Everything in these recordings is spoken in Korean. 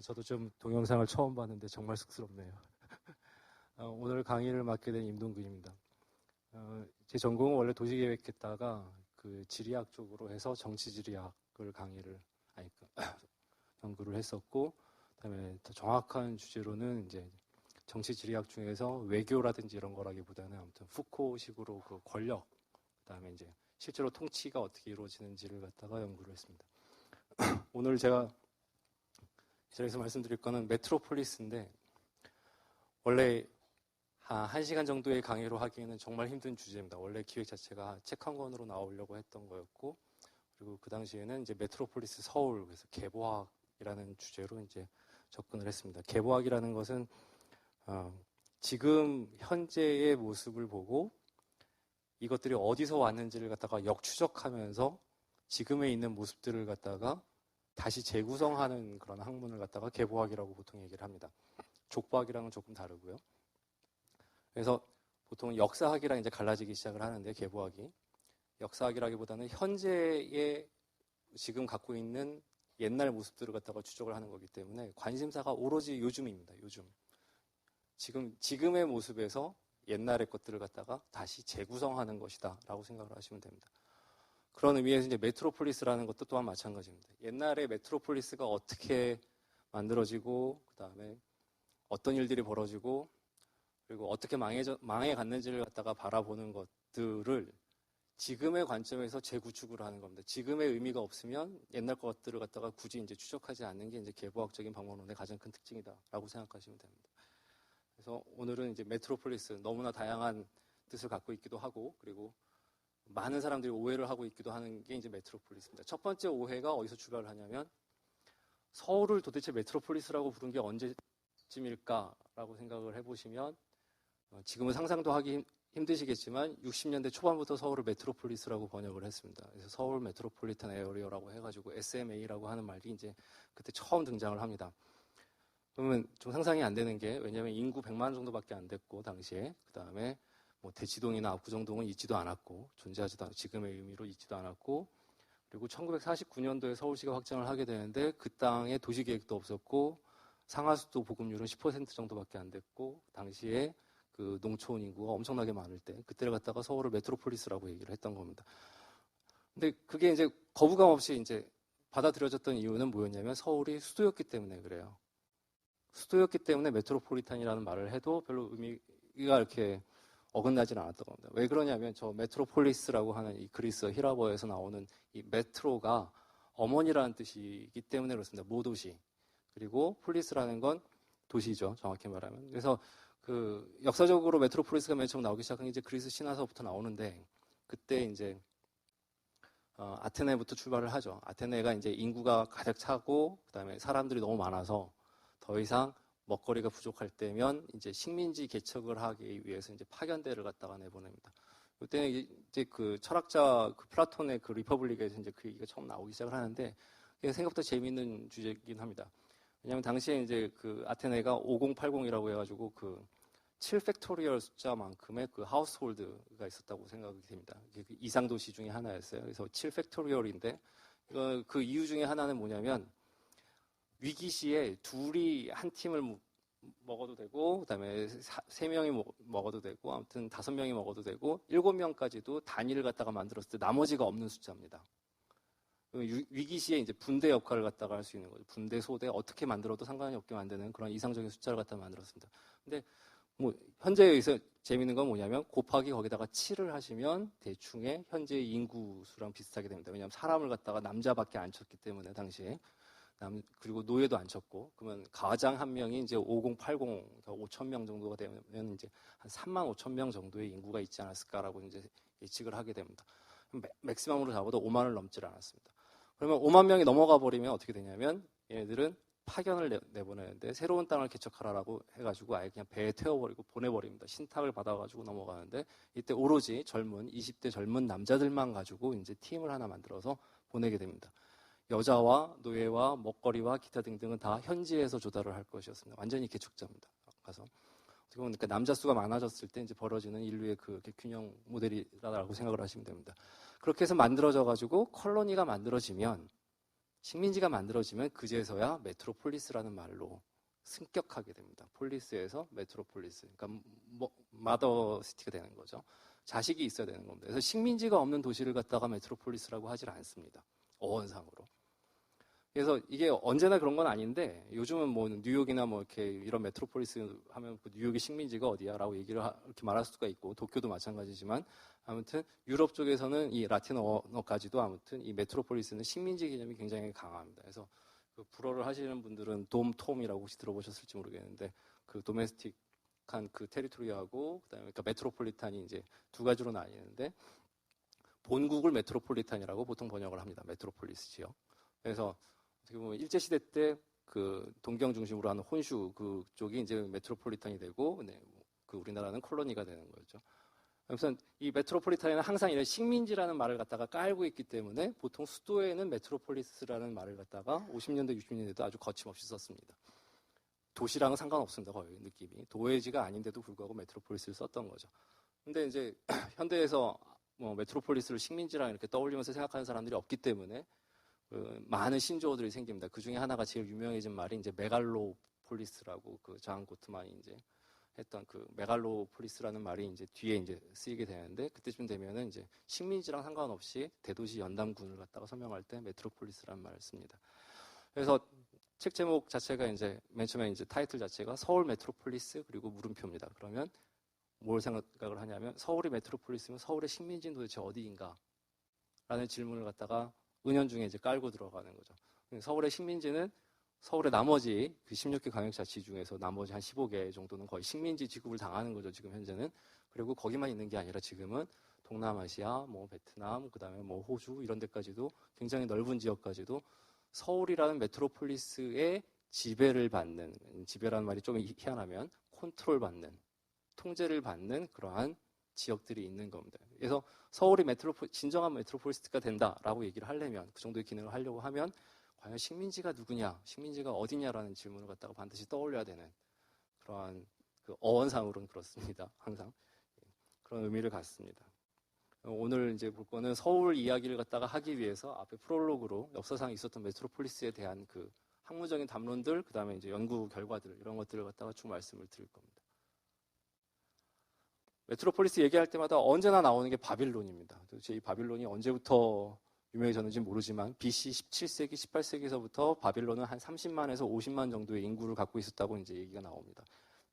저도 좀 동영상을 처음 봤는데 정말 쑥스럽네요. 오늘 강의를 맡게 된 임동근입니다. 제 전공은 원래 도시계획했다가 그 지리학 쪽으로 해서 정치지리학을 연구를 했었고, 그다음에 더 정확한 주제로는 이제 정치지리학 중에서 외교라든지 이런 거라기보다는 아무튼 푸코식으로 그 권력, 그다음에 이제 실제로 통치가 어떻게 이루어지는지를 갖다가 연구를 했습니다. 오늘 제가 이 자리에서 말씀드릴 거는 메트로폴리스인데, 원래 한 1시간 정도의 강의로 하기에는 정말 힘든 주제입니다. 원래 기획 자체가 책 한 권으로 나오려고 했던 거였고, 그리고 그 당시에는 이제 메트로폴리스 서울, 그래서 개보학이라는 주제로 이제 접근을 했습니다. 개보학이라는 것은 지금 현재의 모습을 보고 이것들이 어디서 왔는지를 갖다가 역추적하면서 지금에 있는 모습들을 갖다가 다시 재구성하는 그런 학문을 갖다가 개보학이라고 보통 얘기를 합니다. 족보학이랑은 조금 다르고요. 그래서 보통 역사학이랑 이제 갈라지기 시작을 하는데, 개보학이 역사학이라기보다는 현재의 지금 갖고 있는 옛날 모습들을 갖다가 추적을 하는 거기 때문에 관심사가 오로지 요즘입니다. 요즘. 지금의 모습에서 옛날의 것들을 갖다가 다시 재구성하는 것이다 라고 생각을 하시면 됩니다. 그런 의미에서 이제 메트로폴리스라는 것도 또한 마찬가지입니다. 옛날에 메트로폴리스가 어떻게 만들어지고, 그 다음에 어떤 일들이 벌어지고, 그리고 어떻게 망해갔는지를 갖다가 바라보는 것들을 지금의 관점에서 재구축을 하는 겁니다. 지금의 의미가 없으면 옛날 것들을 갖다가 굳이 이제 추적하지 않는 게 이제 개보학적인 방법론의 가장 큰 특징이다라고 생각하시면 됩니다. 그래서 오늘은 이제 메트로폴리스, 너무나 다양한 뜻을 갖고 있기도 하고, 그리고 많은 사람들이 오해를 하고 있기도 하는 게 이제 메트로폴리스입니다. 첫 번째 오해가 어디서 출발을 하냐면, 서울을 도대체 메트로폴리스라고 부른 게 언제쯤일까라고 생각을 해보시면, 지금은 상상도 하기 힘드시겠지만 60년대 초반부터 서울을 메트로폴리스라고 번역을 했습니다. 그래서 서울 메트로폴리탄 에어리어라고 해가지고 SMA라고 하는 말이 이제 그때 처음 등장을 합니다. 그러면 좀 상상이 안 되는 게, 왜냐하면 인구 100만 정도밖에 안 됐고 당시에, 그 다음에 뭐 대치동이나 압구정동은 있지도 않았고, 존재하지도 않고, 지금의 의미로 있지도 않았고, 그리고 1949년도에 서울시가 확장을 하게 되는데 그 땅에 도시계획도 없었고, 상하수도 보급률은 10% 정도밖에 안 됐고, 당시에 그 농촌 인구가 엄청나게 많을 때, 그때를 갖다가 서울을 메트로폴리스라고 얘기를 했던 겁니다. 근데 그게 이제 거부감 없이 이제 받아들여졌던 이유는 뭐였냐면, 서울이 수도였기 때문에 그래요. 수도였기 때문에 메트로폴리탄이라는 말을 해도 별로 의미가 이렇게 어긋나지는 않았던 겁니다. 왜 그러냐면, 저 메트로폴리스라고 하는 이 그리스 히라버에서 나오는 이 메트로가 어머니라는 뜻이기 때문에 그렇습니다. 모도시. 그리고 폴리스라는 건 도시죠, 정확히 말하면. 그래서 그 역사적으로 메트로폴리스가 맨 처음 나오기 시작한 게 이제 그리스 신화서부터 나오는데, 그때 이제 아테네부터 출발을 하죠. 아테네가 이제 인구가 가득 차고, 그다음에 사람들이 너무 많아서 더 이상 먹거리가 부족할 때면 이제 식민지 개척을 하기 위해서 이제 파견대를 갖다가 내보냅니다. 그때 이제 그 철학자 그 플라톤의 그 리퍼블릭에서 이제 그 얘기가 처음 나오기 시작을 하는데, 그게 생각보다 재미있는 주제이긴 합니다. 왜냐하면 당시에 이제 그 아테네가 5080이라고 해가지고 그 7팩토리얼 숫자만큼의 그 하우스홀드가 있었다고 생각이 됩니다. 그 이상도시 중에 하나였어요. 그래서 7팩토리얼인데, 그 이유 중에 하나는 뭐냐면, 위기 시에 둘이 한 팀을 먹어도 되고, 그다음에 3명이 먹어도 되고, 아무튼 5명이 먹어도 되고, 7명까지도 단위를 갖다가 만들었을 때 나머지가 없는 숫자입니다. 위기 시에 이제 분대 역할을 갖다가 할 수 있는 거죠. 분대, 소대, 어떻게 만들어도 상관이 없게 만드는 그런 이상적인 숫자를 갖다가 만들었습니다. 근데 뭐 현재에 의해서 재밌는 건 뭐냐면, 곱하기 거기다가 7을 하시면 대충의 현재의 인구 수랑 비슷하게 됩니다. 왜냐하면 사람을 갖다가 남자밖에 안 쳤기 때문에 당시에. 그리고 노예도 안 쳤고, 그러면 가장 한 명이 이제 5080, 5,000명 정도가 되면 이제 한 35,000명 정도의 인구가 있지 않았을까라고 이제 예측을 하게 됩니다. 맥시멈으로 잡아도 5만을 넘질 않았습니다. 그러면 5만 명이 넘어가 버리면 어떻게 되냐면, 얘네들은 파견을 내보내는데, 새로운 땅을 개척하라고 해가지고 아예 그냥 배에 태워버리고 보내버립니다. 신탁을 받아가지고 넘어가는데, 이때 오로지 20대 젊은 남자들만 가지고 이제 팀을 하나 만들어서 보내게 됩니다. 여자와 노예와 먹거리와 기타 등등은 다 현지에서 조달을 할 것이었습니다. 완전히 개척자입니다. 가서 어떻게 보면 그러니까 남자 수가 많아졌을 때 이제 벌어지는 인류의 그 균형 모델이라고 생각을 하시면 됩니다. 그렇게 해서 만들어져 가지고 컬러니가 만들어지면, 식민지가 만들어지면 그제서야 메트로폴리스라는 말로 승격하게 됩니다. 폴리스에서 메트로폴리스. 그러니까 마더 시티가 되는 거죠. 자식이 있어야 되는 겁니다. 그래서 식민지가 없는 도시를 갖다가 메트로폴리스라고 하질 않습니다. 어원상으로. 그래서 이게 언제나 그런 건 아닌데 요즘은 뭐 뉴욕이나 뭐 이렇게 이런 메트로폴리스 하면 그 뉴욕의 식민지가 어디야라고 얘기를 이렇게 말할 수가 있고 도쿄도 마찬가지지만 아무튼 유럽 쪽에서는 이 라틴 언어까지도 아무튼 이 메트로폴리스는 식민지 개념이 굉장히 강합니다. 그래서 그 불어를 하시는 분들은 돔톰이라고 혹시 들어보셨을지 모르겠는데 그 도메스틱한 그 테리토리하고 그다음에 그러니까 메트로폴리탄이 이제 두 가지로 나뉘는데 본국을 메트로폴리탄이라고 보통 번역을 합니다. 메트로폴리스 지역. 그래서 어떻게 보면 일제시대 때 그 동경 중심으로 하는 혼슈 그쪽이 이제 메트로폴리탄이 되고, 네, 그 우리나라는 콜로니가 되는 거죠. 우선 이 메트로폴리탄에는 항상 이런 식민지라는 말을 갖다가 깔고 있기 때문에 보통 수도에는 메트로폴리스라는 말을 갖다가 50년대, 60년대도 아주 거침없이 썼습니다. 도시랑은 상관없습니다, 거의 느낌이. 도회지가 아닌데도 불구하고 메트로폴리스를 썼던 거죠. 근데 이제 현대에서 뭐 메트로폴리스를 식민지랑 이렇게 떠올리면서 생각하는 사람들이 없기 때문에 많은 신조어들이 생깁니다. 그 중에 하나가 제일 유명해진 말이 이제 메갈로폴리스라고 그 자한 고트만이 이제 했던 그 메갈로폴리스라는 말이 이제 뒤에 이제 쓰이게 되는데 그때쯤 되면은 이제 식민지랑 상관없이 대도시 연담군을 갖다가 설명할 때 메트로폴리스라는 말을 씁니다. 그래서 책 제목 자체가 이제 맨 처음에 이제 타이틀 자체가 서울 메트로폴리스 그리고 물음표입니다. 그러면 뭘 생각을 하냐면 서울이 메트로폴리스면 서울의 식민지는 도대체 어디인가? 라는 질문을 갖다가 은연중에 이제 깔고 들어가는 거죠. 서울의 식민지는 서울의 나머지 그 16개 광역자치 중에서 나머지 한 15개 정도는 거의 식민지 취급을 당하는 거죠, 지금 현재는. 그리고 거기만 있는 게 아니라 지금은 동남아시아, 뭐 베트남, 그 다음에 뭐 호주 이런 데까지도 굉장히 넓은 지역까지도 서울이라는 메트로폴리스의 지배를 받는, 지배라는 말이 좀 희한하면 컨트롤 받는, 통제를 받는 그러한 지역들이 있는 겁니다. 그래서 서울이 진정한 메트로폴리스가 된다라고 얘기를 하려면 그 정도의 기능을 하려고 하면 과연 식민지가 누구냐, 식민지가 어디냐라는 질문을 갖다가 반드시 떠올려야 되는 그러한 그 어원상으로는 그렇습니다. 항상 그런 의미를 갖습니다. 오늘 이제 볼 거는 서울 이야기를 갖다가 하기 위해서 앞에 프롤로그로 역사상 있었던 메트로폴리스에 대한 그 학문적인 담론들, 그 다음에 이제 연구 결과들 이런 것들을 갖다가 쭉 말씀을 드릴 겁니다. 메트로폴리스 얘기할 때마다 언제나 나오는 게 바빌론입니다. 도대체 이 바빌론이 언제부터 유명해졌는지 모르지만 BC 17세기, 18세기서부터 바빌론은 한 30만에서 50만 정도의 인구를 갖고 있었다고 이제 얘기가 나옵니다.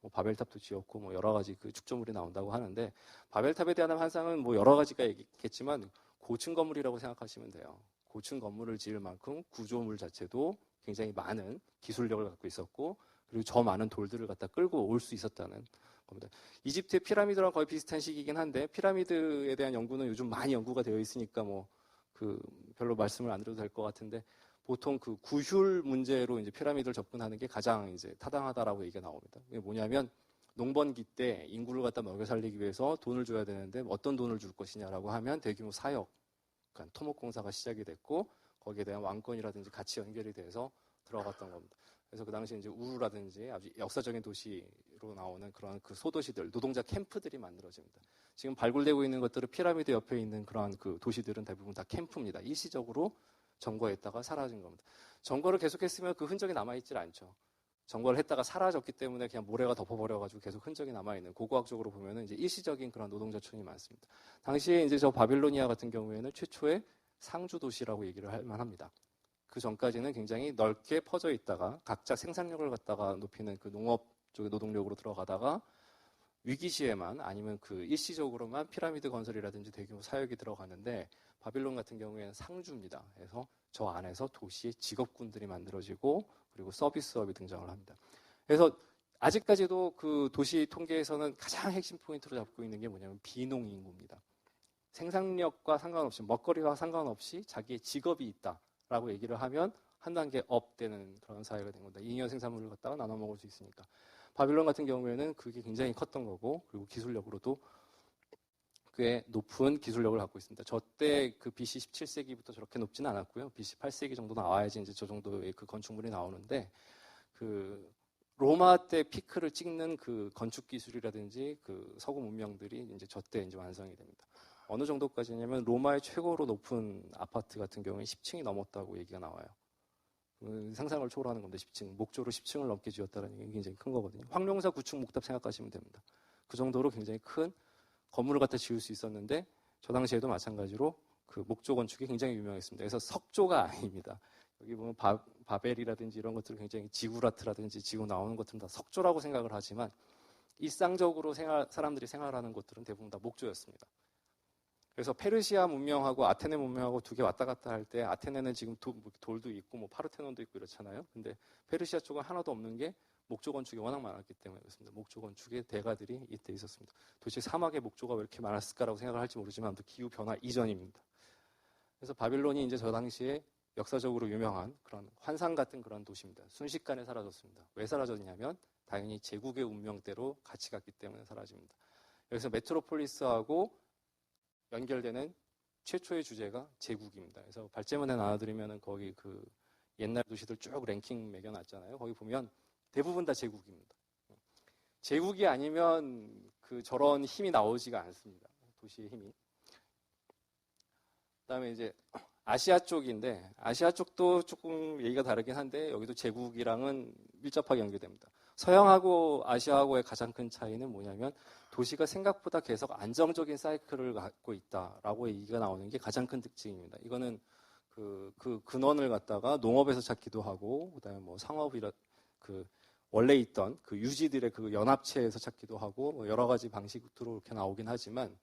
뭐 바벨탑도 지었고 뭐 여러 가지 그 축조물이 나온다고 하는데 바벨탑에 대한 환상은 뭐 여러 가지가 있겠지만 고층 건물이라고 생각하시면 돼요. 고층 건물을 지을 만큼 구조물 자체도 굉장히 많은 기술력을 갖고 있었고 그리고 저 많은 돌들을 갖다 끌고 올 수 있었다는 겁니다. 이집트의 피라미드랑 거의 비슷한 시기이긴 한데 피라미드에 대한 연구는 요즘 많이 연구가 되어 있으니까 뭐 그 별로 말씀을 안 드려도 될 것 같은데 보통 그 구휼 문제로 이제 피라미드를 접근하는 게 가장 이제 타당하다라고 얘기가 나옵니다. 이게 뭐냐면 농번기 때 인구를 갖다 먹여 살리기 위해서 돈을 줘야 되는데 어떤 돈을 줄 것이냐라고 하면 대규모 사역, 그러니까 토목공사가 시작이 됐고 거기에 대한 왕권이라든지 같이 연결이 돼서 들어갔던 겁니다. 그래서 그 당시 이제 우루라든지 아주 역사적인 도시로 나오는 그런 그 소도시들, 노동자 캠프들이 만들어집니다. 지금 발굴되고 있는 것들은 피라미드 옆에 있는 그런 그 도시들은 대부분 다 캠프입니다. 일시적으로 점거했다가 사라진 겁니다. 점거를 계속했으면 그 흔적이 남아있질 않죠. 점거를 했다가 사라졌기 때문에 그냥 모래가 덮어버려가지고 계속 흔적이 남아있는 고고학적으로 보면은 이제 일시적인 그런 노동자촌이 많습니다. 당시에 이제 저 바빌로니아 같은 경우에는 최초의 상주 도시라고 얘기를 할 만합니다. 그 전까지는 굉장히 넓게 퍼져 있다가 각자 생산력을 갖다가 높이는 그 농업 쪽의 노동력으로 들어가다가 위기 시에만 아니면 그 일시적으로만 피라미드 건설이라든지 대규모 사역이 들어가는데 바빌론 같은 경우에는 상주입니다. 그래서 저 안에서 도시의 직업군들이 만들어지고 그리고 서비스업이 등장을 합니다. 그래서 아직까지도 그 도시 통계에서는 가장 핵심 포인트로 잡고 있는 게 뭐냐면 비농인구입니다. 생산력과 상관없이 먹거리와 상관없이 자기의 직업이 있다라고 얘기를 하면 한 단계 업 되는 그런 사회가 된 겁니다. 잉여 생산물을 갖다가 나눠 먹을 수 있으니까. 바빌론 같은 경우에는 그게 굉장히 컸던 거고 그리고 기술력으로도 꽤 높은 기술력을 갖고 있습니다. 저 때 그 BC 17세기부터 저렇게 높지는 않았고요. BC 8세기 정도 나와야지 이제 저 정도의 그 건축물이 나오는데 그 로마 때 피크를 찍는 그 건축 기술이라든지 그 서구 문명들이 이제 저 때 이제 완성이 됩니다. 어느 정도까지냐면 로마의 최고로 높은 아파트 같은 경우에 10층이 넘었다고 얘기가 나와요. 상상을 초월하는 건데 10층, 목조로 10층을 넘게 지었다는 게 굉장히 큰 거거든요. 황룡사 9층 목탑 생각하시면 됩니다. 그 정도로 굉장히 큰 건물을 갖다 지을 수 있었는데 저 당시에도 마찬가지로 그 목조 건축이 굉장히 유명했습니다. 그래서 석조가 아닙니다. 여기 보면 바벨이라든지 이런 것들 굉장히 지구라트라든지 지구 나오는 것들은 다 석조라고 생각을 하지만 일상적으로 사람들이 생활하는 곳들은 대부분 다 목조였습니다. 그래서 페르시아 문명하고 아테네 문명하고 두 개 왔다 갔다 할 때 아테네는 지금 돌도 있고 뭐 파르테논도 있고 이렇잖아요. 근데 페르시아 쪽은 하나도 없는 게 목조 건축이 워낙 많았기 때문에 그렇습니다. 목조 건축의 대가들이 이때 있었습니다. 도대체 사막에 목조가 왜 이렇게 많았을까라고 생각을 할지 모르지만 기후 변화 이전입니다. 그래서 바빌론이 이제 저 당시에 역사적으로 유명한 그런 환상 같은 그런 도시입니다. 순식간에 사라졌습니다. 왜 사라졌냐면 당연히 제국의 운명대로 같이 갔기 때문에 사라집니다. 여기서 메트로폴리스하고 연결되는 최초의 주제가 제국입니다. 그래서 발제문에 나와드리면은 거기 그 옛날 도시들 쭉 랭킹 매겨놨잖아요. 거기 보면 대부분 다 제국입니다. 제국이 아니면 그 저런 힘이 나오지가 않습니다. 도시의 힘이. 그다음에 이제 아시아 쪽인데 아시아 쪽도 조금 얘기가 다르긴 한데 여기도 제국이랑은 밀접하게 연결됩니다. 서양하고 아시아하고의 가장 큰 차이는 뭐냐면 도시가 생각보다 계속 안정적인 사이클을 갖고 있다라고 얘기가 나오는 게 가장 큰 특징입니다. 이거는 그 근원을 갖다가 농업에서 찾기도 하고 그다음에 뭐 상업이라 그 원래 있던 그 유지들의 그 연합체에서 찾기도 하고 뭐 여러 가지 방식으로 이렇게 나오긴 하지만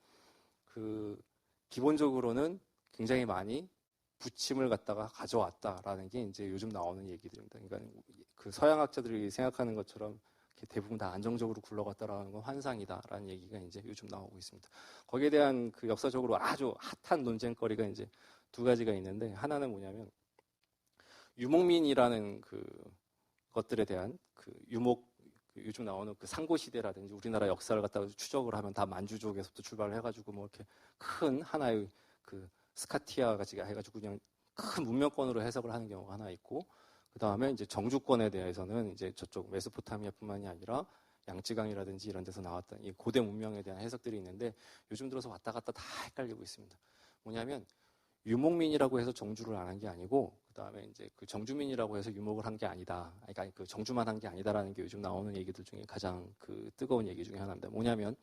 그 기본적으로는 굉장히 많이 부침을 갖다가 가져왔다라는 게 이제 요즘 나오는 얘기들입니다. 그러니까 그 서양학자들이 생각하는 것처럼 대부분 다 안정적으로 굴러갔다라는 건 환상이다라는 얘기가 이제 요즘 나오고 있습니다. 거기에 대한 그 역사적으로 아주 핫한 논쟁거리가 이제 두 가지가 있는데 하나는 뭐냐면 유목민이라는 그 것들에 대한 그 요즘 나오는 그 상고 시대라든지 우리나라 역사를 갖다가 추적을 하면 다 만주족에서부터 출발을 해가지고 뭐 이렇게 큰 하나의 그 스카티아 같이 해가지고 그냥 큰 문명권으로 해석을 하는 경우가 하나 있고 그 다음에 이제 정주권에 대해서는 이제 저쪽 메소포타미아뿐만이 아니라 양쯔강이라든지 이런 데서 나왔던 이 고대 문명에 대한 해석들이 있는데 요즘 들어서 왔다 갔다 다 헷갈리고 있습니다. 뭐냐면 유목민이라고 해서 정주를 안 한 게 아니고 그 다음에 이제 그 정주민이라고 해서 유목을 한 게 아니다. 그러니까 그 정주만 한 게 아니다라는 게 요즘 나오는 얘기들 중에 가장 그 뜨거운 얘기 중에 하나입니다. 뭐냐면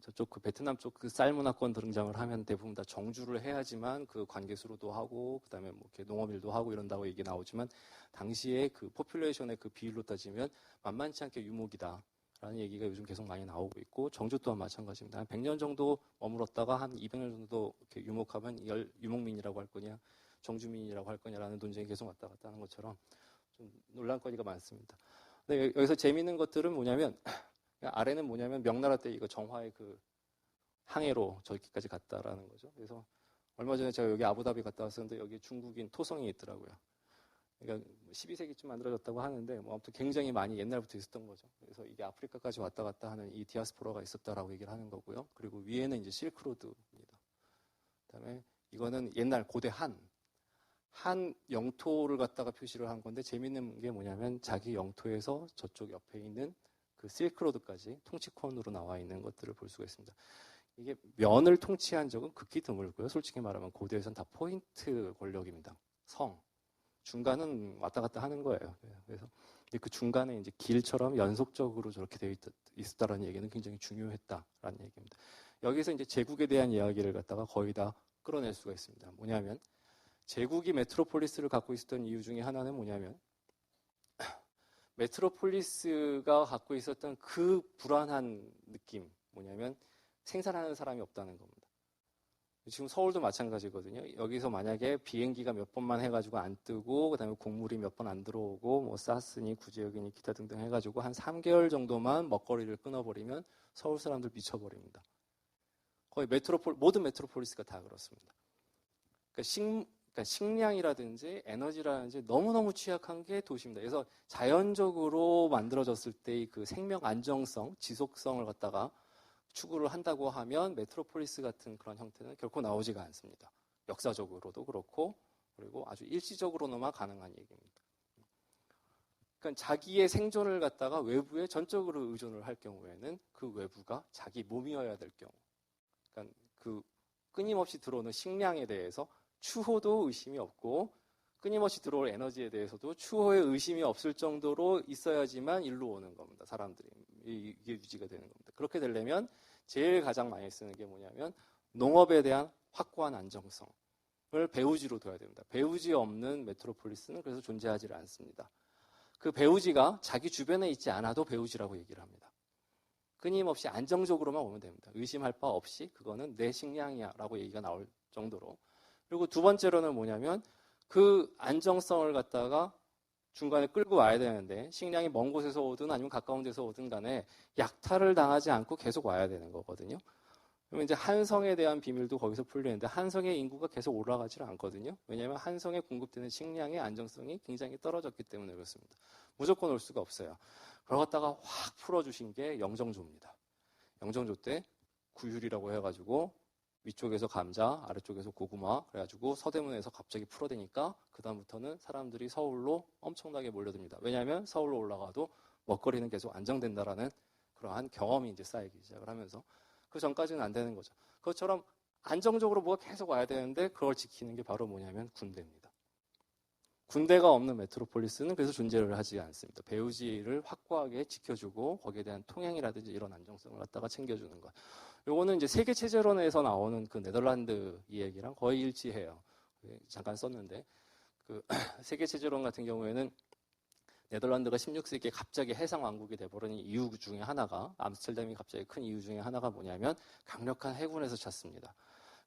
저쪽 그 베트남 쪽 그 쌀 문화권 등장을 하면 대부분 다 정주를 해야지만 그 관계수로도 하고 그다음에 뭐 이렇게 농업일도 하고 이런다고 얘기 나오지만 당시에 그 포퓰레이션의 그 비율로 따지면 만만치 않게 유목이다라는 얘기가 요즘 계속 많이 나오고 있고 정주 또한 마찬가지입니다. 한 100년 정도 머물렀다가 한 200년 정도 이렇게 유목하면 유목민이라고 할 거냐 정주민이라고 할 거냐라는 논쟁이 계속 왔다 갔다 하는 것처럼 좀 논란거리가 많습니다. 근데 여기서 재미있는 것들은 뭐냐면 아래는 뭐냐면 명나라 때 이거 정화의 그 항해로 저기까지 갔다라는 거죠. 그래서 얼마 전에 제가 여기 아부다비 갔다 왔었는데 여기 중국인 토성이 있더라고요. 그러니까 12세기쯤 만들어졌다고 하는데 뭐 아무튼 굉장히 많이 옛날부터 있었던 거죠. 그래서 이게 아프리카까지 왔다 갔다 하는 이 디아스포라가 있었다라고 얘기를 하는 거고요. 그리고 위에는 이제 실크로드입니다. 그다음에 이거는 옛날 고대 한 영토를 갖다가 표시를 한 건데 재밌는 게 뭐냐면 자기 영토에서 저쪽 옆에 있는 그 실크로드까지 통치권으로 나와 있는 것들을 볼 수가 있습니다. 이게 면을 통치한 적은 극히 드물고요. 솔직히 말하면 고대에서는 다 포인트 권력입니다. 성. 중간은 왔다 갔다 하는 거예요. 그래서 그 중간에 이제 길처럼 연속적으로 저렇게 되어 있었다라는 얘기는 굉장히 중요했다라는 얘기입니다. 여기서 이제 제국에 대한 이야기를 갖다가 거의 다 끌어낼 수가 있습니다. 뭐냐면 제국이 메트로폴리스를 갖고 있었던 이유 중에 하나는 뭐냐면 메트로폴리스가 갖고 있었던 그 불안한 느낌 뭐냐면 생산하는 사람이 없다는 겁니다. 지금 서울도 마찬가지거든요. 여기서 만약에 비행기가 몇 번만 해가지고 안 뜨고 그다음에 곡물이 몇 번 안 들어오고 뭐 사스니 구제역이니 기타 등등 해가지고 한 3개월 정도만 먹거리를 끊어버리면 서울 사람들 미쳐버립니다. 거의 모든 메트로폴리스가 다 그렇습니다. 그러니까 식량이라든지 에너지라든지 너무너무 취약한 게 도시입니다. 그래서 자연적으로 만들어졌을 때의 그 생명 안정성, 지속성을 갖다가 추구를 한다고 하면 메트로폴리스 같은 그런 형태는 결코 나오지가 않습니다. 역사적으로도 그렇고 그리고 아주 일시적으로나마 가능한 얘기입니다. 그러니까 자기의 생존을 갖다가 외부에 전적으로 의존을 할 경우에는 그 외부가 자기 몸이어야 될 경우 그러니까 그 끊임없이 들어오는 식량에 대해서 추호도 의심이 없고 끊임없이 들어올 에너지에 대해서도 추호의 의심이 없을 정도로 있어야지만 일로 오는 겁니다. 사람들이. 이게 유지가 되는 겁니다. 그렇게 되려면 제일 가장 많이 쓰는 게 뭐냐면 농업에 대한 확고한 안정성을 배후지로 둬야 됩니다. 배후지 없는 메트로폴리스는 그래서 존재하지 않습니다. 그 배후지가 자기 주변에 있지 않아도 배후지라고 얘기를 합니다. 끊임없이 안정적으로만 오면 됩니다. 의심할 바 없이 그거는 내 식량이야 라고 얘기가 나올 정도로. 그리고 두 번째로는 뭐냐면 그 안정성을 갖다가 중간에 끌고 와야 되는데 식량이 먼 곳에서 오든 아니면 가까운 데서 오든 간에 약탈을 당하지 않고 계속 와야 되는 거거든요. 그러면 이제 한성에 대한 비밀도 거기서 풀리는데 한성의 인구가 계속 올라가지 않거든요. 왜냐하면 한성에 공급되는 식량의 안정성이 굉장히 떨어졌기 때문에 그렇습니다. 무조건 올 수가 없어요. 그걸 갖다가 확 풀어주신 게 영정조입니다. 영정조 때 구휼이라고 해가지고 위쪽에서 감자, 아래쪽에서 고구마 그래가지고 서대문에서 갑자기 풀어대니까 그 다음부터는 사람들이 서울로 엄청나게 몰려듭니다. 왜냐하면 서울로 올라가도 먹거리는 계속 안정된다라는 그러한 경험이 이제 쌓이기 시작을 하면서 그 전까지는 안 되는 거죠. 그것처럼 안정적으로 뭐가 계속 와야 되는데 그걸 지키는 게 바로 뭐냐면 군대입니다. 군대가 없는 메트로폴리스는 그래서 존재를 하지 않습니다. 배후지를 확고하게 지켜주고 거기에 대한 통행이라든지 이런 안정성을 갖다가 챙겨주는 것. 요거는 이제 세계 체제론에서 나오는 그 네덜란드 이야기랑 거의 일치해요. 잠깐 썼는데 그 세계 체제론 같은 경우에는 네덜란드가 16세기에 갑자기 해상 왕국이 돼버린 이유 중에 하나가 암스테르담이 갑자기 큰 이유 중에 하나가 뭐냐면 강력한 해군에서 찼습니다.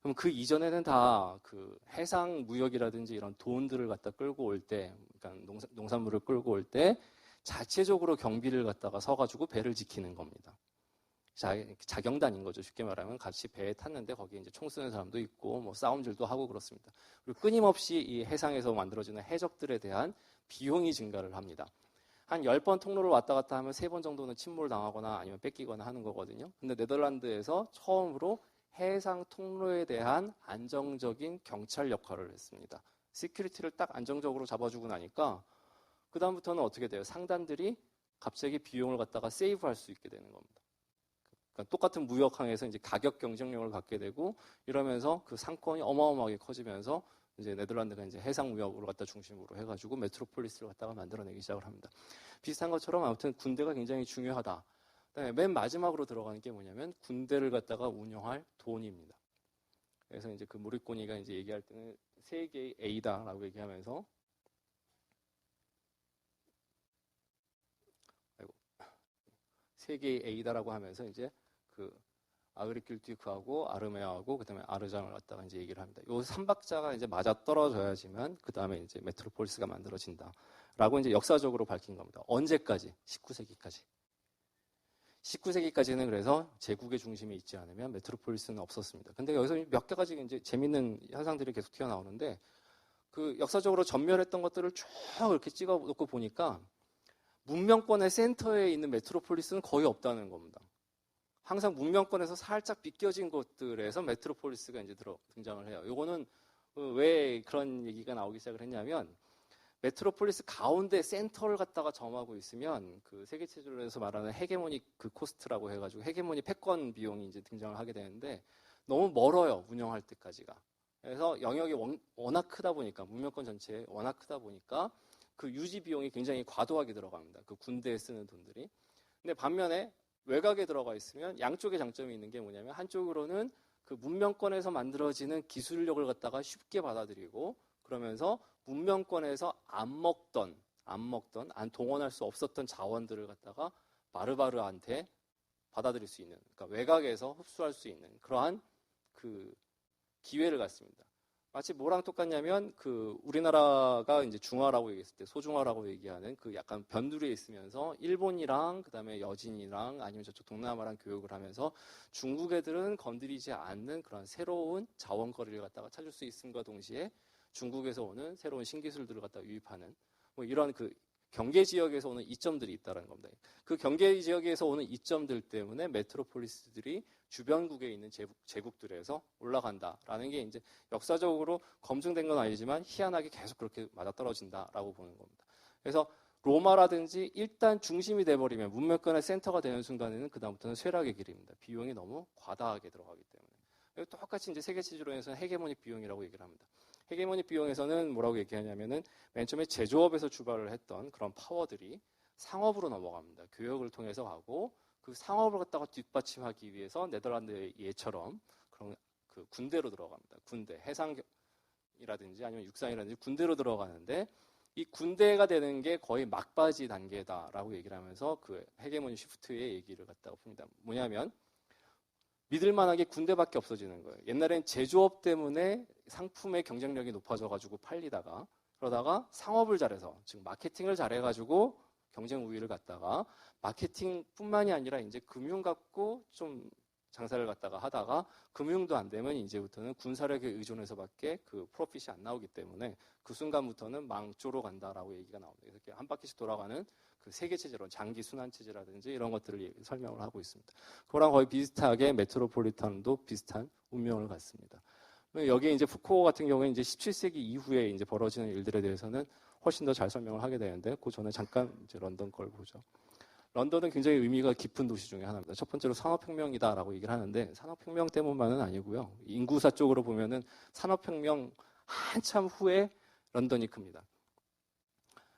그럼 그 이전에는 다 그 해상 무역이라든지 이런 돈들을 갖다 끌고 올 때, 그러니까 농산물을 끌고 올 때 자체적으로 경비를 갖다가 서가지고 배를 지키는 겁니다. 자경단인 거죠. 쉽게 말하면 같이 배에 탔는데 거기에 이제 총 쓰는 사람도 있고 뭐 싸움질도 하고 그렇습니다. 그리고 끊임없이 이 해상에서 만들어지는 해적들에 대한 비용이 증가를 합니다. 한 10번 통로를 왔다 갔다 하면 3번 정도는 침몰 당하거나 아니면 뺏기거나 하는 거거든요. 근데 네덜란드에서 처음으로 해상 통로에 대한 안정적인 경찰 역할을 했습니다. 시큐리티를 딱 안정적으로 잡아주고 나니까 그 다음부터는 어떻게 돼요? 상단들이 갑자기 비용을 갖다가 세이브할 수 있게 되는 겁니다. 그러니까 똑같은 무역항에서 이제 가격 경쟁력을 갖게 되고 이러면서 그 상권이 어마어마하게 커지면서 이제 네덜란드가 이제 해상 무역으로 갖다 중심으로 해가지고 메트로폴리스를 갖다가 만들어내기 시작을 합니다. 비슷한 것처럼 아무튼 군대가 굉장히 중요하다. 그다음에 맨 마지막으로 들어가는 게 뭐냐면 군대를 갖다가 운영할 돈입니다. 그래서 이제 그 모리꼬니가 이제 얘기할 때는 세계의 A다라고 얘기하면서 세계의 A다라고 하면서 이제 그 아그리킬티크하고 아르메아하고 그다음에 아르장을 갖다가 이제 얘기를 합니다. 요 3박자가 이제 맞아 떨어져야지만 그다음에 이제 메트로폴리스가 만들어진다라고 이제 역사적으로 밝힌 겁니다. 언제까지? 19세기까지. 19세기까지는 그래서 제국의 중심에 있지 않으면 메트로폴리스는 없었습니다. 근데 여기서 몇 가지 이제 재밌는 현상들이 계속 튀어나오는데 그 역사적으로 전멸했던 것들을 쭉 이렇게 찍어 놓고 보니까 문명권의 센터에 있는 메트로폴리스는 거의 없다는 겁니다. 항상 문명권에서 살짝 비껴진 곳들에서 메트로폴리스가 이제 등장을 해요. 요거는 왜 그런 얘기가 나오기 시작을 했냐면 메트로폴리스 가운데 센터를 갖다가 점하고 있으면 그 세계체제론에서 말하는 헤게모닉 그 코스트라고 해가지고 헤게모니 패권 비용이 이제 등장을 하게 되는데 너무 멀어요. 운영할 때까지가. 그래서 영역이 워낙 크다 보니까 문명권 전체에 워낙 크다 보니까 그 유지 비용이 굉장히 과도하게 들어갑니다. 그 군대에 쓰는 돈들이. 근데 반면에 외곽에 들어가 있으면 양쪽의 장점이 있는 게 뭐냐면 한쪽으로는 그 문명권에서 만들어지는 기술력을 갖다가 쉽게 받아들이고 그러면서 문명권에서 안 먹던 동원할 수 없었던 자원들을 갖다가 바르바르한테 받아들일 수 있는, 그러니까 외곽에서 흡수할 수 있는 그러한 그 기회를 갖습니다. 마치 뭐랑 똑같냐면 그 우리나라가 이제 중화라고 얘기했을 때 소중화라고 얘기하는 그 약간 변두리에 있으면서 일본이랑 그다음에 여진이랑 아니면 저쪽 동남아랑 교역을 하면서 중국 애들은 건드리지 않는 그런 새로운 자원거리를 갖다가 찾을 수 있음과 동시에 중국에서 오는 새로운 신기술들을 갖다 유입하는 뭐 이런 그 경계 지역에서 오는 이점들이 있다는 겁니다. 그 경계 지역에서 오는 이점들 때문에 메트로폴리스들이 주변국에 있는 제국들에서 올라간다라는 게 이제 역사적으로 검증된 건 아니지만 희한하게 계속 그렇게 맞아떨어진다라고 보는 겁니다. 그래서 로마라든지 일단 중심이 돼버리면 문명권의 센터가 되는 순간에는 그 다음부터는 쇠락의 길입니다. 비용이 너무 과다하게 들어가기 때문에. 똑같이 이제 세계체제론에서는 헤게모닉 비용이라고 얘기를 합니다. 헤게모닉 비용에서는 뭐라고 얘기하냐면은 맨 처음에 제조업에서 출발을 했던 그런 파워들이 상업으로 넘어갑니다. 교역을 통해서 가고 그 상업을 갖다가 뒷받침하기 위해서 네덜란드 예처럼 그런 그 군대로 들어갑니다. 군대, 해상이라든지 아니면 육상이라든지 군대로 들어가는데 이 군대가 되는 게 거의 막바지 단계다라고 얘기를 하면서 그 헤게모니 시프트의 얘기를 갖다가 봅니다. 뭐냐면 믿을 만하게 군대밖에 없어지는 거예요. 옛날엔 제조업 때문에 상품의 경쟁력이 높아져가지고 팔리다가 그러다가 상업을 잘해서 즉 마케팅을 잘해가지고 경쟁 우위를 갖다가 마케팅뿐만이 아니라 이제 금융 갖고 좀 장사를 갖다가 하다가 금융도 안 되면 이제부터는 군사력에 의존해서밖에 그 프로핏이 안 나오기 때문에 그 순간부터는 망조로 간다라고 얘기가 나옵니다. 그래서 이렇게 한 바퀴씩 돌아가는 그 세계 체제론, 장기 순환 체제라든지 이런 것들을 설명을 하고 있습니다. 그거랑 거의 비슷하게 메트로폴리탄도 비슷한 운명을 갖습니다. 여기에 이제 푸코 같은 경우에 이제 17세기 이후에 이제 벌어지는 일들에 대해서는 훨씬 더 잘 설명을 하게 되는데 그 전에 잠깐 이제 런던 걸 보죠. 런던은 굉장히 의미가 깊은 도시 중에 하나입니다. 첫 번째로 산업혁명이다라고 얘기를 하는데 산업혁명 때문만은 아니고요. 인구사 쪽으로 보면은 산업혁명 한참 후에 런던이 큽니다.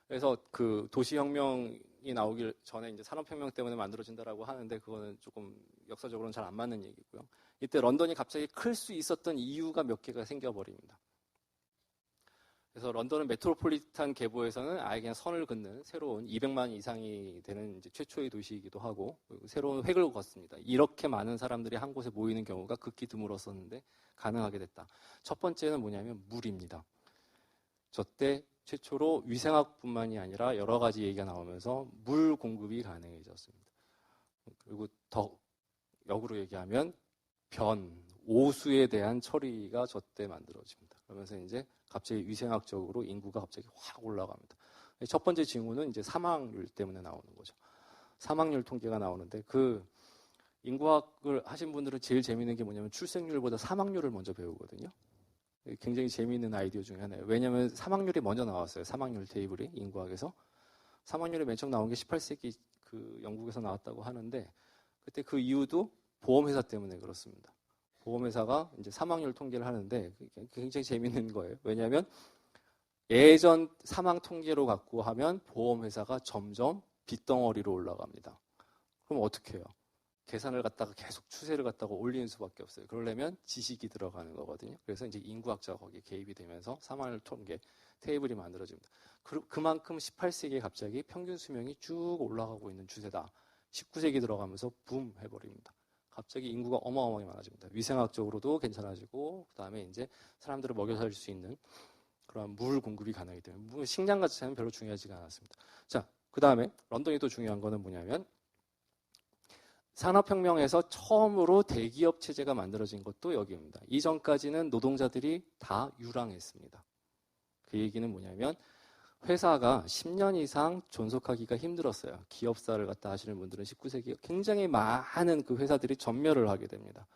그래서 그 도시혁명이 나오길 전에 이제 산업혁명 때문에 만들어진다라고 하는데 그거는 조금 역사적으로는 잘 안 맞는 얘기고요. 이때 런던이 갑자기 클 수 있었던 이유가 몇 개가 생겨버립니다. 그래서 런던은 메트로폴리탄 계보에서는 아예 그냥 선을 긋는 새로운 200만 이상이 되는 이제 최초의 도시이기도 하고 새로운 획을 걷습니다. 이렇게 많은 사람들이 한 곳에 모이는 경우가 극히 드물었었는데 가능하게 됐다. 첫 번째는 뭐냐면 물입니다. 저때 최초로 위생학뿐만이 아니라 여러 가지 얘기가 나오면서 물 공급이 가능해졌습니다. 그리고 더 역으로 얘기하면 오수에 대한 처리가 저때 만들어집니다. 그러면서 이제 갑자기 위생학적으로 인구가 갑자기 확 올라갑니다. 첫 번째 징후는 이제 사망률 때문에 나오는 거죠. 사망률 통계가 나오는데 그 인구학을 하신 분들은 제일 재미있는 게 뭐냐면 출생률보다 사망률을 먼저 배우거든요. 굉장히 재미있는 아이디어 중에 하나예요. 왜냐하면 사망률이 먼저 나왔어요. 사망률 테이블이 인구학에서. 사망률이 맨 처음 나온 게 18세기 그 영국에서 나왔다고 하는데 그때 그 이유도 보험회사 때문에 그렇습니다. 보험회사가 이제 사망률 통계를 하는데 굉장히 재밌는 거예요. 왜냐하면 예전 사망 통계로 갖고 하면 보험회사가 점점 빚덩어리로 올라갑니다. 그럼 어떻게 해요? 계산을 갖다가 계속 추세를 갖다가 올리는 수밖에 없어요. 그러려면 지식이 들어가는 거거든요. 그래서 이제 인구학자가 거기에 개입이 되면서 사망률 통계 테이블이 만들어집니다. 그만큼 18세기에 갑자기 평균 수명이 쭉 올라가고 있는 추세다. 19세기 들어가면서 붐 해버립니다. 갑자기 인구가 어마어마하게 많아집니다. 위생학적으로도 괜찮아지고 그다음에 이제 사람들을 먹여 살릴 수 있는 그런 물 공급이 가능하기 때문에 식량 자체는 별로 중요하지가 않았습니다. 자, 그다음에 런던이 또 중요한 거는 뭐냐면 산업혁명에서 처음으로 대기업 체제가 만들어진 것도 여기입니다. 이전까지는 노동자들이 다 유랑했습니다. 그 얘기는 뭐냐면 회사가 10년 이상 존속하기가 힘들었어요. 기업사를 갖다 하시는 분들은 19세기 굉장히 많은 그 회사들이 전멸을 하게 됩니다.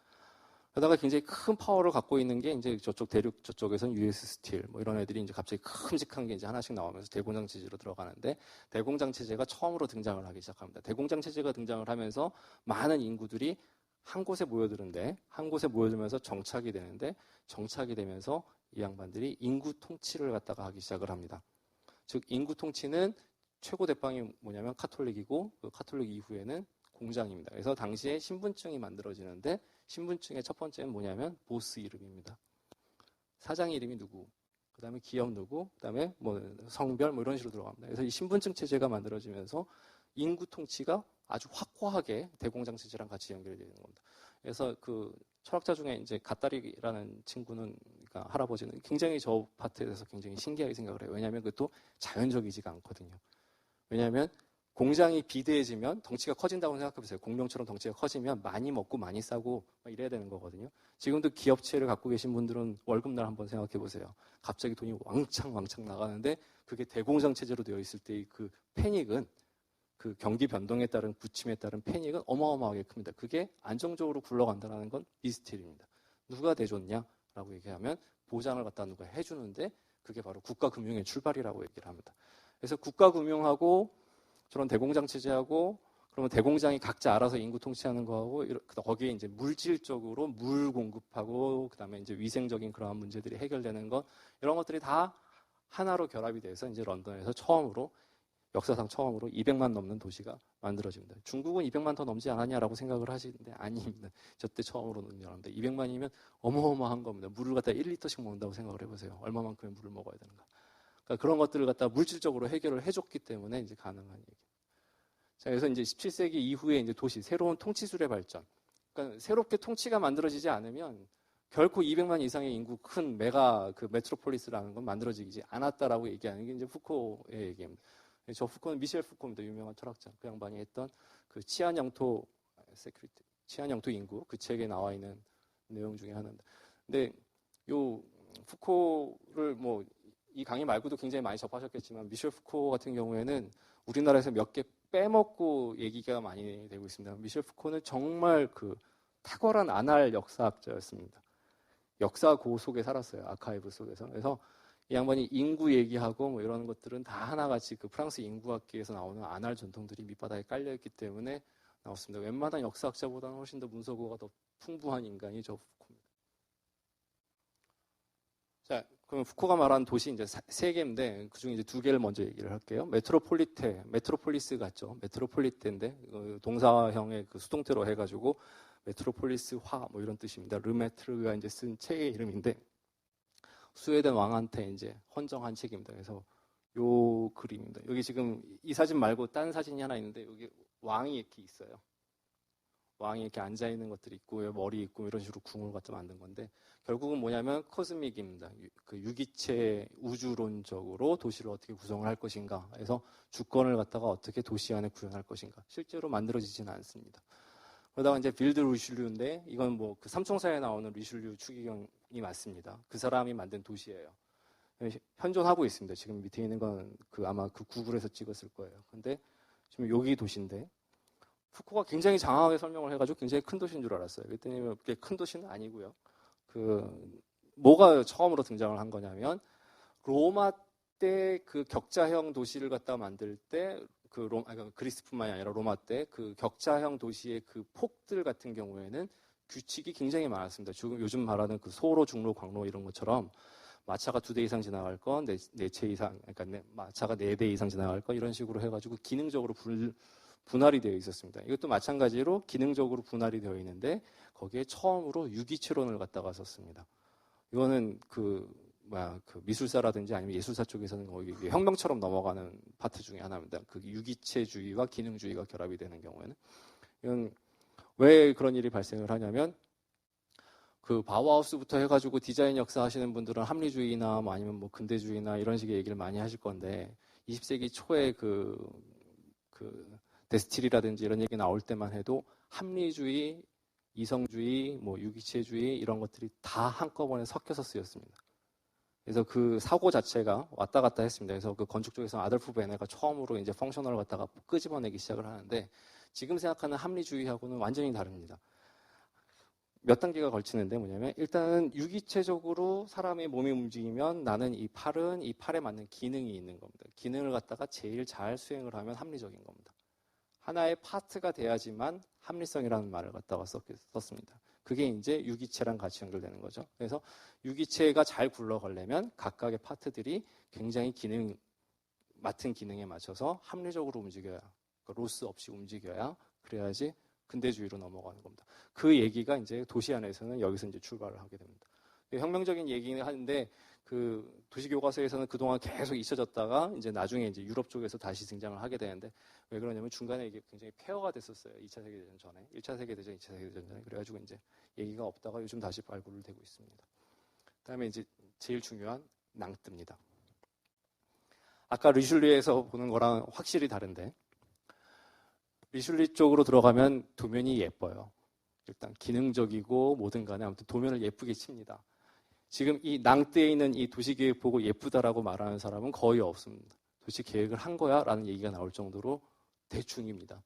그러다가 굉장히 큰 파워를 갖고 있는 게 이제 저쪽 대륙 저쪽에서는 US 스틸 뭐 이런 애들이 이제 갑자기 큼직한 게 이제 하나씩 나오면서 대공장 체제로 들어가는데 대공장 체제가 처음으로 등장을 하기 시작합니다. 대공장 체제가 등장을 하면서 많은 인구들이 한 곳에 모여드는데 한 곳에 모여들면서 정착이 되는데 정착이 되면서 이 양반들이 인구 통치를 갖다가 하기 시작을 합니다. 즉 인구 통치는 최고 대빵이 뭐냐면 카톨릭이고 그 카톨릭 이후에는 공장입니다. 그래서 당시에 신분증이 만들어지는데 신분증의 첫 번째는 뭐냐면 보스 이름입니다. 사장 이름이 누구, 그 다음에 기업 누구, 그 다음에 뭐 성별 뭐 이런 식으로 들어갑니다. 그래서 이 신분증 체제가 만들어지면서 인구 통치가 아주 확고하게 대공장 체제랑 같이 연결이 되는 겁니다. 그래서 그 철학자 중에 이제 갓다리라는 친구는 그러니까 할아버지는 굉장히 저 파트에 대해서 굉장히 신기하게 생각을 해요. 왜냐하면 그것도 자연적이지가 않거든요. 왜냐하면 공장이 비대해지면 덩치가 커진다고 생각해보세요. 공룡처럼 덩치가 커지면 많이 먹고 많이 싸고 이래야 되는 거거든요. 지금도 기업체를 갖고 계신 분들은 월급날 한번 생각해보세요. 갑자기 돈이 왕창 나가는데 그게 대공장 체제로 되어 있을 때의 그 패닉은 그 경기 변동에 따른 부침에 따른 패닉은 어마어마하게 큽니다. 그게 안정적으로 굴러간다는 건 미스테리입니다. 누가 대줬냐라고 얘기하면 보장을 갖다 누가 해주는데 그게 바로 국가금융의 출발이라고 얘기를 합니다. 그래서 국가금융하고 저런 대공장 체제하고 그러면 대공장이 각자 알아서 인구 통치하는 거하고 거기에 이제 물질적으로 물 공급하고 그다음에 이제 위생적인 그러한 문제들이 해결되는 것 이런 것들이 다 하나로 결합이 돼서 이제 런던에서 역사상 처음으로 200만 넘는 도시가 만들어집니다. 중국은 200만 더 넘지 않았냐라고 생각을 하시는데 아닙니다. 저때 처음으로 능력합니다. 200만이면 어마어마한 겁니다. 물을 갖다 1리터씩 먹는다고 생각을 해보세요. 얼마만큼의 물을 먹어야 되는가. 그러니까 그런 것들을 갖다 물질적으로 해결을 해줬기 때문에 이제 가능한 얘기. 자, 그래서 이제 17세기 이후에 이제 도시, 새로운 통치술의 발전. 그러니까 새롭게 통치가 만들어지지 않으면 결코 200만 이상의 인구 큰 메트로폴리스라는 건 만들어지지 않았다라고 얘기하는 게 이제 푸코의 얘기입니다. 저 푸코는 미셸 푸코입니다. 유명한 철학자. 그 양반이 했던 그 치안 영토 인구 그 책에 나와 있는 내용 중에 하나입니다. 근데 요 푸코를 뭐 이 강의 말고도 굉장히 많이 접하셨겠지만 미셸 푸코 같은 경우에는 우리나라에서 몇 개 빼먹고 얘기가 많이 되고 있습니다. 미셸 푸코는 정말 그 탁월한 아날 역사학자였습니다. 역사고 속에 살았어요. 아카이브 속에서. 그래서 이 양반이 인구 얘기하고 뭐 이런 것들은 다 하나같이 그 프랑스 인구학계에서 나오는 아날 전통들이 밑바닥에 깔려있기 때문에 나왔습니다. 웬만한 역사학자보다는 훨씬 더 문서고가 더 풍부한 인간이 저 푸코입니다. 자, 그럼 푸코가 말한 도시 이제 세 개인데 그 중에 이제 두 개를 먼저 얘기를 할게요. 메트로폴리스 같죠. 메트로폴리테인데 동사형의 그 수동태로 해가지고 메트로폴리스화 뭐 이런 뜻입니다. 르메트르가 이제 쓴 책의 이름인데 스웨덴 왕한테 이제 헌정한 책입니다. 그래서 요 그림입니다. 여기 지금 이 사진 말고 딴 사진이 하나 있는데 여기 왕이 이렇게 있어요. 왕이 이렇게 앉아 있는 것들이 있고 머리 있고 이런 식으로 궁을 갖다 만든 건데 결국은 뭐냐면 코스믹입니다. 그 유기체 우주론적으로 도시를 어떻게 구성을 할 것인가. 해서 주권을 갖다가 어떻게 도시 안에 구현할 것인가. 실제로 만들어지지는 않습니다. 그러다가 이제 빌드 리슐류인데 이건 뭐 그 삼총사에 나오는 리슐류 추기경이 맞습니다. 그 사람이 만든 도시예요. 현존하고 있습니다. 지금 밑에 있는 건 아마 그 구글에서 찍었을 거예요. 근데 지금 여기 도시인데 푸코가 굉장히 장황하게 설명을 해가지고 굉장히 큰 도시인 줄 알았어요. 그랬더니 그게 큰 도시는 아니고요. 뭐가 처음으로 등장을 한 거냐면 로마 때 그 격자형 도시를 갖다 만들 때 그리스뿐만이 아니라 로마 때 그 격자형 도시의 그 폭들 같은 경우에는 규칙이 굉장히 많았습니다. 요즘 말하는 그 소로, 중로, 광로 이런 것처럼 마차가 2대 이상 지나갈 건 4채 이상, 그러니까 마차가 4대 이상 지나갈 건 이런 식으로 해가지고 기능적으로 분할이 되어 있었습니다. 이것도 마찬가지로 기능적으로 분할이 되어 있는데 거기에 처음으로 유기체론을 갖다가 썼습니다. 이거는 그 미술사라든지 아니면 예술사 쪽에서는 거의 혁명처럼 넘어가는 파트 중에 하나입니다. 그 유기체주의와 기능주의가 결합이 되는 경우에는 이건 왜 그런 일이 발생을 하냐면 그 바우하우스부터 해가지고 디자인 역사 하시는 분들은 합리주의나 뭐 아니면 뭐 근대주의나 이런 식의 얘기를 많이 하실 건데 20세기 초에 그 데스틸이라든지 이런 얘기 나올 때만 해도 합리주의, 이성주의, 뭐 유기체주의 이런 것들이 다 한꺼번에 섞여서 쓰였습니다. 그래서 그 사고 자체가 왔다 갔다 했습니다. 그래서 그 건축 쪽에서 아돌프 베네가 처음으로 이제 펑셔널을 갖다가 끄집어내기 시작을 하는데 지금 생각하는 합리주의하고는 완전히 다릅니다. 몇 단계가 걸치는데 뭐냐면 일단은 유기체적으로 사람의 몸이 움직이면 나는 이 팔에 맞는 기능이 있는 겁니다. 기능을 갖다가 제일 잘 수행을 하면 합리적인 겁니다. 하나의 파트가 돼야지만 합리성이라는 말을 갖다가 썼습니다. 그게 이제 유기체랑 같이 연결되는 거죠. 그래서 유기체가 잘 굴러가려면 각각의 파트들이 굉장히 맡은 기능에 맞춰서 합리적으로 움직여야, 그러니까 로스 없이 움직여야 그래야지 근대주의로 넘어가는 겁니다. 그 얘기가 이제 도시 안에서는 여기서 이제 출발을 하게 됩니다. 혁명적인 얘기는 하는데 그 도시교과서에서는 그동안 계속 잊혀졌다가 이제 나중에 이제 유럽 쪽에서 다시 등장을 하게 되는데 왜 그러냐면 중간에 이게 굉장히 폐허가 됐었어요. 2차 세계대전 전에. 1차 세계대전, 2차 세계대전 전에. 그래가지고 이제 얘기가 없다가 요즘 다시 발굴을 되고 있습니다. 그다음에 이제 제일 중요한 낭뜨입니다. 아까 리슐리에서 보는 거랑 확실히 다른데 리슐리 쪽으로 들어가면 도면이 예뻐요. 일단 기능적이고 뭐든 간에 아무튼 도면을 예쁘게 칩니다. 지금 이 낭뜨에 있는 이 도시계획 보고 예쁘다라고 말하는 사람은 거의 없습니다. 도시계획을 한 거야? 라는 얘기가 나올 정도로 대충입니다.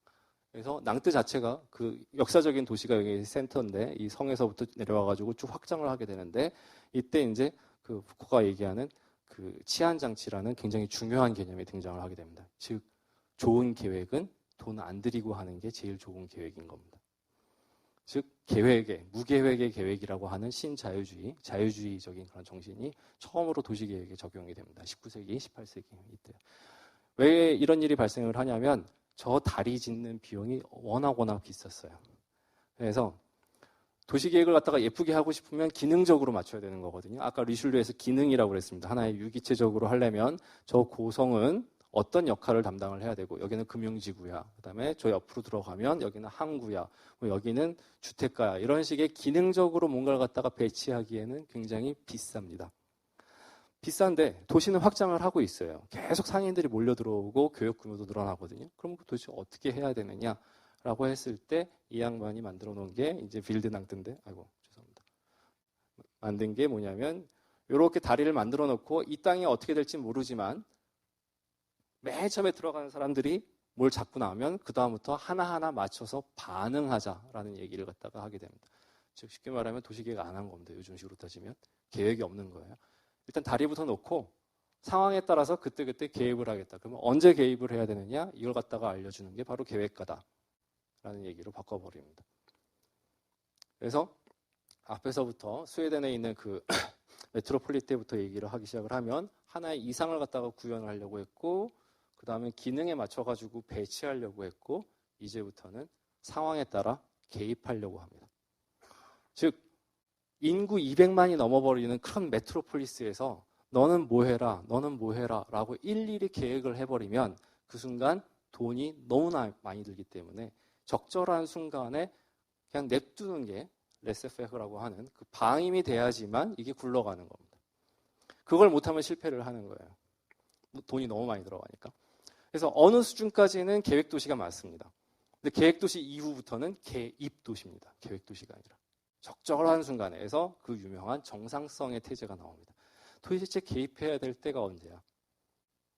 그래서 낭뜨 자체가 그 역사적인 도시가 여기 센터인데 이 성에서부터 내려와가지고 쭉 확장을 하게 되는데 이때 이제 그 푸코가 얘기하는 그 치안 장치라는 굉장히 중요한 개념이 등장을 하게 됩니다. 즉 좋은 계획은 돈 안 들이고 하는 게 제일 좋은 계획인 겁니다. 즉 계획의 무계획의 계획이라고 하는 자유주의적인 그런 정신이 처음으로 도시계획에 적용이 됩니다. 19세기, 18세기 이때. 왜 이런 일이 발생을 하냐면 저 다리 짓는 비용이 워낙 비쌌어요. 그래서 도시계획을 갖다가 예쁘게 하고 싶으면 기능적으로 맞춰야 되는 거거든요. 아까 리슐리에서 기능이라고 그랬습니다. 하나의 유기체적으로 하려면 저 고성은 어떤 역할을 담당을 해야 되고 여기는 금융지구야. 그다음에 저 옆으로 들어가면 여기는 항구야. 여기는 주택가야. 이런 식의 기능적으로 뭔가를 갖다가 배치하기에는 굉장히 비쌉니다. 비싼데 도시는 확장을 하고 있어요. 계속 상인들이 몰려 들어오고 교육 규모도 늘어나거든요. 그럼 도대체 어떻게 해야 되느냐라고 했을 때 이 양반이 만들어 놓은 게 이제 빌드낭트인데, 죄송합니다. 만든 게 뭐냐면 이렇게 다리를 만들어 놓고 이 땅이 어떻게 될지 모르지만 맨 처음에 들어가는 사람들이 뭘 잡고 나오면 그 다음부터 하나하나 맞춰서 반응하자라는 얘기를 갖다가 하게 됩니다. 즉 쉽게 말하면 도시계획 안 한 겁니다. 요즘식으로 따지면 계획이 없는 거예요. 일단 다리부터 놓고 상황에 따라서 그때그때 개입을 하겠다. 그러면 언제 개입을 해야 되느냐? 이걸 갖다가 알려주는 게 바로 계획가다라는 얘기로 바꿔버립니다. 그래서 앞에서부터 스웨덴에 있는 그 메트로폴리 때부터 얘기를 하기 시작을 하면 하나의 이상을 갖다가 구현을 하려고 했고 그 다음에 기능에 맞춰가지고 배치하려고 했고 이제부터는 상황에 따라 개입하려고 합니다. 즉 인구 200만이 넘어버리는 큰 메트로폴리스에서 너는 뭐 해라 라고 일일이 계획을 해버리면 그 순간 돈이 너무나 많이 들기 때문에 적절한 순간에 그냥 냅두는 게 레세페흐라고 하는 그 방임이 돼야지만 이게 굴러가는 겁니다. 그걸 못하면 실패를 하는 거예요. 돈이 너무 많이 들어가니까. 그래서 어느 수준까지는 계획도시가 맞습니다. 근데 계획도시 이후부터는 개입도시입니다. 계획도시가 아니라. 적절한 순간에서 그 유명한 정상성의 태제가 나옵니다. 도대체 개입해야 될 때가 언제야?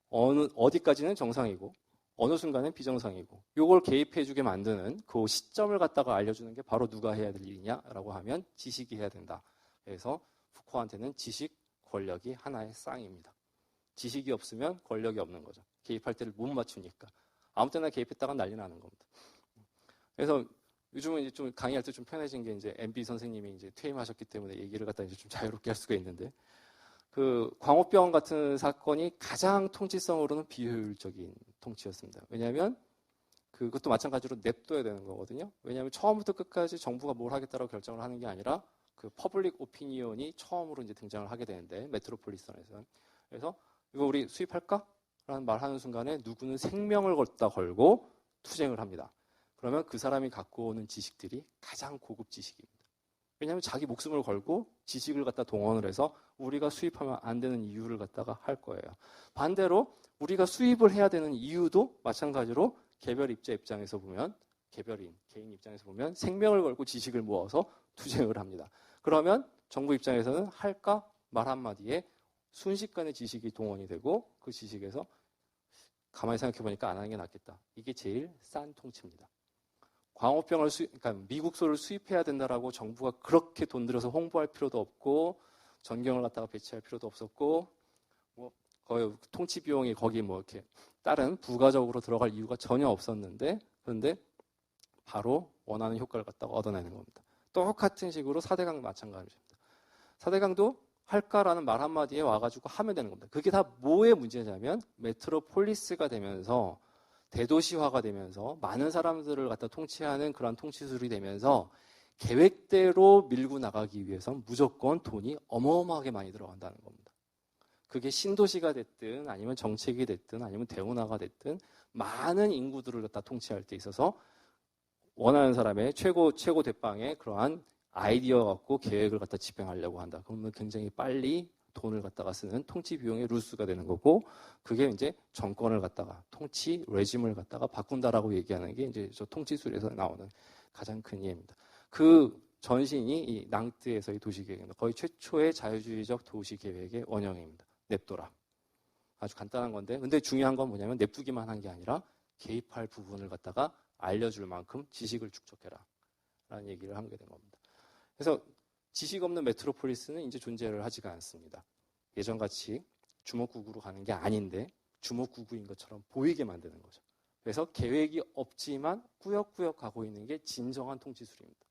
어디까지는 정상이고 어느 순간은 비정상이고 요걸 개입해주게 만드는 그 시점을 갖다가 알려주는 게 바로 누가 해야 될 일이냐라고 하면 지식이 해야 된다. 그래서 푸코한테는 지식, 권력이 하나의 쌍입니다. 지식이 없으면 권력이 없는 거죠. 개입할 때를 못 맞추니까. 아무 때나 개입했다가 난리 나는 겁니다. 그래서 요즘은 이제 좀 강의할 때 좀 편해진 게 이제 MB 선생님이 이제 퇴임하셨기 때문에 얘기를 갖다 이제 좀 자유롭게 할 수가 있는데 그 광우병 같은 사건이 가장 통치성으로는 비효율적인 통치였습니다. 왜냐하면 그것도 마찬가지로 냅둬야 되는 거거든요. 왜냐하면 처음부터 끝까지 정부가 뭘 하겠다고 결정을 하는 게 아니라 그 퍼블릭 오피니언이 처음으로 이제 등장을 하게 되는데 메트로폴리스에서는 그래서 이거 우리 수입할까? 라는 말하는 순간에 누구는 생명을 걸고 투쟁을 합니다. 그러면 그 사람이 갖고 오는 지식들이 가장 고급 지식입니다. 왜냐하면 자기 목숨을 걸고 지식을 갖다 동원을 해서 우리가 수입하면 안 되는 이유를 갖다가 할 거예요. 반대로 우리가 수입을 해야 되는 이유도 마찬가지로 개인 입장에서 보면 생명을 걸고 지식을 모아서 투쟁을 합니다. 그러면 정부 입장에서는 할까 말 한마디에 순식간에 지식이 동원이 되고 그 지식에서 가만히 생각해보니까 안 하는 게 낫겠다. 이게 제일 싼 통치입니다. 광우병을 그러니까 미국소를 수입해야 된다라고 정부가 그렇게 돈 들여서 홍보할 필요도 없고 전경을 갖다가 배치할 필요도 없었고 뭐 거의 통치 비용이 거기 뭐 이렇게 다른 부가적으로 들어갈 이유가 전혀 없었는데 그런데 바로 원하는 효과를 갖다가 얻어내는 겁니다. 똑같은 식으로 4대강 마찬가지입니다. 4대강도 할까라는 말 한마디에 와가지고 하면 되는 겁니다. 그게 다 뭐의 문제냐면 메트로폴리스가 되면서 대도시화가 되면서 많은 사람들을 갖다 통치하는 그런 통치술이 되면서 계획대로 밀고 나가기 위해서 무조건 돈이 어마어마하게 많이 들어간다는 겁니다. 그게 신도시가 됐든 아니면 정책이 됐든 아니면 대운하가 됐든 많은 인구들을 갖다 통치할 때 있어서 원하는 사람의 최고 대빵의 그러한 아이디어 갖고 계획을 갖다 집행하려고 한다. 그러면 굉장히 빨리 돈을 갖다가 쓰는 통치 비용의 루스가 되는 거고 그게 이제 정권을 갖다가 통치 레짐을 갖다가 바꾼다라고 얘기하는 게 이제 저 통치술에서 나오는 가장 큰 이해입니다. 그 전신이 이 낭트에서의 도시계획입니다. 거의 최초의 자유주의적 도시계획의 원형입니다. 냅둬라. 아주 간단한 건데 근데 중요한 건 뭐냐면 냅두기만 한 게 아니라 개입할 부분을 갖다가 알려줄 만큼 지식을 축적해라 라는 얘기를 하게 된 겁니다. 그래서 지식 없는 메트로폴리스는 이제 존재를 하지가 않습니다. 예전같이 주먹구구로 가는 게 아닌데 주먹구구인 것처럼 보이게 만드는 거죠. 그래서 계획이 없지만 꾸역꾸역 가고 있는 게 진정한 통치술입니다.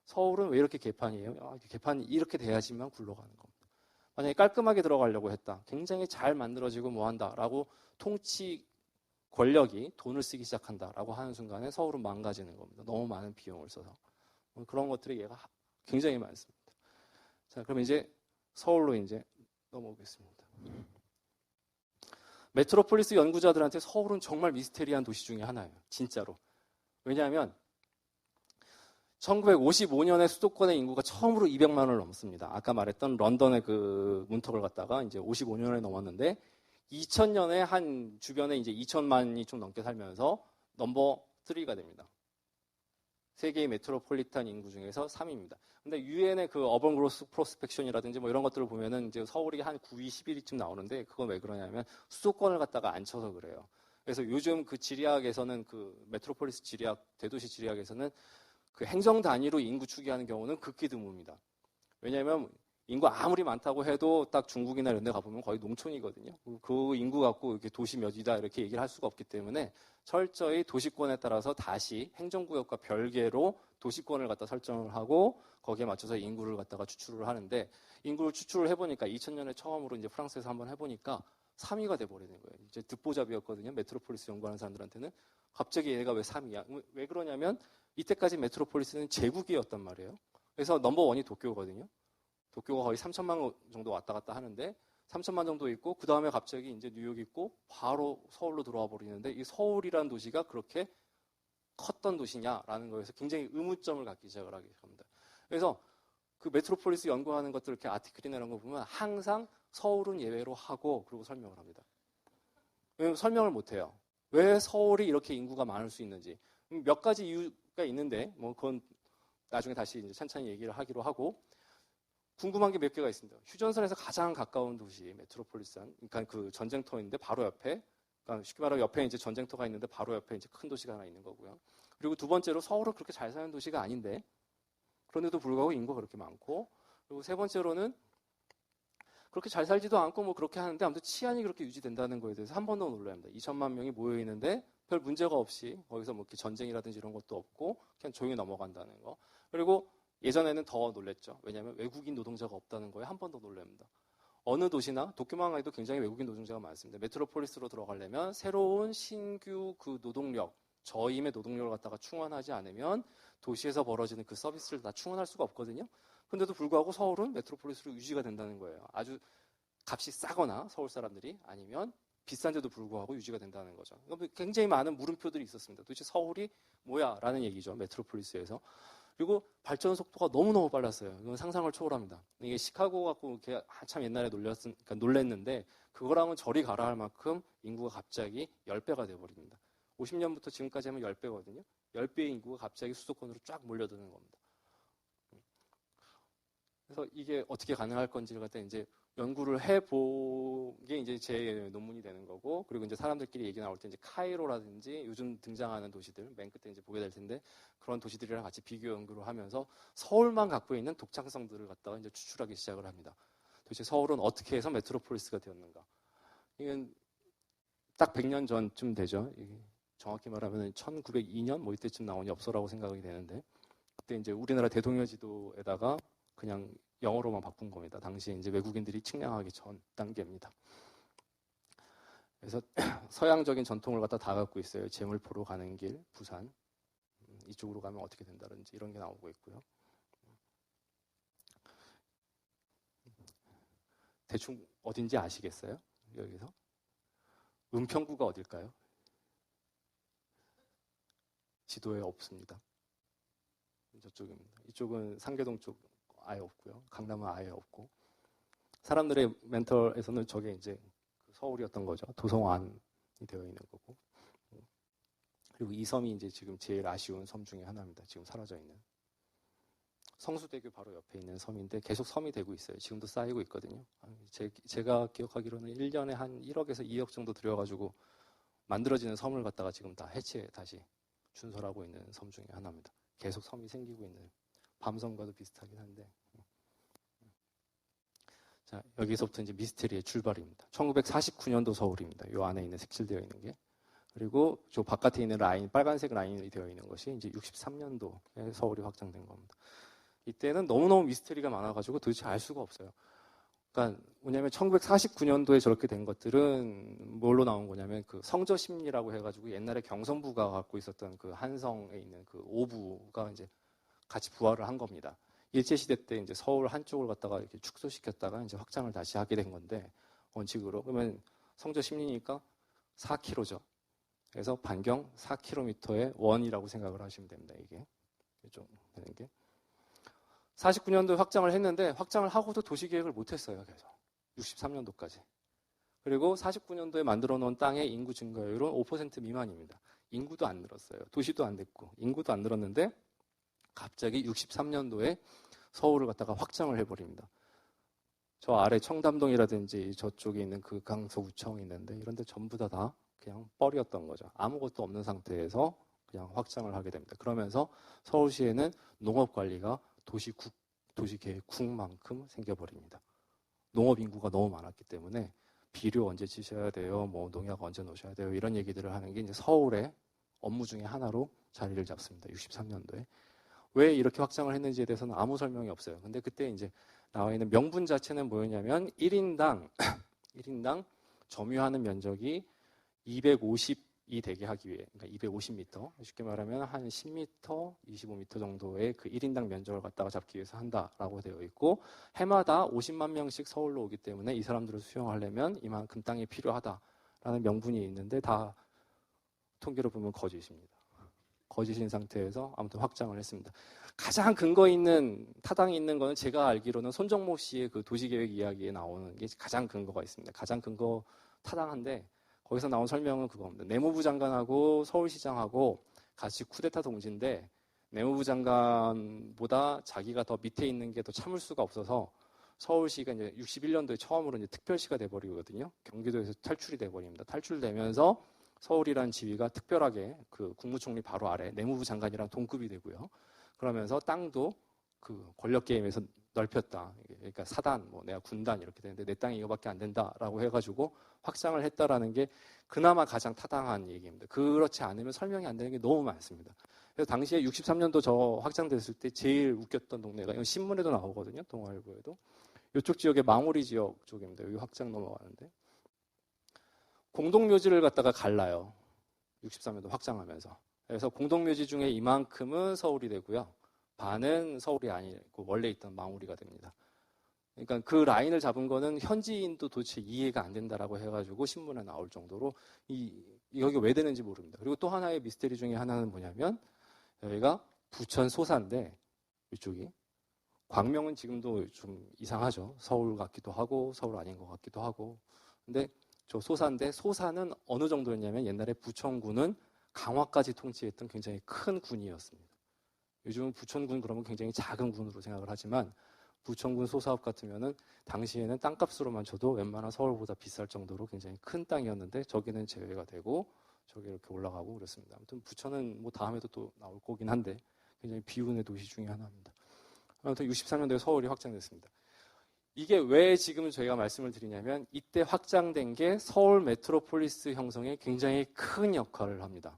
서울은 왜 이렇게 개판이에요? 개판이 이렇게 돼야지만 굴러가는 겁니다. 만약에 깔끔하게 들어가려고 했다. 굉장히 잘 만들어지고 뭐한다라고 통치 권력이 돈을 쓰기 시작한다라고 하는 순간에 서울은 망가지는 겁니다. 너무 많은 비용을 써서. 그런 것들이 얘가 굉장히 많습니다. 자, 그럼 이제 서울로 이제 넘어오겠습니다. 메트로폴리스 연구자들한테 서울은 정말 미스테리한 도시 중에 하나예요. 진짜로. 왜냐하면 1955년에 수도권의 인구가 처음으로 200만을 넘습니다. 아까 말했던 런던의 그 문턱을 갖다가 이제 55년에 넘었는데 2000년에 한 주변에 이제 2천만이 좀 넘게 살면서 넘버 3가 됩니다. 세계의 메트로폴리탄 인구 중에서 3위입니다. 근데 유엔의 그 어번 그로스 프로스펙션이라든지 뭐 이런 것들을 보면은 이제 서울이 한 9위, 11위쯤 나오는데 그건 왜 그러냐면 수도권을 갖다가 안 쳐서 그래요. 그래서 요즘 그 지리학에서는 그 메트로폴리스 지리학, 대도시 지리학에서는 그 행정 단위로 인구 추계하는 경우는 극히 드뭅니다. 왜냐하면 인구 아무리 많다고 해도 딱 중국이나 이런 데 가보면 거의 농촌이거든요. 그 인구 갖고 이렇게 도시 몇이다 이렇게 얘기를 할 수가 없기 때문에 철저히 도시권에 따라서 다시 행정구역과 별개로 도시권을 갖다 설정을 하고 거기에 맞춰서 인구를 갖다가 추출을 하는데 인구를 추출을 해보니까 2000년에 처음으로 이제 프랑스에서 한번 해보니까 3위가 돼버리는 거예요. 이제 듣보잡이었거든요. 메트로폴리스 연구하는 사람들한테는. 갑자기 얘가 왜 3위야? 왜 그러냐면 이때까지 메트로폴리스는 제국이었단 말이에요. 그래서 넘버 1이 도쿄거든요. 도쿄가 거의 3천만 정도 왔다 갔다 하는데 3천만 정도 있고 그 다음에 갑자기 이제 뉴욕 있고 바로 서울로 들어와 버리는데 이 서울이라는 도시가 그렇게 컸던 도시냐라는 거에서 굉장히 의문점을 갖기 시작을 하게 합니다. 그래서 그 메트로폴리스 연구하는 것들 이렇게 아티클이나 이런 거 보면 항상 서울은 예외로 하고 그리고 설명을 합니다. 왜냐면 설명을 못 해요. 왜 서울이 이렇게 인구가 많을 수 있는지 몇 가지 이유가 있는데 뭐 그건 나중에 다시 이제 찬찬히 얘기를 하기로 하고. 궁금한 게 몇 개가 있습니다. 휴전선에서 가장 가까운 도시 메트로폴리스한, 그러니까 그 전쟁터인데 바로 옆에, 그러니까 쉽게 말하면 옆에 이제 전쟁터가 있는데 바로 옆에 이제 큰 도시가 하나 있는 거고요. 그리고 두 번째로 서울은 그렇게 잘 사는 도시가 아닌데 그런데도 불구하고 인구가 그렇게 많고, 그리고 세 번째로는 그렇게 잘 살지도 않고 뭐 그렇게 하는데 아무튼 치안이 그렇게 유지된다는 거에 대해서 한 번 더 놀라야 합니다. 2천만 명이 모여 있는데 별 문제가 없이 거기서 뭐 이렇게 전쟁이라든지 이런 것도 없고 그냥 조용히 넘어간다는 거. 그리고 예전에는 더 놀랬죠. 왜냐하면 외국인 노동자가 없다는 거에 한 번 더 놀랍니다. 어느 도시나 도쿄만 해도 굉장히 외국인 노동자가 많습니다. 메트로폴리스로 들어가려면 새로운 신규 그 노동력, 저임의 노동력을 갖다가 충원하지 않으면 도시에서 벌어지는 그 서비스를 다 충원할 수가 없거든요. 그런데도 불구하고 서울은 메트로폴리스로 유지가 된다는 거예요. 아주 값이 싸거나 서울 사람들이 아니면 비싼데도 불구하고 유지가 된다는 거죠. 굉장히 많은 물음표들이 있었습니다. 도대체 서울이 뭐야? 라는 얘기죠. 메트로폴리스에서. 그리고 발전 속도가 너무너무 빨랐어요. 이건 상상을 초월합니다. 이게 시카고 갖고 이렇게 한참 옛날에 그러니까 놀랬는데 그거랑은 저리 가라 할 만큼 인구가 갑자기 10배가 돼버립니다. 50년부터 지금까지 하면 10배거든요. 10배의 인구가 갑자기 수도권으로 쫙 몰려드는 겁니다. 그래서 이게 어떻게 가능할 건지를 갖다 이제 연구를 해보게 이제 제 논문이 되는 거고, 그리고 이제 사람들끼리 얘기 나올 때 이제 카이로라든지 요즘 등장하는 도시들, 맨 끝에 이제 보게 될 텐데, 그런 도시들이랑 같이 비교 연구를 하면서 서울만 갖고 있는 독창성들을 갖다가 이제 추출하기 시작을 합니다. 도대체 서울은 어떻게 해서 메트로폴리스가 되었는가? 이건 딱 100년 전쯤 되죠. 정확히 말하면 1902년 뭐 이때쯤 나온 엽서라고 생각이 되는데, 그때 이제 우리나라 대동여 지도에다가 그냥 영어로만 바꾼 겁니다. 당시에 이제 외국인들이 측량하기 전 단계입니다. 그래서 서양적인 전통을 갖다 다 갖고 있어요. 제물포로 가는 길, 부산. 이쪽으로 가면 어떻게 된다든지 이런 게 나오고 있고요. 대충 어딘지 아시겠어요? 여기서? 은평구가 어딜까요? 지도에 없습니다. 저쪽입니다. 이쪽은 상계동 쪽 아예 없고요. 강남은 아예 없고. 사람들의 멘털에서는 저게 이제 서울이었던 거죠. 도성안이 되어 있는 거고. 그리고 이 섬이 이제 지금 제일 아쉬운 섬 중에 하나입니다. 지금 사라져 있는. 성수대교 바로 옆에 있는 섬인데 계속 섬이 되고 있어요. 지금도 쌓이고 있거든요. 제가 기억하기로는 1년에 한 1억에서 2억 정도 들여가지고 만들어지는 섬을 갖다가 지금 다 해체 다시 준설하고 있는 섬 중에 하나입니다. 계속 섬이 생기고 있는. 밤섬과도 비슷하긴 한데. 자, 여기서부터 이제 미스테리의 출발입니다. 1949년도 서울입니다. 이 안에 있는 색칠되어 있는 게. 그리고 저 바깥에 있는 라인, 빨간색 라인이 되어 있는 것이 이제 63년도에 서울이 확장된 겁니다. 이때는 너무너무 미스터리가 많아가지고 도대체 알 수가 없어요. 그러니까 뭐냐면 1949년도에 저렇게 된 것들은 뭘로 나온 거냐면 그 성저심리라고 해가지고 옛날에 경성부가 갖고 있었던 그 한성에 있는 그 오부가 이제 같이 부활을 한 겁니다. 일제시대 때 이제 서울 한쪽을 갖다가 이렇게 축소시켰다가 이제 확장을 다시 하게 된 건데, 원칙으로. 그러면 성저심리니까 4km죠. 그래서 반경 4km의 원이라고 생각을 하시면 됩니다. 이게 좀 되는 게. 49년도에 확장을 했는데 확장을 하고도 도시계획을 못했어요. 계속 63년도까지. 그리고 49년도에 만들어 놓은 땅의 인구 증가율은 5% 미만입니다. 인구도 안 늘었어요. 도시도 안 됐고 인구도 안 늘었는데 갑자기 63년도에 서울을 갖다가 확장을 해버립니다. 저 아래 청담동이라든지 저쪽에 있는 그 강서구청이 있는데 이런 데 전부 다 그냥 뻘이었던 거죠. 아무것도 없는 상태에서 그냥 확장을 하게 됩니다. 그러면서 서울시에는 농업관리가 도시계획국만큼 생겨버립니다. 농업 인구가 너무 많았기 때문에 비료 언제 치셔야 돼요, 뭐 농약 언제 놓으셔야 돼요, 이런 얘기들을 하는 게 이제 서울의 업무 중에 하나로 자리를 잡습니다. 63년도에. 왜 이렇게 확장을 했는지에 대해서는 아무 설명이 없어요. 근데 그때 이제 나와 있는 명분 자체는 뭐였냐면 1인당 점유하는 면적이 250이 되게 하기 위해, 그러니까 250m, 쉽게 말하면 한 10m, 25m 정도의 그 1인당 면적을 갖다가 잡기 위해서 한다라고 되어 있고, 해마다 50만 명씩 서울로 오기 때문에 이 사람들을 수용하려면 이만큼 땅이 필요하다라는 명분이 있는데 다 통계로 보면 거짓입니다. 거짓인 상태에서 아무튼 확장을 했습니다. 가장 근거 있는, 타당이 있는 거는 제가 알기로는 손정모 씨의 그 도시계획 이야기에 나오는 게 가장 근거가 있습니다. 가장 근거 타당한데 거기서 나온 설명은 그겁니다. 내무부 장관하고 서울시장하고 같이 쿠데타 동지인데 내무부 장관보다 자기가 더 밑에 있는 게 더 참을 수가 없어서 서울시가 이제 61년도에 처음으로 이제 특별시가 돼버리거든요. 경기도에서 탈출이 돼버립니다. 탈출되면서 서울이라는 지위가 특별하게 그 국무총리 바로 아래 내무부 장관이랑 동급이 되고요. 그러면서 땅도 그 권력 게임에서 넓혔다. 그러니까 사단, 뭐 내가 군단 이렇게 되는데 내 땅이 이거밖에 안 된다라고 해가지고 확장을 했다라는 게 그나마 가장 타당한 얘기입니다. 그렇지 않으면 설명이 안 되는 게 너무 많습니다. 그래서 당시에 63년도 저 확장됐을 때 제일 웃겼던 동네가, 이건 신문에도 나오거든요. 동아일보에도. 이쪽 지역의 망우리 지역 쪽입니다. 여기 확장 넘어가는데. 공동묘지를 갖다가 갈라요. 63년도 확장하면서. 그래서 공동묘지 중에 이만큼은 서울이 되고요. 반은 서울이 아니고 원래 있던 망우리가 됩니다. 그러니까 그 라인을 잡은 거는 현지인도 도대체 이해가 안 된다라고 해가지고 신문에 나올 정도로 여기가 왜 되는지 모릅니다. 그리고 또 하나의 미스테리 중에 하나는 뭐냐면 여기가 부천 소사인데 이쪽이 광명은 지금도 좀 이상하죠. 서울 같기도 하고 서울 아닌 것 같기도 하고. 근데 저 소사인데 소사는 어느 정도였냐면 옛날에 부천군은 강화까지 통치했던 굉장히 큰 군이었습니다. 요즘은 부천군 그러면 굉장히 작은 군으로 생각을 하지만 부천군 소사업 같으면은 당시에는 땅값으로만 쳐도 웬만한 서울보다 비쌀 정도로 굉장히 큰 땅이었는데 저기는 제외가 되고 저기 이렇게 올라가고 그랬습니다. 아무튼 부천은 뭐 다음에도 또 나올 거긴 한데 굉장히 비운의 도시 중에 하나입니다. 아무튼 63년도에 서울이 확장됐습니다. 이게 왜 지금 저희가 말씀을 드리냐면 이때 확장된 게 서울 메트로폴리스 형성에 굉장히 큰 역할을 합니다.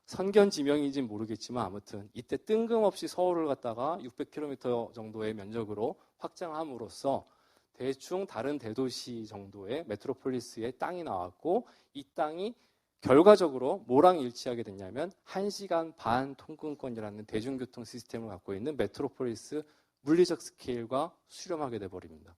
선견지명인지는 모르겠지만 아무튼 이때 뜬금없이 서울을 갖다가 600km 정도의 면적으로 확장함으로써 대충 다른 대도시 정도의 메트로폴리스의 땅이 나왔고 이 땅이 결과적으로 뭐랑 일치하게 됐냐면 1시간 반 통근권이라는 대중교통 시스템을 갖고 있는 메트로폴리스 물리적 스케일과 수렴하게 돼버립니다.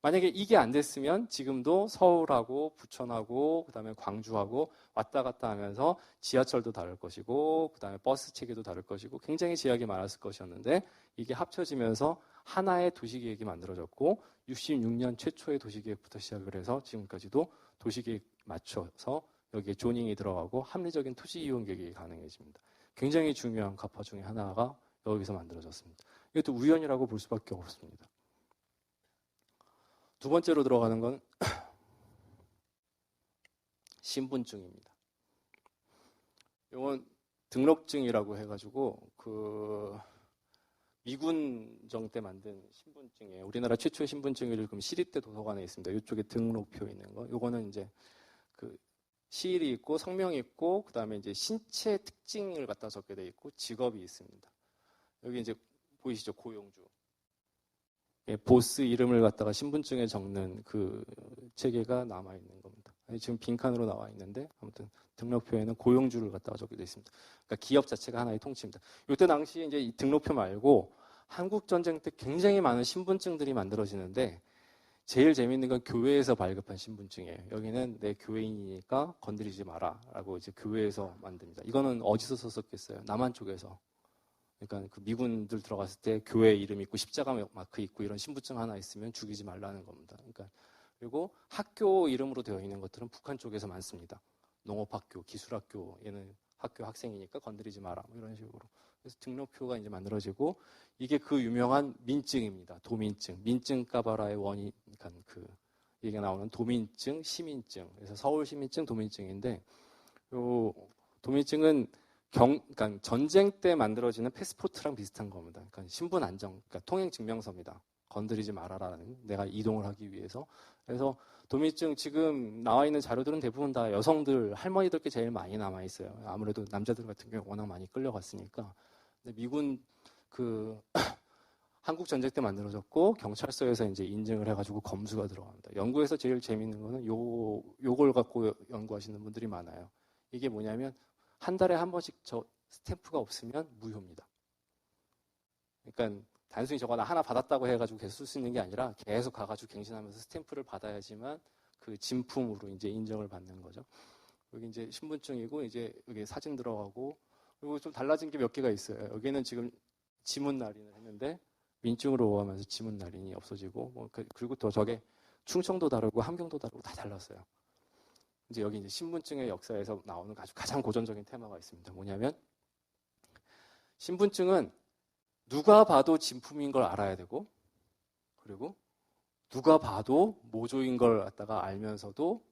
만약에 이게 안 됐으면 지금도 서울하고 부천하고 그다음에 광주하고 왔다 갔다 하면서 지하철도 다를 것이고 그다음에 버스 체계도 다를 것이고 굉장히 제약이 많았을 것이었는데 이게 합쳐지면서 하나의 도시계획이 만들어졌고 66년 최초의 도시계획부터 시작을 해서 지금까지도 도시계획 맞춰서 여기에 조닝이 들어가고 합리적인 토지 이용 계획이 가능해집니다. 굉장히 중요한 가파 중에 하나가 여기서 만들어졌습니다. 이것도 우연이라고 볼 수밖에 없습니다. 두 번째로 들어가는 건 신분증입니다. 이건 등록증이라고 해가지고 그 미군정 때 만든 신분증이에요. 우리나라 최초의 신분증이 지금 시립대 도서관에 있습니다. 이쪽에 등록표 있는 거. 이거는 이제 그 시일이 있고 성명이 있고 그다음에 이제 신체 특징을 갖다 적게 돼 있고 직업이 있습니다. 여기 이제 보이시죠? 고용주. 예, 보스 이름을 갖다가 신분증에 적는 그 체계가 남아 있는 겁니다. 아니, 지금 빈칸으로 나와 있는데 아무튼 등록표에는 고용주를 갖다가 적게 돼 있습니다. 그러니까 기업 자체가 하나의 통치입니다. 이때 당시에 이제 이 등록표 말고 한국 전쟁 때 굉장히 많은 신분증들이 만들어지는데 제일 재밌는 건 교회에서 발급한 신분증이에요. 여기는 내 교회인이니까 건드리지 마라라고 이제 교회에서 만듭니다. 이거는 어디서 썼었겠어요? 남한 쪽에서. 그러니까 그 미군들 들어갔을 때 교회 이름 있고 십자가 마크 있고 이런 신분증 하나 있으면 죽이지 말라는 겁니다. 그러니까 그리고 학교 이름으로 되어 있는 것들은 북한 쪽에서 많습니다. 농업학교, 기술학교, 얘는 학교 학생이니까 건드리지 마라 뭐 이런 식으로. 그래서 등록표가 이제 만들어지고 이게 그 유명한 민증입니다. 도민증, 민증 까바라의 원인, 그러니까 그 얘기가 나오는 도민증, 시민증. 그래서 서울 시민증, 도민증인데 요 도민증은 그러니까 전쟁 때 만들어지는 패스포트랑 비슷한 겁니다. 그러니까 신분 안정, 그러니까 통행 증명서입니다. 건드리지 말아라는 내가 이동을 하기 위해서. 그래서 도민증 지금 나와 있는 자료들은 대부분 다 여성들, 할머니들께 제일 많이 남아 있어요. 아무래도 남자들 같은 경우 워낙 많이 끌려갔으니까. 근데 미군 그 한국 전쟁 때 만들어졌고 경찰서에서 이제 인증을 해가지고 검수가 들어갑니다. 연구에서 제일 재밌는 거는 요걸 갖고 연구하시는 분들이 많아요. 이게 뭐냐면 한 달에 한 번씩 저 스탬프가 없으면 무효입니다. 그러니까 단순히 저거 하나 받았다고 해가지고 계속 쓸 수 있는 게 아니라 계속 가가지고 갱신하면서 스탬프를 받아야지만 그 진품으로 이제 인정을 받는 거죠. 여기 이제 신분증이고 이제 여기 사진 들어가고 그리고 좀 달라진 게 몇 개가 있어요. 여기는 지금 지문 날인을 했는데 민증으로 오가면서 지문 날인이 없어지고 뭐 그리고 또 저게 충청도 다르고 함경도 다르고 다 달랐어요. 이제 여기 이제 신분증의 역사에서 나오는 아주 가장 고전적인 테마가 있습니다. 뭐냐면 신분증은 누가 봐도 진품인 걸 알아야 되고 그리고 누가 봐도 모조인 걸 갖다가 알면서도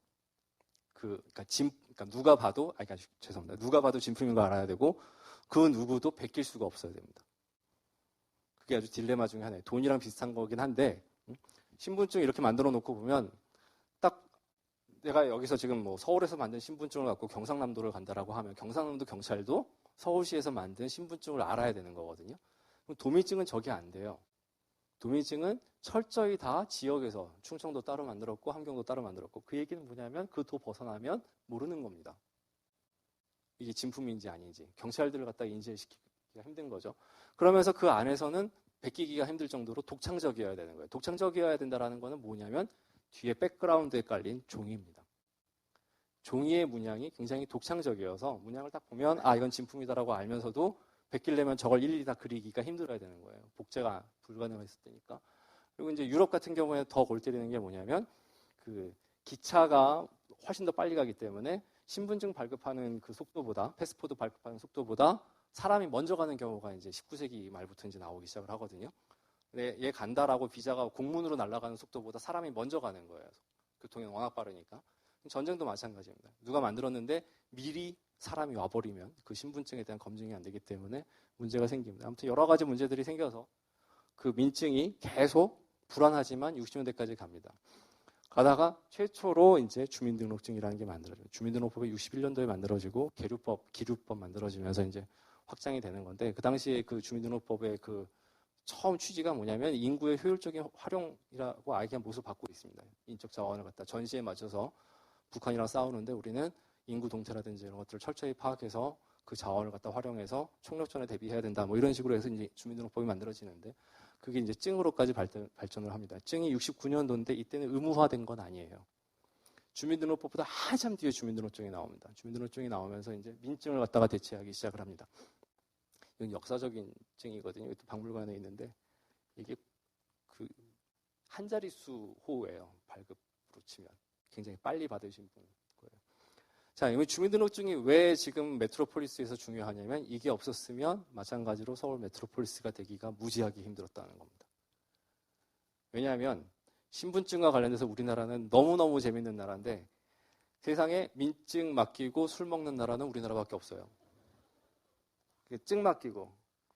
그러니까 누가 봐도 죄송합니다. 누가 봐도 진품인 걸 알아야 되고 그 누구도 베낄 수가 없어야 됩니다. 그게 아주 딜레마 중에 하나예요. 돈이랑 비슷한 거긴 한데 신분증 이렇게 만들어 놓고 보면 딱 내가 여기서 지금 뭐 서울에서 만든 신분증을 갖고 경상남도를 간다라고 하면 경상남도 경찰도 서울시에서 만든 신분증을 알아야 되는 거거든요. 그럼 도민증은 저게 안 돼요. 도민증은 철저히 다 지역에서 충청도 따로 만들었고 함경도 따로 만들었고 그 얘기는 뭐냐면 그 도 벗어나면 모르는 겁니다. 이게 진품인지 아닌지 경찰들을 갖다 인지시키기가 힘든 거죠. 그러면서 그 안에서는 베끼기가 힘들 정도로 독창적이어야 되는 거예요. 독창적이어야 된다는 거는 뭐냐면 뒤에 백그라운드에 깔린 종이입니다. 종이의 문양이 굉장히 독창적이어서 문양을 딱 보면 아 이건 진품이다라고 알면서도 베끼려면 저걸 일일이 다 그리기가 힘들어야 되는 거예요. 복제가 불가능했을 때니까. 그리고 이제 유럽 같은 경우에 더 골 때리는 게 뭐냐면 그 기차가 훨씬 더 빨리 가기 때문에 신분증 발급하는 그 속도보다 패스포드 발급하는 속도보다 사람이 먼저 가는 경우가 이제 19세기 말부터 이제 나오기 시작을 하거든요. 근데 얘 간다라고 비자가 공문으로 날아가는 속도보다 사람이 먼저 가는 거예요. 교통이 워낙 빠르니까. 전쟁도 마찬가지입니다. 누가 만들었는데 미리 사람이 와버리면 그 신분증에 대한 검증이 안 되기 때문에 문제가 생깁니다. 아무튼 여러 가지 문제들이 생겨서 그 민증이 계속 불안하지만 60년대까지 갑니다. 가다가 최초로 이제 주민등록증이라는 게 만들어져요. 주민등록법이 61년도에 만들어지고 기류법 만들어지면서 이제 확장이 되는 건데 그 당시에 그 주민등록법의 그 처음 취지가 뭐냐면 인구의 효율적인 활용이라고 아예 그냥 모습을 받고 있습니다. 인적 자원을 갖다 전시에 맞춰서 북한이랑 싸우는데 우리는 인구 동태라든지 이런 것들을 철저히 파악해서 그 자원을 갖다 활용해서 총력전에 대비해야 된다. 뭐 이런 식으로 해서 이제 주민등록법이 만들어지는데 그게 이제 증으로까지 발전을 합니다. 증이 69년도인데 이때는 의무화된 건 아니에요. 주민등록법보다 한참 뒤에 주민등록증이 나옵니다. 주민등록증이 나오면서 이제 민증을 갖다가 대체하기 시작을 합니다. 이건 역사적인 증이거든요. 이것도 박물관에 있는데 이게 그 한 자릿수 호예요. 발급으로 치면 굉장히 빨리 받으신 분 거예요. 자, 이 주민등록증이 왜 지금 메트로폴리스에서 중요하냐면 이게 없었으면 마찬가지로 서울 메트로폴리스가 되기가 무지하게 힘들었다는 겁니다. 왜냐하면 신분증과 관련돼서 우리나라는 너무너무 재밌는 나라인데 세상에 민증 맡기고 술 먹는 나라는 우리나라밖에 없어요. 증 맡기고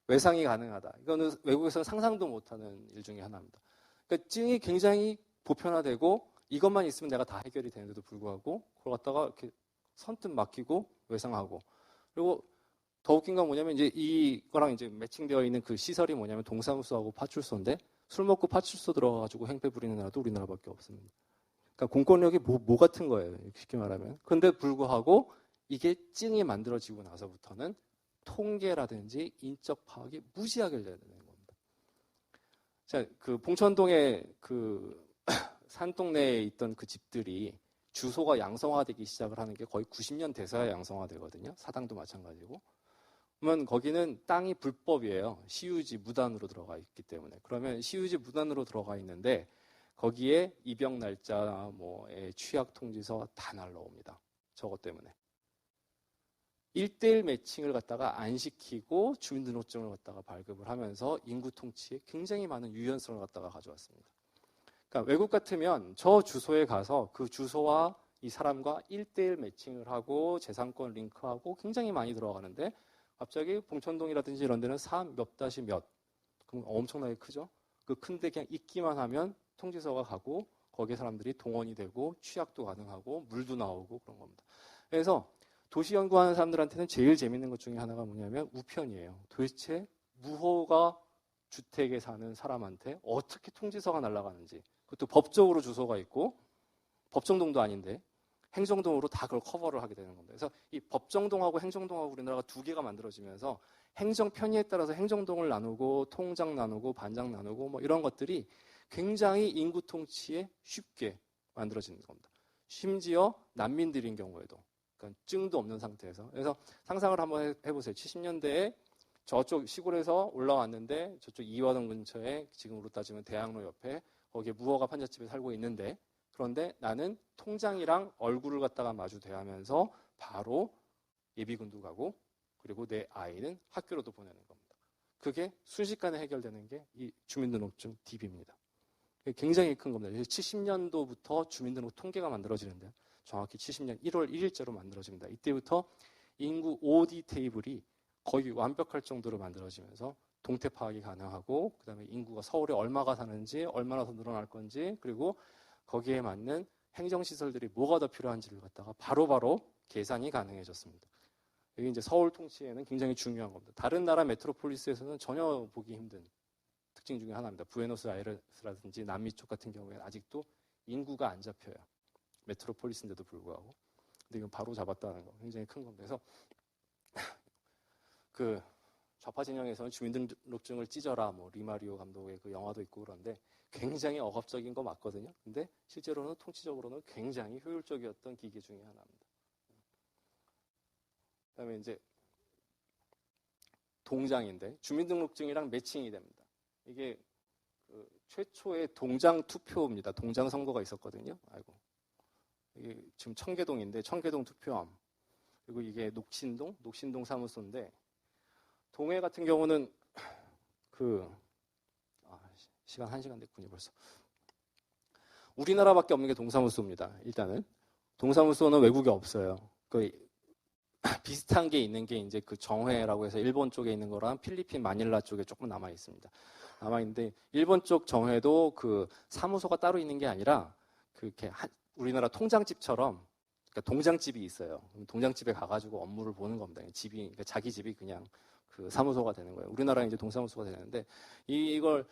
외상이 가능하다. 이거는 외국에서는 상상도 못하는 일 중에 하나입니다. 그러니까 증이 굉장히 보편화되고 이것만 있으면 내가 다 해결이 되는데도 불구하고 그걸 갖다가 이렇게 선뜻 맡기고 외상하고. 그리고 더 웃긴 건 뭐냐면 이제 이거랑 이제 매칭되어 있는 그 시설이 뭐냐면 동사무소하고 파출소인데 술 먹고 파출소 들어가가지고 행패 부리는 나라도 우리나라밖에 없습니다. 그러니까 공권력이 뭐 같은 거예요. 쉽게 말하면. 그런데 불구하고 이게 찡이 만들어지고 나서부터는 통계라든지 인적 파악이 무지하게 되는 겁니다. 자, 그 봉천동에 그 산동네에 있던 그 집들이 주소가 양성화되기 시작을 하는 게 거의 90년 돼서야 양성화되거든요. 사당도 마찬가지고. 그러면 거기는 땅이 불법이에요. 시유지 무단으로 들어가 있기 때문에. 그러면 시유지 무단으로 들어가 있는데 거기에 입영 날짜, 취약 통지서 다 날라옵니다. 저것 때문에. 1대1 매칭을 갖다가 안 시키고 주민등록증을 갖다가 발급을 하면서 인구 통치에 굉장히 많은 유연성을 갖다가 가져왔습니다. 그러니까 외국 같으면 저 주소에 가서 그 주소와 이 사람과 1대1 매칭을 하고 재산권 링크하고 굉장히 많이 들어가는데 갑자기 봉천동이라든지 이런 데는 3 몇 다시 몇. 그럼 엄청나게 크죠? 그 큰데 그냥 있기만 하면 통지서가 가고 거기에 사람들이 동원이 되고 취약도 가능하고 물도 나오고 그런 겁니다. 그래서 도시 연구하는 사람들한테는 제일 재밌는 것 중에 하나가 뭐냐면 우편이에요. 도대체 무허가 주택에 사는 사람한테 어떻게 통지서가 날아가는지 그것도 법적으로 주소가 있고 법정동도 아닌데 행정동으로 다 그걸 커버를 하게 되는 겁니다. 그래서 이 법정동하고 행정동하고 우리나라가 두 개가 만들어지면서 행정 편의에 따라서 행정동을 나누고 통장 나누고 반장 나누고 이런 것들이 굉장히 인구 통치에 쉽게 만들어지는 겁니다. 심지어 난민들인 경우에도 그러니까 증도 없는 상태에서 그래서 상상을 한번 해보세요. 70년대에 저쪽 시골에서 올라왔는데 저쪽 이화동 근처에 지금으로 따지면 대학로 옆에 거기에 무허가 판잣집에 살고 있는데 그런데 나는 통장이랑 얼굴을 갖다가 마주 대하면서 바로 예비군도 가고 그리고 내 아이는 학교로도 보내는 겁니다. 그게 순식간에 해결되는 게 이 주민등록증 DB입니다. 굉장히 큰 겁니다. 70년도부터 주민등록 통계가 만들어지는데 정확히 70년 1월 1일자로 만들어집니다. 이때부터 인구 OD 테이블이 거의 완벽할 정도로 만들어지면서 동태 파악이 가능하고 그다음에 인구가 서울에 얼마가 사는지 얼마나 더 늘어날 건지 그리고 거기에 맞는 행정시설들이 뭐가 더 필요한지를 갖다가 바로바로 계산이 가능해졌습니다. 이게 이제 서울 통치에는 굉장히 중요한 겁니다. 다른 나라 메트로폴리스에서는 전혀 보기 힘든 특징 중에 하나입니다. 부에노스아이레스라든지 남미 쪽 같은 경우에는 아직도 인구가 안 잡혀요. 메트로폴리스인데도 불구하고. 근데 이건 바로 잡았다는 거 굉장히 큰 겁니다. 그래서 그 좌파 진영에서는 주민등록증을 찢어라, 리마리오 감독의 그 영화도 있고 그런데 굉장히 억압적인 거 맞거든요. 근데 실제로는 통치적으로는 굉장히 효율적이었던 기계 중에 하나입니다. 그다음에 이제 동장인데 주민등록증이랑 매칭이 됩니다. 이게 그 최초의 동장 투표입니다. 동장 선거가 있었거든요. 이게 지금 청계동인데 청계동 투표함. 그리고 이게 녹신동 사무소인데 동해 같은 경우는 시간 1시간 됐군요 벌써. 우리나라밖에 없는 게 동사무소입니다. 일단은 동사무소는 외국에 없어요. 비슷한 게 있는 게 이제 그 정회라고 해서 일본 쪽에 있는 거랑 필리핀 마닐라 쪽에 조금 남아 있습니다. 남아 있는데 일본 쪽 정회도 그 사무소가 따로 있는 게 아니라 그렇게 우리나라 통장집처럼 그러니까 동장집이 있어요. 동장집에 가가지고 업무를 보는 겁니다. 그러니까 자기 집이 그냥 그 사무소가 되는 거예요. 우리나라는 이제 동사무소가 되는데 이걸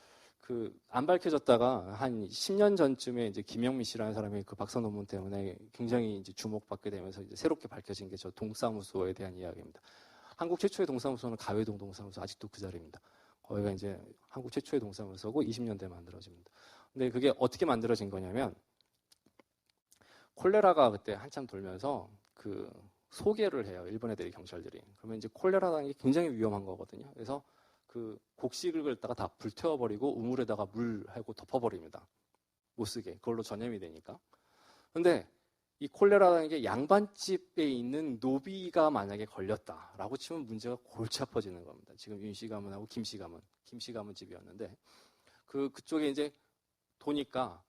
안 밝혀졌다가 한 10년 전쯤에 이제 김영미 씨라는 사람이 그 박사 논문 때문에 굉장히 이제 주목받게 되면서 이제 새롭게 밝혀진 게 저 동사무소에 대한 이야기입니다. 한국 최초의 동사무소는 가회동 동사무소 아직도 그 자리입니다. 거기가 이제 한국 최초의 동사무소고 20년대에 만들어집니다. 근데 그게 어떻게 만들어진 거냐면 콜레라가 그때 한참 돌면서 소개를 해요. 일본 애들이 경찰들이. 그러면 이제 콜레라라는 게 굉장히 위험한 거거든요. 그래서 그 곡식을 갖다가 다 불태워버리고 우물에다가 물하고 덮어버립니다. 못 쓰게. 그걸로 전염이 되니까. 근데 이 콜레라라는 게 양반집에 있는 노비가 만약에 걸렸다라고 치면 문제가 골치 아파지는 겁니다. 지금 윤씨 가문하고 김씨 가문 집이었는데 그쪽에 이제 도니까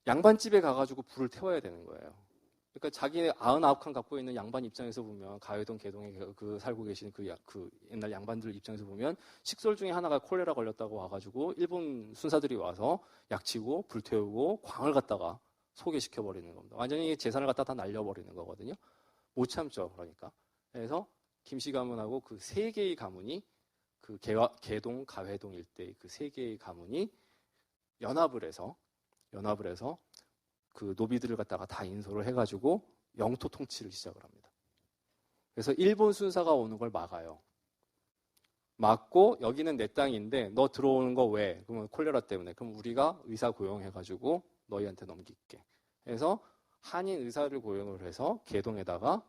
양반집에 가가지고 불을 태워야 되는 거예요. 그러니까 자기네 99칸 갖고 있는 양반 입장에서 보면 가회동 개동에 살고 계신 그 옛날 양반들 입장에서 보면 식솔 중에 하나가 콜레라 걸렸다고 와가지고 일본 순사들이 와서 약치고 불태우고 광을 갖다가 소개시켜버리는 겁니다. 완전히 재산을 갖다 다 날려버리는 거거든요. 못 참죠. 그러니까. 그래서 김씨 가문하고 그 세 개의 가문이 그 개동, 가회동 일대의 그 세 개의 가문이 연합을 해서 그 노비들을 갖다가 다 인솔을 해가지고 영토 통치를 시작을 합니다. 그래서 일본 순사가 오는 걸 막아요. 막고 여기는 내 땅인데 너 들어오는 거 왜? 그러면 콜레라 때문에. 그럼 우리가 의사 고용해가지고 너희한테 넘길게. 그래서 한인 의사를 고용을 해서 개동에다가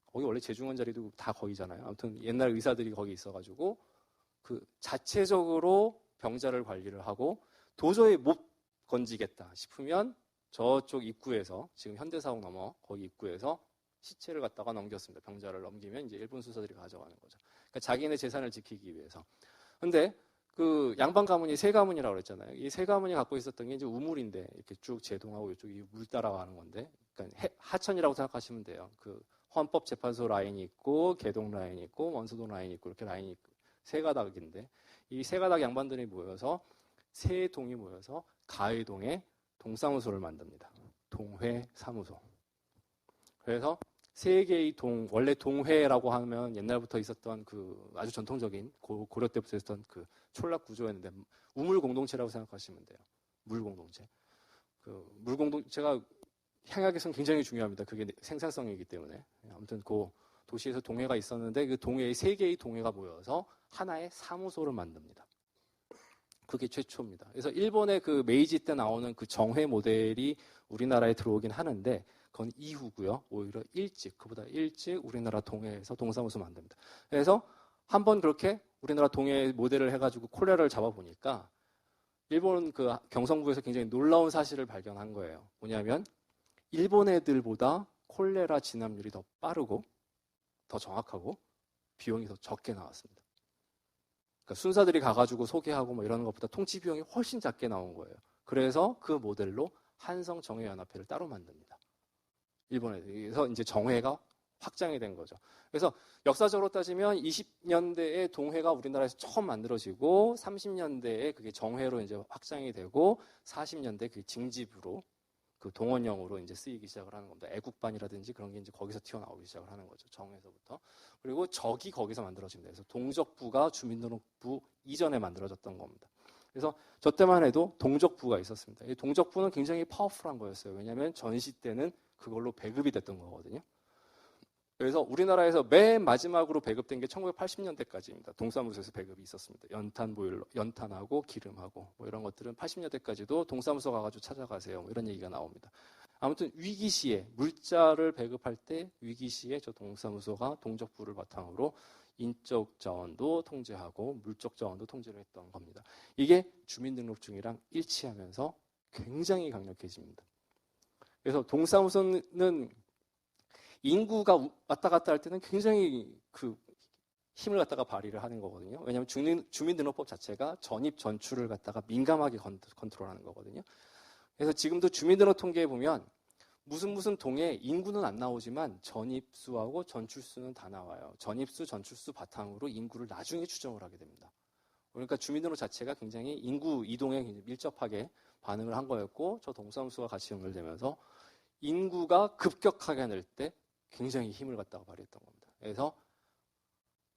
거기 원래 재중원 자리도 다 거기잖아요. 아무튼 옛날 의사들이 거기 있어가지고 그 자체적으로 병자를 관리를 하고 도저히 못 건지겠다 싶으면 저쪽 입구에서 지금 현대사옥 넘어 거기 입구에서 시체를 갖다가 넘겼습니다. 병자를 넘기면 이제 일본 수사들이 가져가는 거죠. 그러니까 자기네 재산을 지키기 위해서. 근데 그 양반 가문이 세 가문이라고 그랬잖아요. 이 세 가문이 갖고 있었던 게 이제 우물인데 이렇게 쭉 제동하고 이쪽이 물 따라가는 건데, 그러니까 하천이라고 생각하시면 돼요. 그 헌법재판소 라인이 있고 개동 라인이 있고 원수동 라인이 있고 이렇게 라인이 있고 세 가닥인데 이 세 가닥 양반들이 모여서 세 동이 모여서 가회동에 동사무소를 만듭니다. 동회사무소. 그래서 세 개의 동, 원래 동회라고 하면 옛날부터 있었던 그 아주 전통적인 고려 때부터 있었던 그 촌락 구조였는데 우물 공동체라고 생각하시면 돼요. 물 공동체. 그 물 공동체가 향약에서는 굉장히 중요합니다. 그게 생산성이기 때문에. 아무튼 그 도시에서 동회가 있었는데 그 동회의 세 개의 동회가 모여서 하나의 사무소를 만듭니다. 그게 최초입니다. 그래서 일본의 그 메이지 때 나오는 그 정회 모델이 우리나라에 들어오긴 하는데 그건 이후고요. 오히려 그보다 일찍 우리나라 동해에서 동사무소 만듭니다. 그래서 한번 그렇게 우리나라 동해 모델을 해가지고 콜레라를 잡아보니까 일본 그 경성부에서 굉장히 놀라운 사실을 발견한 거예요. 뭐냐면 일본 애들보다 콜레라 진압률이 더 빠르고 더 정확하고 비용이 더 적게 나왔습니다. 그러니까 순사들이 가가지고 소개하고 뭐 이러는 것보다 통치 비용이 훨씬 작게 나온 거예요. 그래서 그 모델로 한성정회연합회를 따로 만듭니다. 일본에. 그래서 이제 정회가 확장이 된 거죠. 그래서 역사적으로 따지면 20년대에 동회가 우리나라에서 처음 만들어지고 30년대에 그게 정회로 이제 확장이 되고 40년대 그 징집으로 그 동원령으로 이제 쓰이기 시작을 하는 겁니다. 애국반이라든지 그런 게 이제 거기서 튀어나오기 시작을 하는 거죠. 정회에서부터. 그리고 적이 거기서 만들어집니다. 그래서 동적부가 주민등록부 이전에 만들어졌던 겁니다. 그래서 저 때만 해도 동적부가 있었습니다. 이 동적부는 굉장히 파워풀한 거였어요. 왜냐하면 전시 때는 그걸로 배급이 됐던 거거든요. 그래서 우리나라에서 맨 마지막으로 배급된 게 1980년대까지입니다. 동사무소에서 배급이 있었습니다. 연탄 보일러, 연탄하고 기름하고 뭐 이런 것들은 80년대까지도 동사무소 가가지고 찾아가세요. 뭐 이런 얘기가 나옵니다. 아무튼 위기시에 물자를 배급할 때 위기시에 저 동사무소가 동적부를 바탕으로 인적 자원도 통제하고 물적 자원도 통제를 했던 겁니다. 이게 주민등록증이랑 일치하면서 굉장히 강력해집니다. 그래서 동사무소는 인구가 왔다 갔다 할 때는 굉장히 그 힘을 갖다가 발휘를 하는 거거든요. 왜냐하면 주민등록법 자체가 전입 전출을 갖다가 민감하게 컨트롤하는 거거든요. 그래서 지금도 주민등록 통계에 보면 무슨 동에 인구는 안 나오지만 전입수하고 전출수는 다 나와요. 전입수, 전출수 바탕으로 인구를 나중에 추정을 하게 됩니다. 그러니까 주민등록 자체가 굉장히 인구 이동에 밀접하게 반응을 한 거였고 저 동사무소가 같이 연결되면서 인구가 급격하게 늘 때 굉장히 힘을 갖다가 발휘했던 겁니다. 그래서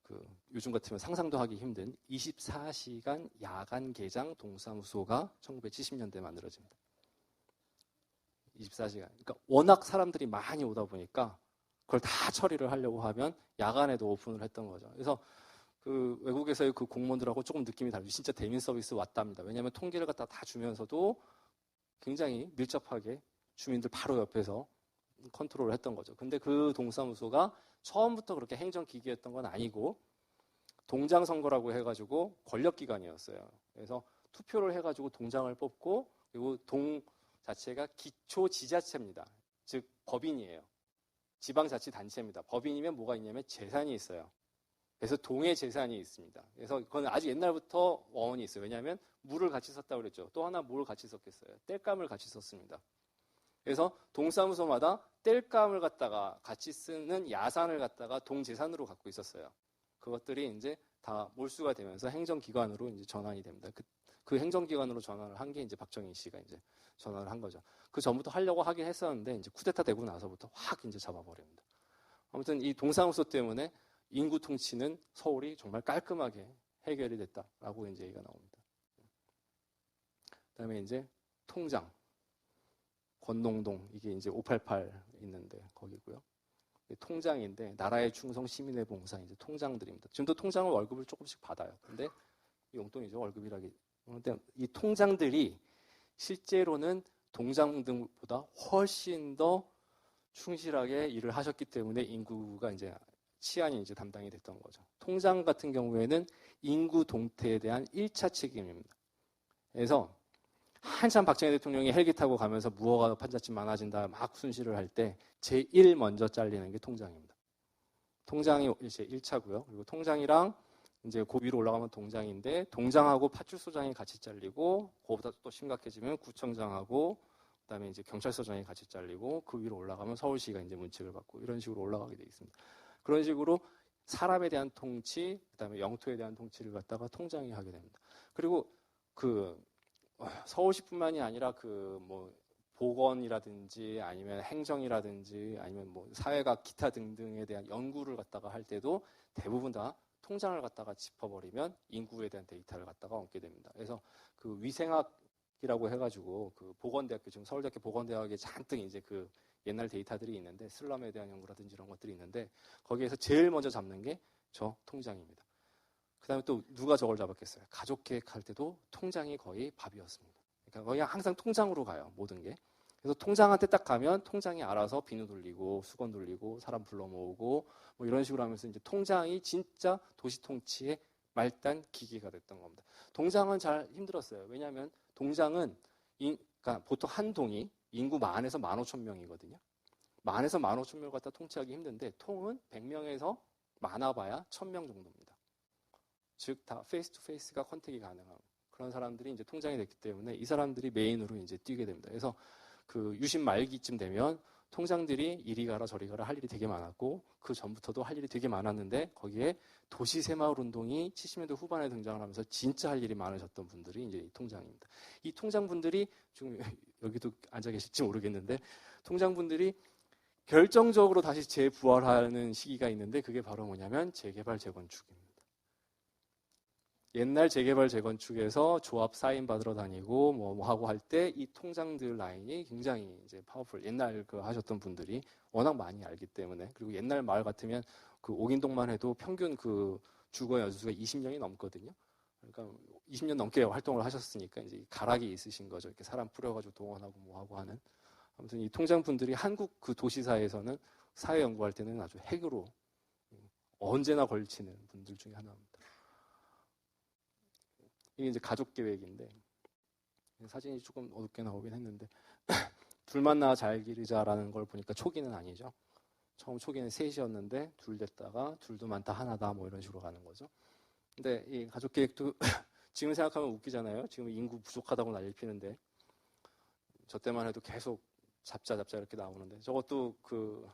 그 요즘 같으면 상상도 하기 힘든 24시간 야간 개장 동사무소가 1970년대에 만들어집니다. 24시간. 그러니까 워낙 사람들이 많이 오다 보니까 그걸 다 처리를 하려고 하면 야간에도 오픈을 했던 거죠. 그래서 그 외국에서의 그 공무원들하고 조금 느낌이 다르죠. 진짜 대민 서비스 왔답니다. 왜냐하면 통계를 갖다 다 주면서도 굉장히 밀접하게 주민들 바로 옆에서 컨트롤을 했던 거죠. 근데 그 동사무소가 처음부터 그렇게 행정기기였던 건 아니고 동장선거라고 해가지고 권력기관이었어요. 그래서 투표를 해가지고 동장을 뽑고 그리고 동 자체가 기초지자체입니다. 즉 법인이에요. 지방자치단체입니다. 법인이면 뭐가 있냐면 재산이 있어요. 그래서 동의 재산이 있습니다. 그래서 그건 아주 옛날부터 어원이 있어요. 왜냐하면 물을 같이 썼다고 그랬죠. 또 하나 뭘 같이 썼겠어요. 땔감을 같이 썼습니다. 그래서 동사무소마다 땔감을 갖다가 같이 쓰는 야산을 갖다가 동재산으로 갖고 있었어요. 그것들이 이제 다 몰수가 되면서 행정기관으로 이제 전환이 됩니다. 그 행정기관으로 전환을 한 게 이제 박정희 씨가 이제 전환을 한 거죠. 그 전부터 하려고 하긴 했었는데 이제 쿠데타 되고 나서부터 확 이제 잡아버립니다. 아무튼 이 동사무소 때문에 인구 통치는 서울이 정말 깔끔하게 해결이 됐다라고 이제 얘기가 나옵니다. 그다음에 이제 통장, 권농동 이게 이제 588 있는데 거기고요. 통장인데 나라의 충성, 시민의 봉사 이제 통장들입니다. 지금도 통장은 월급을 조금씩 받아요. 근데 용돈이죠 월급이라기. 그런데 이 통장들이 실제로는 동장들보다 훨씬 더 충실하게 일을 하셨기 때문에 인구가 이제 치안이 이제 담당이 됐던 거죠. 통장 같은 경우에는 인구 동태에 대한 1차 책임입니다. 그래서 한참 박정희 대통령이 헬기 타고 가면서 무허가 판잣집 많아진다 막 순시를 할 때 제일 먼저 잘리는 게 통장입니다. 통장이 이제 1차고요. 그리고 통장이랑 이제 그 위로 올라가면 동장인데 동장하고 파출소장이 같이 잘리고 그거보다 또 심각해지면 구청장하고 그다음에 이제 경찰서장이 같이 잘리고 그 위로 올라가면 서울시가 이제 문책을 받고 이런 식으로 올라가게 돼 있습니다. 그런 식으로 사람에 대한 통치, 그다음에 영토에 대한 통치를 갖다가 통장이 하게 됩니다. 그리고 그 서울시뿐만이 아니라 그 뭐 보건이라든지 아니면 행정이라든지 아니면 뭐 사회학 기타 등등에 대한 연구를 갖다가 할 때도 대부분 다 통장을 갖다가 짚어버리면 인구에 대한 데이터를 갖다가 얻게 됩니다. 그래서 그 위생학이라고 해가지고 그 보건대학교 지금 서울대학교 보건대학에 잔뜩 이제 그 옛날 데이터들이 있는데 슬럼에 대한 연구라든지 이런 것들이 있는데 거기에서 제일 먼저 잡는 게 저 통장입니다. 그 다음에 또 누가 저걸 잡았겠어요? 가족 계획할 때도 통장이 거의 밥이었습니다. 그러니까 거의 항상 통장으로 가요, 모든 게. 그래서 통장한테 딱 가면 통장이 알아서 비누 돌리고 수건 돌리고 사람 불러 모으고 뭐 이런 식으로 하면서 이제 통장이 진짜 도시 통치의 말단 기계가 됐던 겁니다. 동장은 잘 힘들었어요. 왜냐하면 동장은 그러니까 보통 한 동이 인구 만에서 15,000명이거든요. 만에서 15,000명을 갖다 통치하기 힘든데 통은 100명에서 많아봐야 1,000명 정도입니다. 즉 다 페이스 투 페이스가 컨택이 가능한 그런 사람들이 이제 통장이 됐기 때문에 이 사람들이 메인으로 이제 뛰게 됩니다. 그래서 그 유신 말기쯤 되면 통장들이 이리 가라 저리 가라 할 일이 되게 많았고 그 전부터도 할 일이 되게 많았는데 거기에 도시 새마을 운동이 70년대 후반에 등장을 하면서 진짜 할 일이 많으셨던 분들이 이제 이 통장입니다. 이 통장분들이 지금 여기도 앉아 계실지 모르겠는데 통장분들이 결정적으로 다시 재부활하는 시기가 있는데 그게 바로 뭐냐면 재개발 재건축입니다. 옛날 재개발 재건축에서 조합 사인 받으러 다니고 뭐 하고 할 때 이 통장들 라인이 굉장히 이제 파워풀. 옛날 그 하셨던 분들이 워낙 많이 알기 때문에 그리고 옛날 마을 같으면 그 옥인동만 해도 평균 그 주거 연수가 20년이 넘거든요. 그러니까 20년 넘게 활동을 하셨으니까 이제 가락이 있으신 거죠. 이렇게 사람 뿌려가지고 동원하고 뭐 하고 하는. 아무튼 이 통장 분들이 한국 그 도시사에서는 사회 연구할 때는 아주 핵으로 언제나 걸치는 분들 중에 하나입니다. 이게 이제 가족 계획인데 사진이 조금 어둡게 나오긴 했는데 둘만 낳아 잘 기르자라는 걸 보니까 초기는 아니죠. 처음 초기는 셋이었는데 둘 됐다가 둘도 많다 하나다 뭐 이런 식으로 가는 거죠. 근데 이 가족 계획도 지금 생각하면 웃기잖아요. 지금 인구 부족하다고 난리 피는데 저 때만 해도 계속 잡자 이렇게 나오는데 저것도 그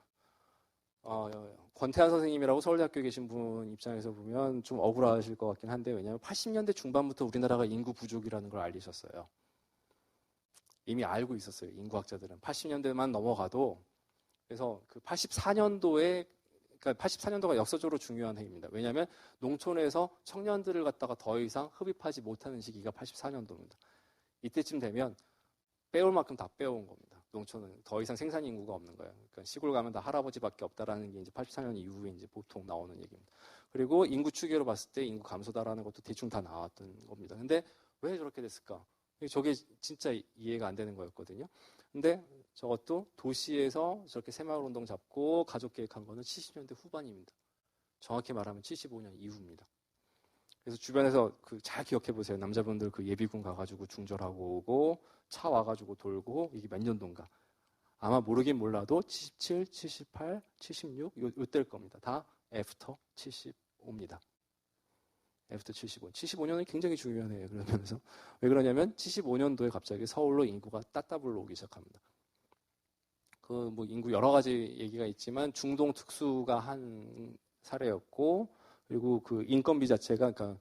권태환 선생님이라고 서울대학교에 계신 분 입장에서 보면 좀 억울하실 것 같긴 한데 왜냐하면 80년대 중반부터 우리나라가 인구 부족이라는 걸 알리셨어요. 이미 알고 있었어요. 인구학자들은 80년대만 넘어가도 그래서 그 84년도에 그러니까 84년도가 역사적으로 중요한 해입니다. 왜냐하면 농촌에서 청년들을 갖다가 더 이상 흡입하지 못하는 시기가 84년도입니다. 이때쯤 되면 빼올 만큼 다 빼온 겁니다. 농촌은 더 이상 생산 인구가 없는 거예요. 그러니까 시골 가면 다 할아버지밖에 없다라는 게 이제 84년 이후에 이제 보통 나오는 얘기입니다. 그리고 인구 추계로 봤을 때 인구 감소다라는 것도 대충 다 나왔던 겁니다. 근데 왜 저렇게 됐을까? 저게 진짜 이해가 안 되는 거였거든요. 근데 저것도 도시에서 저렇게 새마을 운동 잡고 가족 계획한 거는 70년대 후반입니다. 정확히 말하면 75년 이후입니다. 그래서 주변에서 그 잘 기억해 보세요. 남자분들 그 예비군 가가지고 중절하고 오고 차 와가지고 돌고 이게 몇 년도인가. 아마 모르긴 몰라도 77, 78, 76 요때일 겁니다. 다 애프터 75입니다. 애프터 75. 75년은 굉장히 중요한 해예요. 그러면서 왜 그러냐면 75년도에 갑자기 서울로 인구가 따따블로 오기 시작합니다. 그 뭐 인구 여러 가지 얘기가 있지만 중동 특수가 한 사례였고 그리고 그 인건비 자체가 그러니까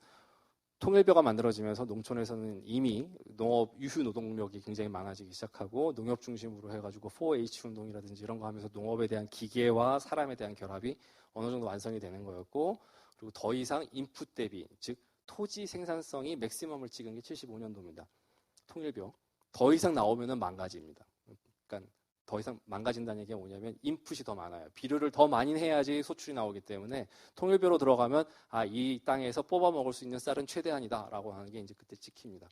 통일벼가 만들어지면서 농촌에서는 이미 농업 유휴 노동력이 굉장히 많아지기 시작하고 농협 중심으로 해가지고 4H 운동이라든지 이런 거 하면서 농업에 대한 기계와 사람에 대한 결합이 어느 정도 완성이 되는 거였고, 그리고 더 이상 인풋 대비, 즉 토지 생산성이 맥시멈을 찍은 게 75년도입니다. 통일벼. 더 이상 나오면은 망가집니다. 그러니까 더 이상 망가진다는 얘기가 뭐냐면 인풋이 더 많아요. 비료를 더 많이 해야지 소출이 나오기 때문에 통일벼로 들어가면 이 땅에서 뽑아 먹을 수 있는 쌀은 최대한이다라고 하는 게 이제 그때 찍힙니다.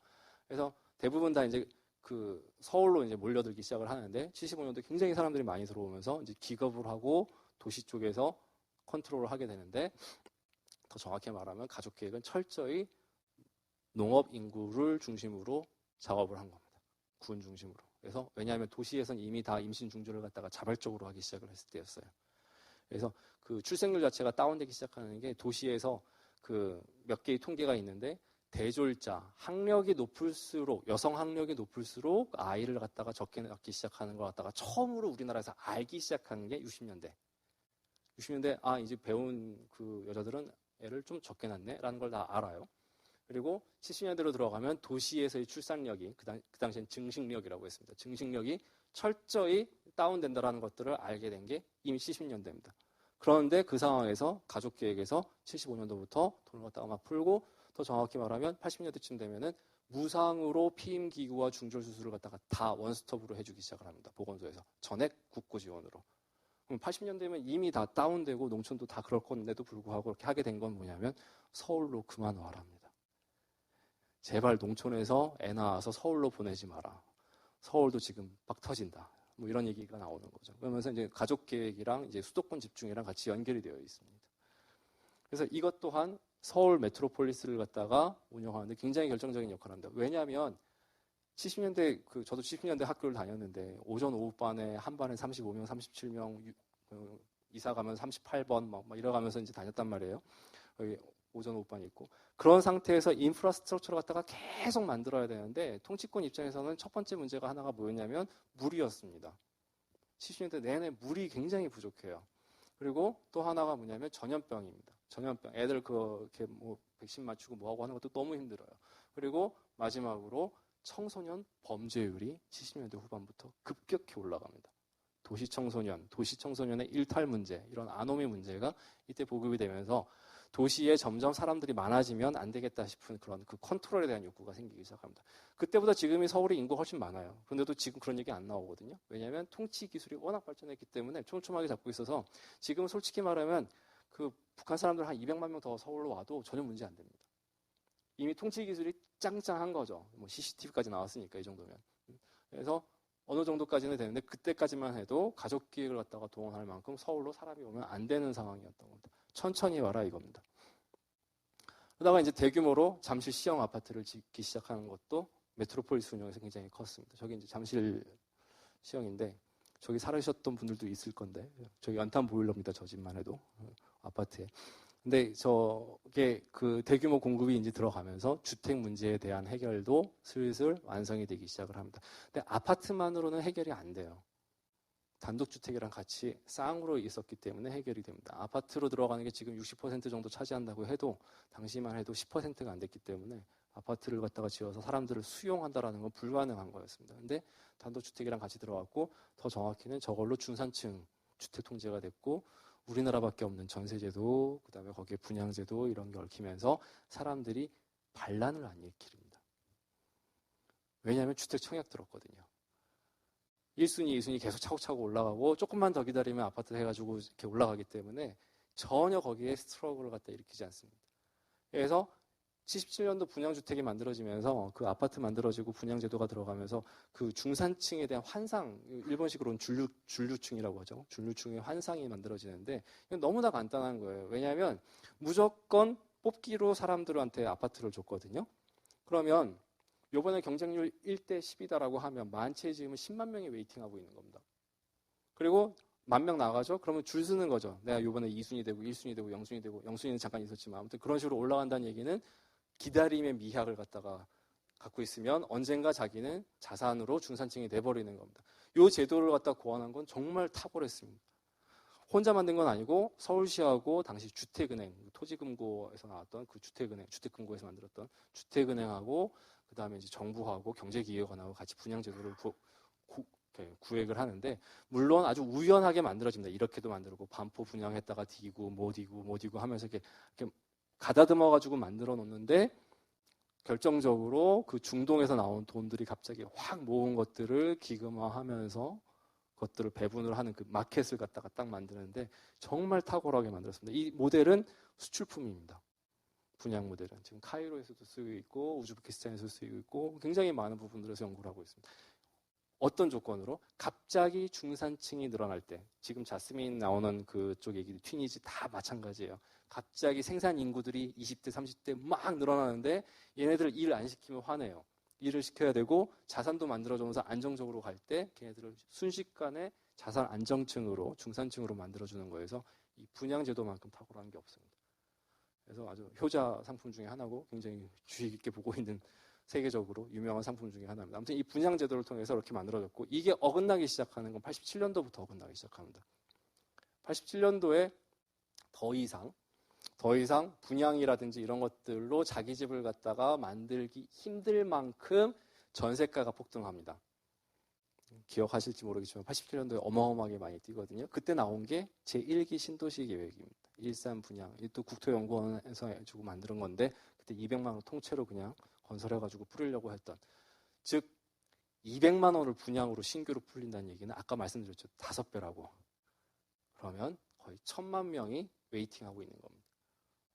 그래서 대부분 다 이제 그 서울로 이제 몰려들기 시작을 하는데 75년도 굉장히 사람들이 많이 들어오면서 이제 기겁을 하고 도시 쪽에서 컨트롤을 하게 되는데, 더 정확히 말하면 가족 계획은 철저히 농업 인구를 중심으로 작업을 한 겁니다. 군 중심으로. 그래서 왜냐하면 도시에서는 이미 다 임신 중지를 갖다가 자발적으로 하기 시작을 했을 때였어요. 그래서 그 출생률 자체가 다운되기 시작하는 게 도시에서 그 몇 개의 통계가 있는데, 대졸자, 학력이 높을수록, 여성 학력이 높을수록 아이를 갖다가 적게 낳기 시작하는 걸 갖다가 처음으로 우리나라에서 알기 시작하는 게 60년대. 60년대 이제 배운 그 여자들은 애를 좀 적게 낳네 라는 걸 다 알아요. 그리고 70년대로 들어가면 도시에서의 출산력이 그 당시엔 증식력이라고 했습니다. 증식력이 철저히 다운된다라는 것들을 알게 된 게 이미 70년대입니다. 그런데 그 상황에서 가족계획에서 75년도부터 돈을 갖다가 막 풀고, 더 정확히 말하면 80년대쯤 되면은 무상으로 피임기구와 중절수술을 갖다가 다 원스톱으로 해주기 시작을 합니다. 보건소에서. 전액 국고 지원으로. 그럼 80년대면 이미 다 다운되고 농촌도 다 그럴 건데도 불구하고 그렇게 하게 된 건 뭐냐면 서울로 그만 와랍니다. 제발 농촌에서 애 낳아서 서울로 보내지 마라. 서울도 지금 빡 터진다. 뭐 이런 얘기가 나오는 거죠. 그러면서 이제 가족 계획이랑 이제 수도권 집중이랑 같이 연결이 되어 있습니다. 그래서 이것 또한 서울 메트로폴리스를 갖다가 운영하는데 굉장히 결정적인 역할을 합니다. 왜냐하면 70년대 저도 70년대 학교를 다녔는데 오전 오후반에 한 반에 35명, 37명 이사 가면 38번 막 이러가면서 이제 다녔단 말이에요. 여기 오전 오후반이 있고, 그런 상태에서 인프라스트럭처를 갖다가 계속 만들어야 되는데 통치권 입장에서는 첫 번째 문제가 하나가 뭐였냐면 물이었습니다. 70년대 내내 물이 굉장히 부족해요. 그리고 또 하나가 뭐냐면 전염병입니다. 전염병. 애들 그렇게 뭐 백신 맞추고 뭐하고 하는 것도 너무 힘들어요. 그리고 마지막으로 청소년 범죄율이 70년대 후반부터 급격히 올라갑니다. 도시 청소년의 일탈 문제, 이런 아노미 문제가 이때 보급이 되면서 도시에 점점 사람들이 많아지면 안 되겠다 싶은 그런 그 컨트롤에 대한 욕구가 생기기 시작합니다. 그때보다 지금이 서울의 인구가 훨씬 많아요. 그런데도 지금 그런 얘기 안 나오거든요. 왜냐하면 통치 기술이 워낙 발전했기 때문에 촘촘하게 잡고 있어서 지금 솔직히 말하면 그 북한 사람들 한 200만 명 더 서울로 와도 전혀 문제 안 됩니다. 이미 통치 기술이 짱짱한 거죠. 뭐 CCTV까지 나왔으니까 이 정도면. 그래서 어느 정도까지는 되는데 그때까지만 해도 가족 기획을 갖다가 동원할 만큼 서울로 사람이 오면 안 되는 상황이었던 겁니다. 천천히 와라 이겁니다. 그러다가 이제 대규모로 잠실 시형 아파트를 짓기 시작하는 것도 메트로폴리스 운영에서 굉장히 컸습니다. 저기 이제 잠실 시형인데 저기 살으셨던 분들도 있을 건데 저기 연탄 보일러입니다. 저 집만 해도 아파트에. 근데 저게 그 대규모 공급이 이제 들어가면서 주택 문제에 대한 해결도 슬슬 완성이 되기 시작을 합니다. 근데 아파트만으로는 해결이 안 돼요. 단독주택이랑 같이 쌍으로 있었기 때문에 해결이 됩니다. 아파트로 들어가는 게 지금 60% 정도 차지한다고 해도 당시만 해도 10%가 안 됐기 때문에 아파트를 갖다가 지어서 사람들을 수용한다라는 건 불가능한 거였습니다. 근데 단독주택이랑 같이 들어갔고, 더 정확히는 저걸로 중산층 주택 통제가 됐고, 우리나라밖에 없는 전세제도, 그 다음에 거기에 분양제도 이런 게 얽히면서 사람들이 반란을 안 일으킵니다. 왜냐하면 주택 청약 들었거든요. 1순위, 2순위 계속 차곡차곡 올라가고 조금만 더 기다리면 아파트 해가지고 이렇게 올라가기 때문에 전혀 거기에 스트러글을 갖다 일으키지 않습니다. 그래서 77년도 분양주택이 만들어지면서 그 아파트 만들어지고 분양제도가 들어가면서 그 중산층에 대한 환상, 일본식으로는 준류층이라고 하죠. 준류층의 환상이 만들어지는데 이건 너무나 간단한 거예요. 왜냐하면 무조건 뽑기로 사람들한테 아파트를 줬거든요. 그러면 요번에 경쟁률 1대 10이다라고 하면 만채 지으면 10만 명이 웨이팅하고 있는 겁니다. 그리고 10,000명 나가죠? 그러면 줄 서는 거죠. 내가 요번에 2순위 되고 1순위 되고 0순위 되고 0순위는 잠깐 있었지만 아무튼 그런 식으로 올라간다는 얘기는 기다림의 미학을 갖다가 갖고 있으면 언젠가 자기는 자산으로 중산층이 돼버리는 겁니다. 이 제도를 갖다 고안한 건 정말 탁월했습니다. 혼자 만든 건 아니고 서울시하고 당시 주택은행, 토지금고에서 나왔던 그 주택은행, 주택금고에서 만들었던 주택은행하고 그다음에 이제 정부하고 경제기획원하고 같이 분양제도를 구획을 하는데, 물론 아주 우연하게 만들어집니다. 이렇게도 만들고 반포 분양했다가 디고 못 이고 하면서 이렇게 가다듬어 가지고 만들어 놓는데, 결정적으로 그 중동에서 나온 돈들이 갑자기 확 모은 것들을 기금화하면서 것들을 배분을 하는 그 마켓을 갖다가 딱 만드는데 정말 탁월하게 만들었습니다. 이 모델은 수출품입니다. 분양 모델은 지금 카이로에서도 쓰고 있고 우즈베키스탄에서 쓰고 있고 굉장히 많은 부분들에서 연구를 하고 있습니다. 어떤 조건으로? 갑자기 중산층이 늘어날 때, 지금 자스민 나오는 그쪽 얘기, 튀니지 다 마찬가지예요. 갑자기 생산 인구들이 20대, 30대 막 늘어나는데 얘네들 일 안 시키면 화내요. 일을 시켜야 되고 자산도 만들어주면서 안정적으로 갈 때 걔네들을 순식간에 자산 안정층으로, 중산층으로 만들어주는 거여서 이 분양제도만큼 탁월한 게 없습니다. 그래서 아주 효자 상품 중에 하나고 굉장히 주의 깊게 보고 있는 세계적으로 유명한 상품 중에 하나입니다. 아무튼 이 분양제도를 통해서 이렇게 만들어졌고, 이게 어긋나기 시작하는 건 87년도부터 어긋나기 시작합니다. 87년도에 더 이상 분양이라든지 이런 것들로 자기 집을 갖다가 만들기 힘들 만큼 전세가가 폭등합니다. 기억하실지 모르겠지만 87년도에 어마어마하게 많이 뛰거든요. 그때 나온 게 제1기 신도시 계획입니다. 일산 분양, 또 국토연구원에서 해주고 만드는 건데 그때 200만 원 통째로 그냥 건설해가지고 뿌리려고 했던, 즉 200만 원을 분양으로 신규로 풀린다는 얘기는 아까 말씀드렸죠. 5배라고. 그러면 거의 1000만 명이 웨이팅하고 있는 겁니다.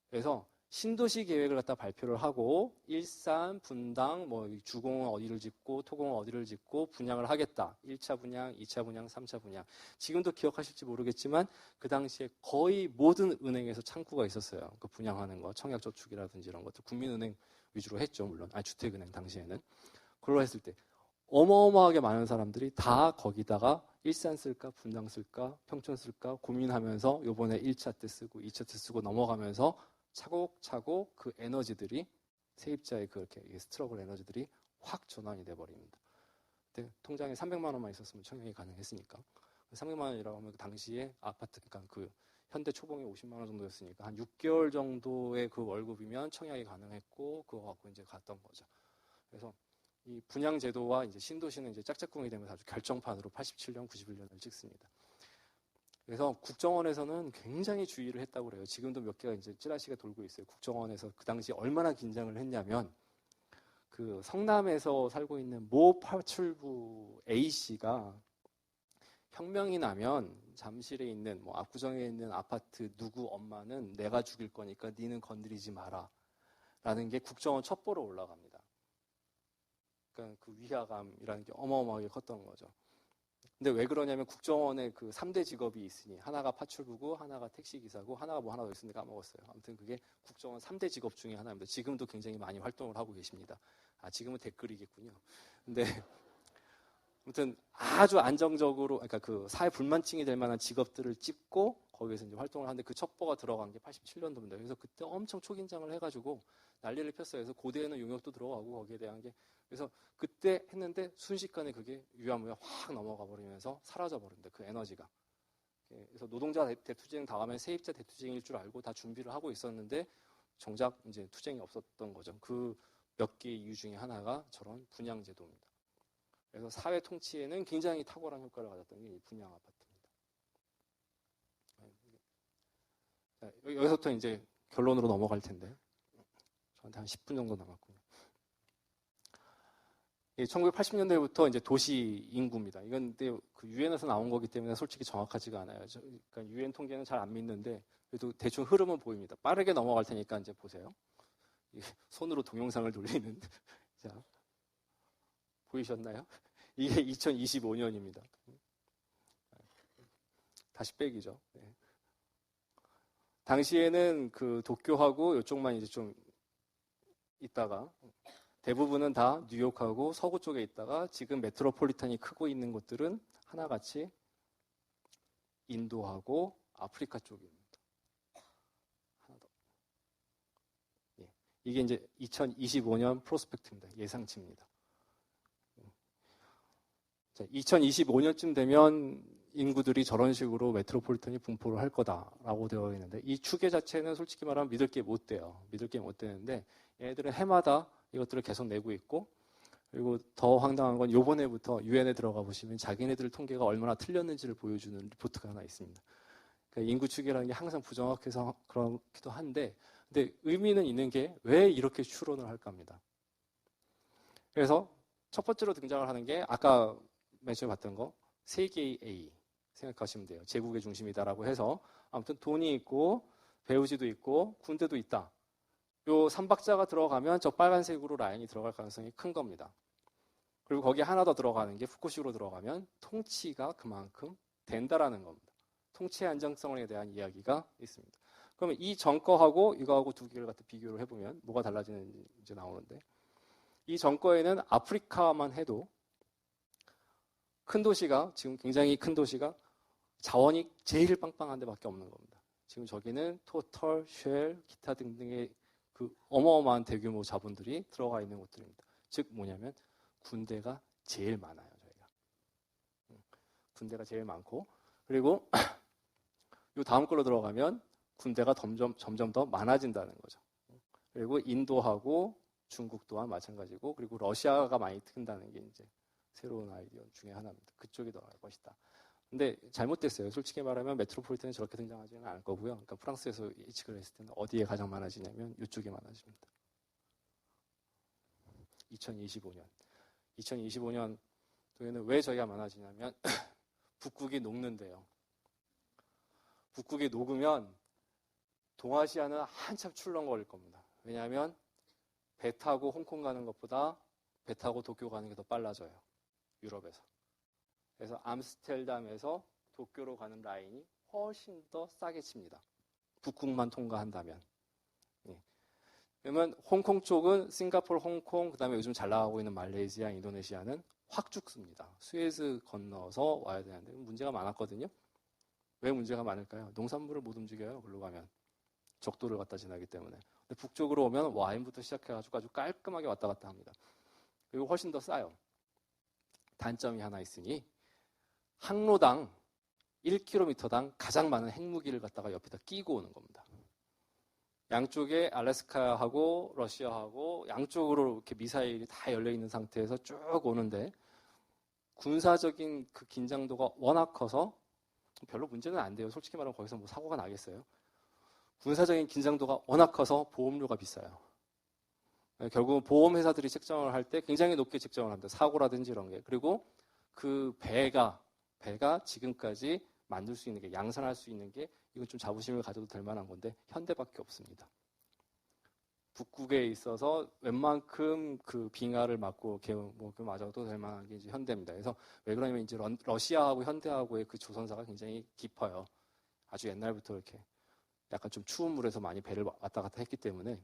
그래서 신도시 계획을 갖다 발표를 하고 일산, 분당, 주공은 어디를 짓고 토공은 어디를 짓고 분양을 하겠다. 1차 분양, 2차 분양, 3차 분양. 지금도 기억하실지 모르겠지만 그 당시에 거의 모든 은행에서 창구가 있었어요. 그 분양하는 거, 청약저축이라든지 이런 것들 국민은행 위주로 했죠. 물론 주택은행 당시에는. 그걸로 했을 때 어마어마하게 많은 사람들이 다 거기다가 일산 쓸까 분당 쓸까 평촌 쓸까 고민하면서 요번에 1차 때 쓰고 2차 때 쓰고 넘어가면서 차곡차곡 그 에너지들이, 세입자의 그렇게 스트러글 에너지들이 확 전환이 돼버립니다. 그때 통장에 300만 원만 있었으면 청약이 가능했으니까. 300만 원이라고 하면 그 당시에 아파트, 그러니까 그 현대 초봉이 50만 원 정도였으니까 한 6개월 정도의 그 월급이면 청약이 가능했고 그거 갖고 이제 갔던 거죠. 그래서 이 분양 제도와 이제 신도시는 이제 짝짝꿍이 되면서 아주 결정판으로 87년, 91년을 찍습니다. 그래서 국정원에서는 굉장히 주의를 했다고 그래요. 지금도 몇 개가 이제 찌라시가 돌고 있어요. 국정원에서 그 당시 얼마나 긴장을 했냐면, 그 성남에서 살고 있는 모 파출부 A씨가 혁명이 나면 잠실에 있는 압구정에 있는 아파트 누구 엄마는 내가 죽일 거니까 니는 건드리지 마라 라는 게 국정원 첩보로 올라갑니다. 그러니까 그 위화감이라는 게 어마어마하게 컸던 거죠. 근데 왜 그러냐면 국정원에 그 3대 직업이 있으니, 하나가 파출부고 하나가 택시기사고 하나가 하나 더 있으니까 까먹었어요. 아무튼 그게 국정원 3대 직업 중에 하나입니다. 지금도 굉장히 많이 활동을 하고 계십니다. 지금은 댓글이겠군요. 근데 아무튼 아주 안정적으로, 그러니까 그 사회 불만층이 될 만한 직업들을 찝고 거기에서 이제 활동을 하는데 그 첩보가 들어간 게 87년도입니다. 그래서 그때 엄청 초긴장을 해가지고 난리를 폈어요. 그래서 고대에는 용역도 들어가고 거기에 대한 게, 그래서 그때 했는데 순식간에 그게 유야무야 확 넘어가 버리면서 사라져 버린다. 그 에너지가. 그래서 노동자 대투쟁 다음에 세입자 대투쟁일 줄 알고 다 준비를 하고 있었는데 정작 이제 투쟁이 없었던 거죠. 그 몇 개의 이유 중에 하나가 저런 분양 제도입니다. 그래서 사회 통치에는 굉장히 탁월한 효과를 가졌던 게 이 분양 아파트입니다. 여기서부터 이제 결론으로 넘어갈 텐데 저한테 한 10분 정도 남았군요. 1980년대부터 이제 도시 인구입니다. 이건 근데 그 유엔에서 나온 거기 때문에 솔직히 정확하지가 않아요. 그러니까 유엔 통계는 잘 안 믿는데 그래도 대충 흐름은 보입니다. 빠르게 넘어갈 테니까 이제 보세요. 손으로 동영상을 돌리는. 자, 보이셨나요? 이게 2025년입니다. 다시 빼기죠. 네. 당시에는 그 도쿄하고 이쪽만 이제 좀 있다가 대부분은 다 뉴욕하고 서구 쪽에 있다가 지금 메트로폴리탄이 크고 있는 곳들은 하나같이 인도하고 아프리카 쪽입니다. 하나 더. 예. 이게 이제 2025년 프로스펙트입니다. 예상치입니다. 자, 2025년쯤 되면 인구들이 저런 식으로 메트로폴리탄이 분포를 할 거다라고 되어 있는데 이 추계 자체는 솔직히 말하면 믿을 게 못 돼요. 믿을 게 못 되는데 얘네들은 해마다 이것들을 계속 내고 있고 그리고 더 황당한 건 요번에부터 유엔에 들어가 보시면 자기네들 통계가 얼마나 틀렸는지를 보여주는 리포트가 하나 있습니다. 그러니까 인구 추계라는 게 항상 부정확해서 그렇기도 한데 근데 의미는 있는 게 왜 이렇게 추론을 할까 합니다. 그래서 첫 번째로 등장을 하는 게 아까 맨 처음에 봤던 거 세계의 A 생각하시면 돼요. 제국의 중심이다라고 해서 아무튼 돈이 있고 배우지도 있고 군대도 있다. 요 3박자가 들어가면 저 빨간색으로 라인이 들어갈 가능성이 큰 겁니다. 그리고 거기에 하나 더 들어가는 게 푸쿠식으로 들어가면 통치가 그만큼 된다라는 겁니다. 통치의 안정성에 대한 이야기가 있습니다. 그러면 이 정거하고 이거하고 두 개를 갖다 비교를 해보면 뭐가 달라지는지 이제 나오는데 이 정거에는 아프리카만 해도 큰 도시가 지금 굉장히 큰 도시가 자원이 제일 빵빵한 데밖에 없는 겁니다. 지금 저기는 토털, 쉘, 기타 등등의 그 어마어마한 대규모 자본들이 들어가 있는 곳들입니다. 즉 뭐냐면 군대가 제일 많아요. 저희가 군대가 제일 많고 그리고 이 다음 걸로 들어가면 군대가 점점 더 많아진다는 거죠. 그리고 인도하고 중국 또한 마찬가지고 그리고 러시아가 많이 튼다는 게 이제 새로운 아이디어 중에 하나입니다. 그쪽이 더 나을 것이다. 근데 잘못됐어요. 솔직히 말하면 메트로폴리탄은 저렇게 등장하지는 않을 거고요. 그러니까 프랑스에서 예측을 했을 때는 어디에 가장 많아지냐면 이쪽에 많아집니다. 2025년. 2025년도에는 왜 저희가 많아지냐면 북극이 녹는데요. 북극이 녹으면 동아시아는 한참 출렁거릴 겁니다. 왜냐하면 배 타고 홍콩 가는 것보다 배 타고 도쿄 가는 게 더 빨라져요. 유럽에서. 그래서 암스테르담에서 도쿄로 가는 라인이 훨씬 더 싸게 칩니다. 북극만 통과한다면. 예. 그러면 홍콩 쪽은 싱가포르, 홍콩, 그다음에 요즘 잘 나가고 있는 말레이시아, 인도네시아는 확 죽습니다. 수에즈 건너서 와야 되는데 문제가 많았거든요. 왜 문제가 많을까요? 농산물을 못 움직여요. 글로 가면. 적도를 갖다 지나기 때문에. 근데 북쪽으로 오면 와인부터 시작해가지고 아주 깔끔하게 왔다 갔다 합니다. 그리고 훨씬 더 싸요. 단점이 하나 있으니 항로당 1km당 가장 많은 핵무기를 갖다가 옆에다 끼고 오는 겁니다. 양쪽에 알래스카하고 러시아하고 양쪽으로 이렇게 미사일이 다 열려 있는 상태에서 쭉 오는데 군사적인 그 긴장도가 워낙 커서 별로 문제는 안 돼요. 솔직히 말하면 거기서 뭐 사고가 나겠어요. 군사적인 긴장도가 워낙 커서 보험료가 비싸요. 결국은 보험회사들이 책정을 할 때 굉장히 높게 책정을 합니다. 사고라든지 이런 게. 그리고 그 배가 지금까지 만들 수 있는 게, 양산할 수 있는 게 이건 좀 자부심을 가져도 될 만한 건데 현대밖에 없습니다. 북극에 있어서 웬만큼 그 빙하를 맞고 맞아도 될 만한 게 이제 현대입니다. 그래서 왜 그러냐면 이제 러시아하고 현대하고의 그 조선사가 굉장히 깊어요. 아주 옛날부터 이렇게 약간 좀 추운 물에서 많이 배를 왔다 갔다 했기 때문에.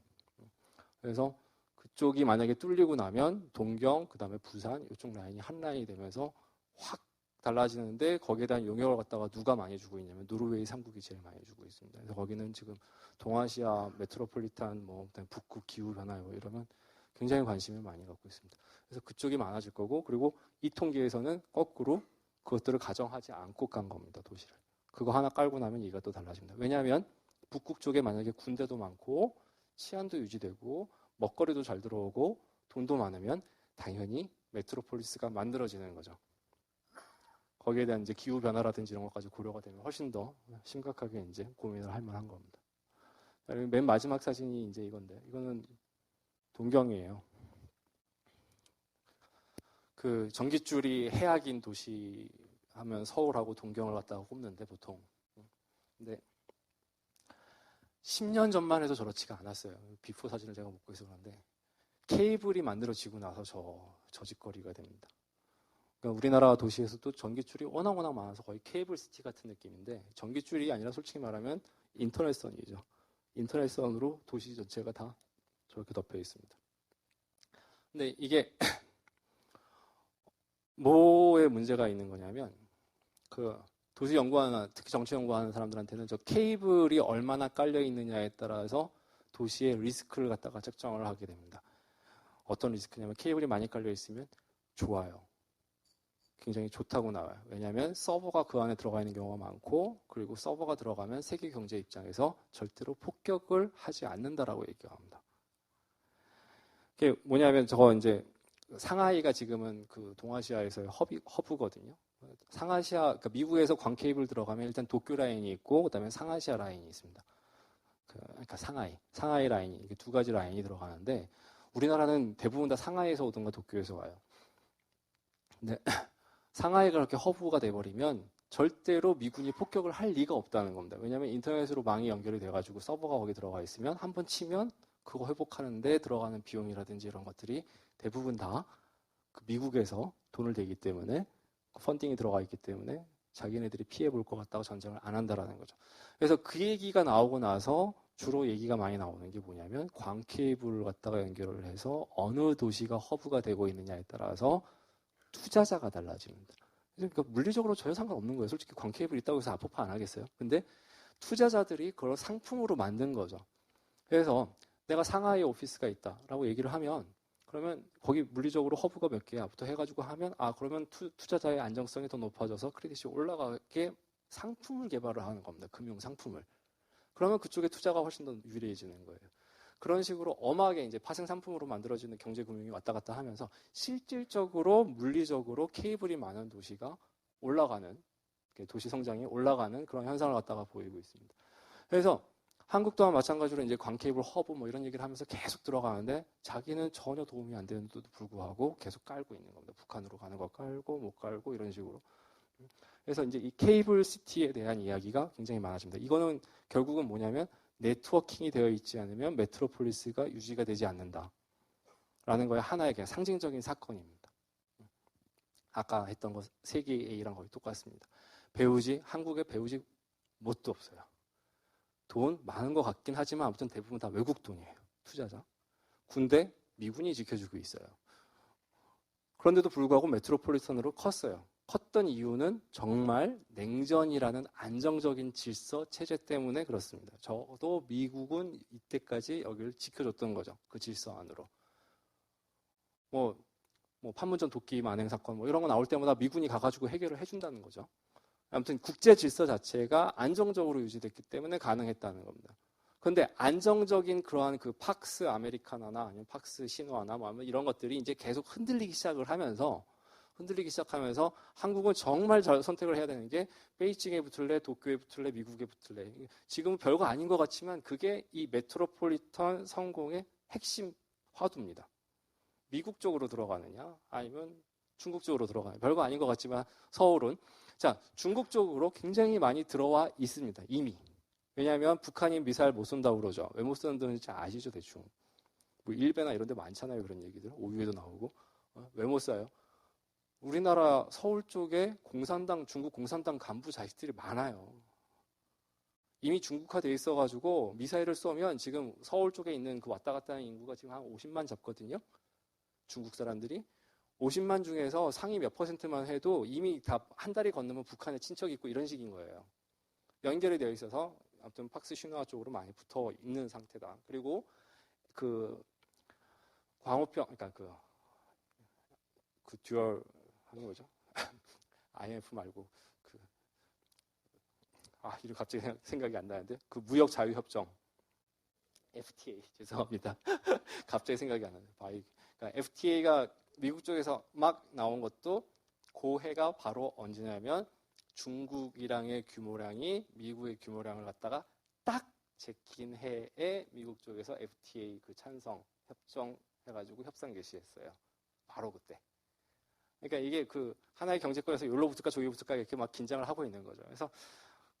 그래서 그쪽이 만약에 뚫리고 나면 동경, 그 다음에 부산 이쪽 라인이 한 라인이 되면서 확 달라지는데 거기에 대한 용역을 갖다가 누가 많이 주고 있냐면 노르웨이 3국이 제일 많이 주고 있습니다. 그래서 거기는 지금 동아시아 메트로폴리탄 북극 기후 변화 이러면 굉장히 관심을 많이 갖고 있습니다. 그래서 그쪽이 많아질 거고 그리고 이 통계에서는 거꾸로 그것들을 가정하지 않고 간 겁니다. 도시를. 그거 하나 깔고 나면 얘기가 또 달라집니다. 왜냐하면 북극 쪽에 만약에 군대도 많고 치안도 유지되고 먹거리도 잘 들어오고 돈도 많으면 당연히 메트로폴리스가 만들어지는 거죠. 거기에 대한 이제 기후 변화라든지 이런 것까지 고려가 되면 훨씬 더 심각하게 이제 고민을 할 만한 겁니다. 맨 마지막 사진이 이제 이건데 이거는 동경이에요. 그 전깃줄이 해악인 도시 하면 서울하고 동경을 갖다가 꼽는데 보통. 근데 10년 전만 해도 저렇지가 않았어요. 비포 사진을 제가 못 구해서 그런데 케이블이 만들어지고 나서 저 짓거리가 됩니다. 그러니까 우리나라 도시에서도 전기줄이 워낙 많아서 거의 케이블 시티 같은 느낌인데 전기줄이 아니라 솔직히 말하면 인터넷선이죠. 인터넷선으로 도시 전체가 다 저렇게 덮여 있습니다. 근데 이게 뭐에 문제가 있는 거냐면 그 도시 연구하는 특히 정치 연구하는 사람들한테는 저 케이블이 얼마나 깔려 있느냐에 따라서 도시의 리스크를 갖다가 책정을 하게 됩니다. 어떤 리스크냐면 케이블이 많이 깔려 있으면 좋아요. 굉장히 좋다고 나와요. 왜냐하면 서버가 그 안에 들어가 있는 경우가 많고, 그리고 서버가 들어가면 세계 경제 입장에서 절대로 폭격을 하지 않는다라고 얘기합니다. 그게 뭐냐면 저거 이제 상하이가 지금은 그 동아시아에서의 허브거든요. 상아시아, 그러니까 미국에서 광케이블 들어가면 일단 도쿄 라인이 있고, 그다음에 상아시아 라인이 있습니다. 그러니까 상하이 라인이 이게 두 가지 라인이 들어가는데, 우리나라는 대부분 다 상하이에서 오든가 도쿄에서 와요. 근데 상하이가 그렇게 허브가 돼버리면 절대로 미군이 폭격을 할 리가 없다는 겁니다. 왜냐하면 인터넷으로 망이 연결이 돼가지고 서버가 거기 들어가 있으면 한 번 치면 그거 회복하는데 들어가는 비용이라든지 이런 것들이 대부분 다 그 미국에서 돈을 대기 때문에 펀딩이 들어가 있기 때문에 자기네들이 피해 볼 것 같다고 전쟁을 안 한다라는 거죠. 그래서 그 얘기가 나오고 나서 주로 얘기가 많이 나오는 게 뭐냐면 광케이블을 갖다가 연결을 해서 어느 도시가 허브가 되고 있느냐에 따라서 투자자가 달라집니다. 그러니까 물리적으로 전혀 상관없는 거예요. 솔직히 광케이블 있다고 해서 아포파 안 하겠어요? 근데 투자자들이 그걸 상품으로 만든 거죠. 그래서 내가 상하이에 오피스가 있다라고 얘기를 하면 그러면 거기 물리적으로 허브가 몇 개야부터 해가지고 하면 그러면 투자자의 안정성이 더 높아져서 크레딧이 올라가게 상품을 개발을 하는 겁니다. 금융 상품을. 그러면 그쪽에 투자가 훨씬 더 유리해지는 거예요. 그런 식으로 엄하게 이제 파생 상품으로 만들어지는 경제금융이 왔다 갔다 하면서 실질적으로 물리적으로 케이블이 많은 도시가 올라가는, 도시 성장이 올라가는 그런 현상을 갖다가 보이고 있습니다. 그래서 한국 또한 마찬가지로 이제 광케이블 허브 뭐 이런 얘기를 하면서 계속 들어가는데 자기는 전혀 도움이 안 되는데도 불구하고 계속 깔고 있는 겁니다. 북한으로 가는 거 깔고 못 깔고 이런 식으로. 그래서 이제 이 케이블 시티에 대한 이야기가 굉장히 많아집니다. 이거는 결국은 뭐냐면 네트워킹이 되어 있지 않으면 메트로폴리스가 유지가 되지 않는다. 라는 거에 하나의 그냥 상징적인 사건입니다. 아까 했던 거 세계 A랑 거의 똑같습니다. 한국에 배우지 뭣도 없어요. 돈 많은 것 같긴 하지만 아무튼 대부분 다 외국 돈이에요. 투자자. 군대, 미군이 지켜주고 있어요. 그런데도 불구하고 메트로폴리탄으로 컸어요. 컸던 이유는 정말 냉전이라는 안정적인 질서, 체제 때문에 그렇습니다. 저도 미국은 이때까지 여기를 지켜줬던 거죠. 그 질서 안으로. 뭐 판문점 도끼 만행 사건 이런 거 나올 때마다 미군이 가가지고 해결을 해준다는 거죠. 아무튼 국제 질서 자체가 안정적으로 유지됐기 때문에 가능했다는 겁니다. 그런데 안정적인 그러한 그 팍스 아메리카나나 아니면 팍스 신화나 뭐 이런 것들이 이제 계속 흔들리기 시작하면서 한국은 정말 잘 선택을 해야 되는 게 베이징에 붙을래, 도쿄에 붙을래, 미국에 붙을래. 지금은 별거 아닌 것 같지만 그게 이 메트로폴리탄 성공의 핵심 화두입니다. 미국 쪽으로 들어가느냐 아니면 중국 쪽으로 들어가느냐. 별거 아닌 것 같지만 서울은 중국 쪽으로 굉장히 많이 들어와 있습니다. 이미. 왜냐하면 북한이 미사일 못 쏜다고 그러죠. 왜 못 쏘는지 아시죠 대충. 뭐 일베나 이런 데 많잖아요. 그런 얘기들. 오유에도 나오고. 왜 못 쏴요? 우리나라 서울 쪽에 중국 공산당 간부 자식들이 많아요. 이미 중국화돼 있어가지고 미사일을 쏘면 지금 서울 쪽에 있는 그 왔다 갔다 하는 인구가 지금 한 50만 잡거든요. 중국 사람들이. 50만 중에서 상위 몇 %만 해도 이미 다 한 다리 건너면 북한에 친척이 있고 이런 식인 거예요. 연결이 되어 있어서 아무튼 팍스 신화 쪽으로 많이 붙어 있는 상태다. 그리고 그 광우병, 그러니까 그 듀얼 하는 거죠. IMF 말고 이름 갑자기 생각이 안 나는데 그 무역 자유 협정 FTA 죄송합니다. 갑자기 생각이 안 나요. 그러니까 FTA가 미국 쪽에서 막 나온 것도 그 해가 바로 언제냐면 중국이랑의 규모량이 미국의 규모량을 갖다가 딱 제낀 해에 미국 쪽에서 FTA 그 찬성 협정 해가지고 협상 개시했어요. 바로 그때. 그러니까 이게 그 하나의 경제권에서 여기로 붙을까 저기로 붙을까 이렇게 막 긴장을 하고 있는 거죠. 그래서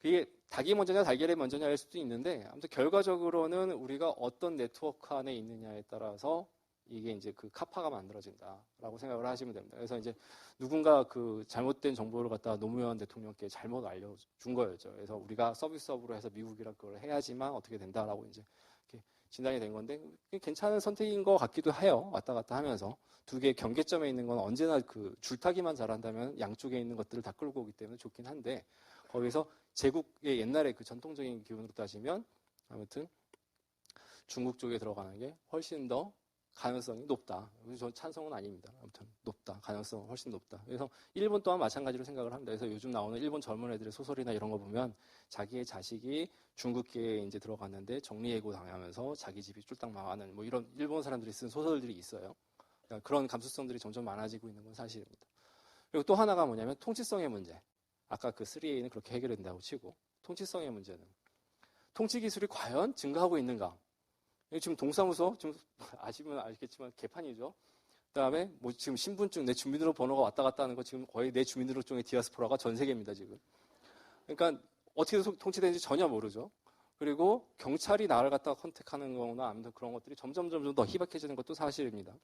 그게 닭이 먼저냐 달걀이 먼저냐 할 수도 있는데 아무튼 결과적으로는 우리가 어떤 네트워크 안에 있느냐에 따라서 이게 이제 그 카파가 만들어진다라고 생각을 하시면 됩니다. 그래서 이제 누군가 그 잘못된 정보를 갖다가 노무현 대통령께 잘못 알려준 거였죠. 그래서 우리가 서비스업으로 해서 미국이랑 그걸 해야지만 어떻게 된다라고 이제 이렇게 진단이 된 건데 괜찮은 선택인 것 같기도 해요. 왔다 갔다 하면서 두 개의 경계점에 있는 건 언제나 그 줄타기만 잘한다면 양쪽에 있는 것들을 다 끌고 오기 때문에 좋긴 한데 거기서 제국의 옛날에 그 전통적인 기운으로 따지면 아무튼 중국 쪽에 들어가는 게 훨씬 더 가능성이 높다. 저 찬성은 아닙니다. 아무튼 높다. 가능성은 훨씬 높다. 그래서 일본 또한 마찬가지로 생각을 합니다. 그래서 요즘 나오는 일본 젊은 애들의 소설이나 이런 거 보면 자기의 자식이 중국계에 이제 들어갔는데 정리해고 당하면서 자기 집이 쫄딱 망하는 뭐 이런 일본 사람들이 쓴 소설들이 있어요. 그러니까 그런 감수성들이 점점 많아지고 있는 건 사실입니다. 그리고 또 하나가 뭐냐면 통치성의 문제. 아까 그 3A는 그렇게 해결된다고 치고 통치성의 문제는 통치 기술이 과연 증가하고 있는가? 지금 동사무소 좀 아시면 알겠지만 개판이죠. 그다음에 뭐 지금 신분증 내 주민등록 번호가 왔다 갔다 하는 거 지금 거의 내 주민등록증의 디아스포라가 전 세계입니다 지금. 그러니까 어떻게 통치되는지 전혀 모르죠. 그리고 경찰이 나를 갖다가 컨택하는 거나 아무튼 그런 것들이 점점 더 희박해지는 것도 사실입니다.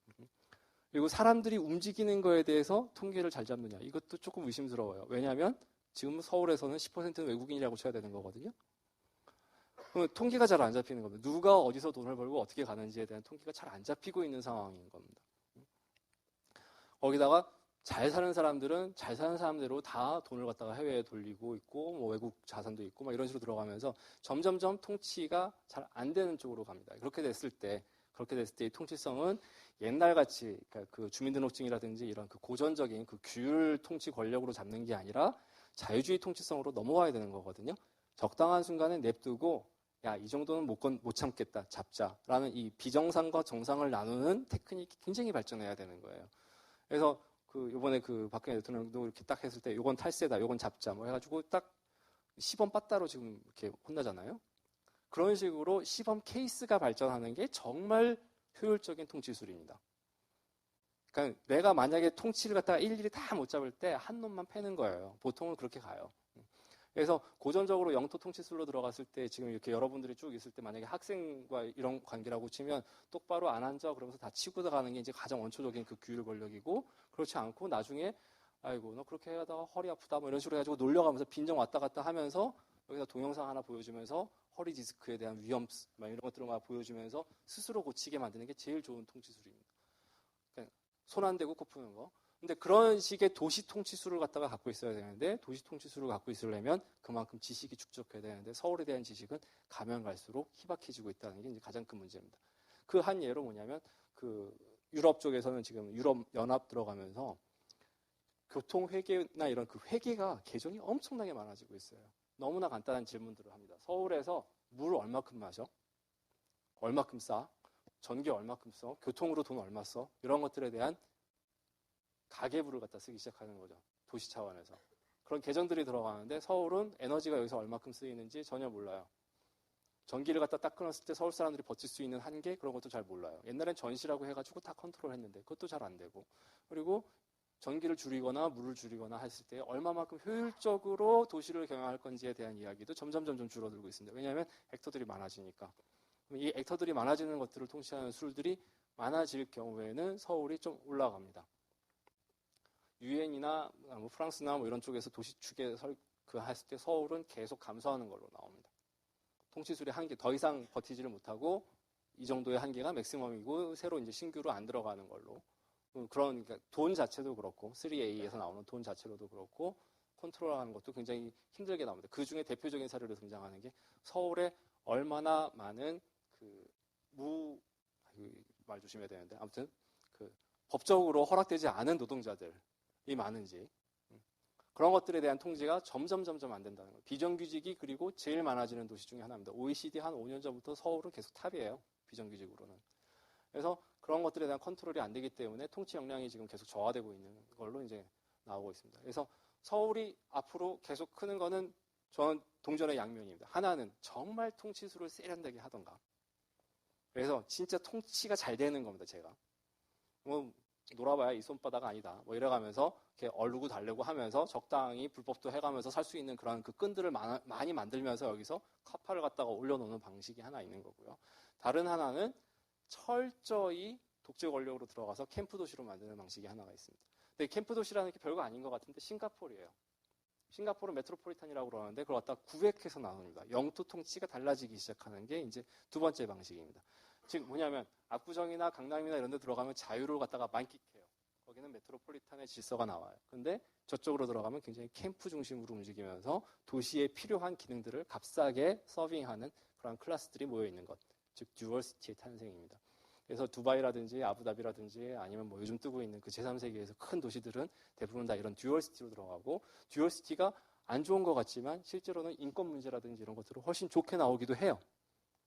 그리고 사람들이 움직이는 거에 대해서 통계를 잘 잡느냐 이것도 조금 의심스러워요. 왜냐하면 지금 서울에서는 10%는 외국인이라고 쳐야 되는 거거든요. 그럼 통계가 잘 안 잡히는 겁니다. 누가 어디서 돈을 벌고 어떻게 가는지에 대한 통계가 잘 안 잡히고 있는 상황인 겁니다. 거기다가 잘 사는 사람들은 잘 사는 사람대로 다 돈을 갖다가 해외에 돌리고 있고 뭐 외국 자산도 있고 막 이런 식으로 들어가면서 점점점 통치가 잘 안 되는 쪽으로 갑니다. 그렇게 됐을 때 이 통치성은 옛날같이 그러니까 그 주민등록증이라든지 이런 그 고전적인 그 규율 통치 권력으로 잡는 게 아니라 자유주의 통치성으로 넘어와야 되는 거거든요. 적당한 순간에 냅두고 야, 이 정도는 못 참겠다, 잡자라는 이 비정상과 정상을 나누는 테크닉이 굉장히 발전해야 되는 거예요. 그래서 요번에 박근혜 대통령도 이렇게 딱 했을 때 요건 탈세다, 요건 잡자 뭐 해가지고 딱 시범 빠따로 지금 이렇게 혼나잖아요. 그런 식으로 시범 케이스가 발전하는 게 정말 효율적인 통치술입니다. 그러니까 내가 만약에 통치를 갖다가 일일이 다 못 잡을 때 한 놈만 패는 거예요. 보통은 그렇게 가요. 그래서 고전적으로 영토 통치술로 들어갔을 때 지금 이렇게 여러분들이 쭉 있을 때 만약에 학생과 이런 관계라고 치면 똑바로 안 앉아 그러면서 다 치고 들어가는 게 이제 가장 원초적인 그 규율 권력이고 그렇지 않고 나중에 아이고 너 그렇게 하다가 허리 아프다 뭐 이런 식으로 해가지고 놀려가면서 빈정 왔다 갔다 하면서 여기다 동영상 하나 보여주면서 허리 디스크에 대한 위험 막 이런 것들을 막 보여주면서 스스로 고치게 만드는 게 제일 좋은 통치술입니다. 그러니까 손 안 대고 코 푸는 거. 근데 그런 식의 도시 통치술을 갖다가 갖고 있어야 되는데 도시 통치술을 갖고 있으려면 그만큼 지식이 축적해야 되는데 서울에 대한 지식은 가면 갈수록 희박해지고 있다는 게 이제 가장 큰 문제입니다. 그 한 예로 뭐냐면 유럽 쪽에서는 지금 유럽 연합 들어가면서 교통 회계나 이런 그 회계가 개정이 엄청나게 많아지고 있어요. 너무나 간단한 질문들을 합니다. 서울에서 물 얼마큼 마셔? 얼마큼 싸? 전기 얼마큼 써? 교통으로 돈 얼마 써? 이런 것들에 대한 가계부를 갖다 쓰기 시작하는 거죠. 도시 차원에서. 그런 계정들이 들어가는데 서울은 에너지가 여기서 얼마큼 쓰이는지 전혀 몰라요. 전기를 갖다 딱 끊었을 때 서울 사람들이 버틸 수 있는 한계 그런 것도 잘 몰라요. 옛날엔 전시라고 해가지고 다 컨트롤했는데 그것도 잘 안 되고 그리고 전기를 줄이거나 물을 줄이거나 했을 때 얼마만큼 효율적으로 도시를 경영할 건지에 대한 이야기도 점점 줄어들고 있습니다. 왜냐하면 액터들이 많아지니까. 이 액터들이 많아지는 것들을 통치하는 술들이 많아질 경우에는 서울이 좀 올라갑니다. 유엔이나 뭐 프랑스나 뭐 이런 쪽에서 도시 축에 했을 때 서울은 계속 감소하는 걸로 나옵니다. 통치술의 한계 더 이상 버티지를 못하고 이 정도의 한계가 맥시멈이고 새로 이제 신규로 안 들어가는 걸로 그런 그러니까 돈 자체도 그렇고 3A에서 나오는 돈 자체로도 그렇고 컨트롤하는 것도 굉장히 힘들게 나옵니다. 그 중에 대표적인 사례로 등장하는 게 서울에 얼마나 많은 말 조심해야 되는데 아무튼 법적으로 허락되지 않은 노동자들이 많은지 그런 것들에 대한 통제가 점점 안 된다는 거예요. 비정규직이 그리고 제일 많아지는 도시 중에 하나입니다. OECD 한 5년 전부터 서울은 계속 탑이에요. 비정규직으로는. 그래서 그런 것들에 대한 컨트롤이 안 되기 때문에 통치 역량이 지금 계속 저하되고 있는 걸로 이제 나오고 있습니다. 그래서 서울이 앞으로 계속 크는 거는 저는 동전의 양면입니다. 하나는 정말 통치술을 세련되게 하던가. 그래서 진짜 통치가 잘 되는 겁니다, 제가. 뭐 놀아봐야 이 손바닥 아니다. 뭐 이래가면서 이렇게 얼르고 달래고 하면서 적당히 불법도 해가면서 살 수 있는 그런 그 끈들을 많이 만들면서 여기서 카파를 갖다가 올려놓는 방식이 하나 있는 거고요. 다른 하나는 철저히 독재 권력으로 들어가서 캠프 도시로 만드는 방식이 하나가 있습니다. 근데 캠프 도시라는 게 별거 아닌 것 같은데 싱가포르예요. 싱가포르 메트로폴리탄이라고 그러는데 그걸 갖다 구획해서 나눕니다. 영토 통치가 달라지기 시작하는 게 이제 두 번째 방식입니다. 즉 뭐냐면 압구정이나 강남이나 이런 데 들어가면 자유를 갖다가 만끽해요. 거기는 메트로폴리탄의 질서가 나와요. 근데 저쪽으로 들어가면 굉장히 캠프 중심으로 움직이면서 도시에 필요한 기능들을 값싸게 서빙하는 그런 클래스들이 모여 있는 것. 즉 듀얼시티의 탄생입니다. 그래서 두바이라든지 아부다비라든지 아니면 뭐 요즘 뜨고 있는 그 제3세계에서 큰 도시들은 대부분 다 이런 듀얼시티로 들어가고, 듀얼시티가 안 좋은 것 같지만 실제로는 인권 문제라든지 이런 것들은 훨씬 좋게 나오기도 해요.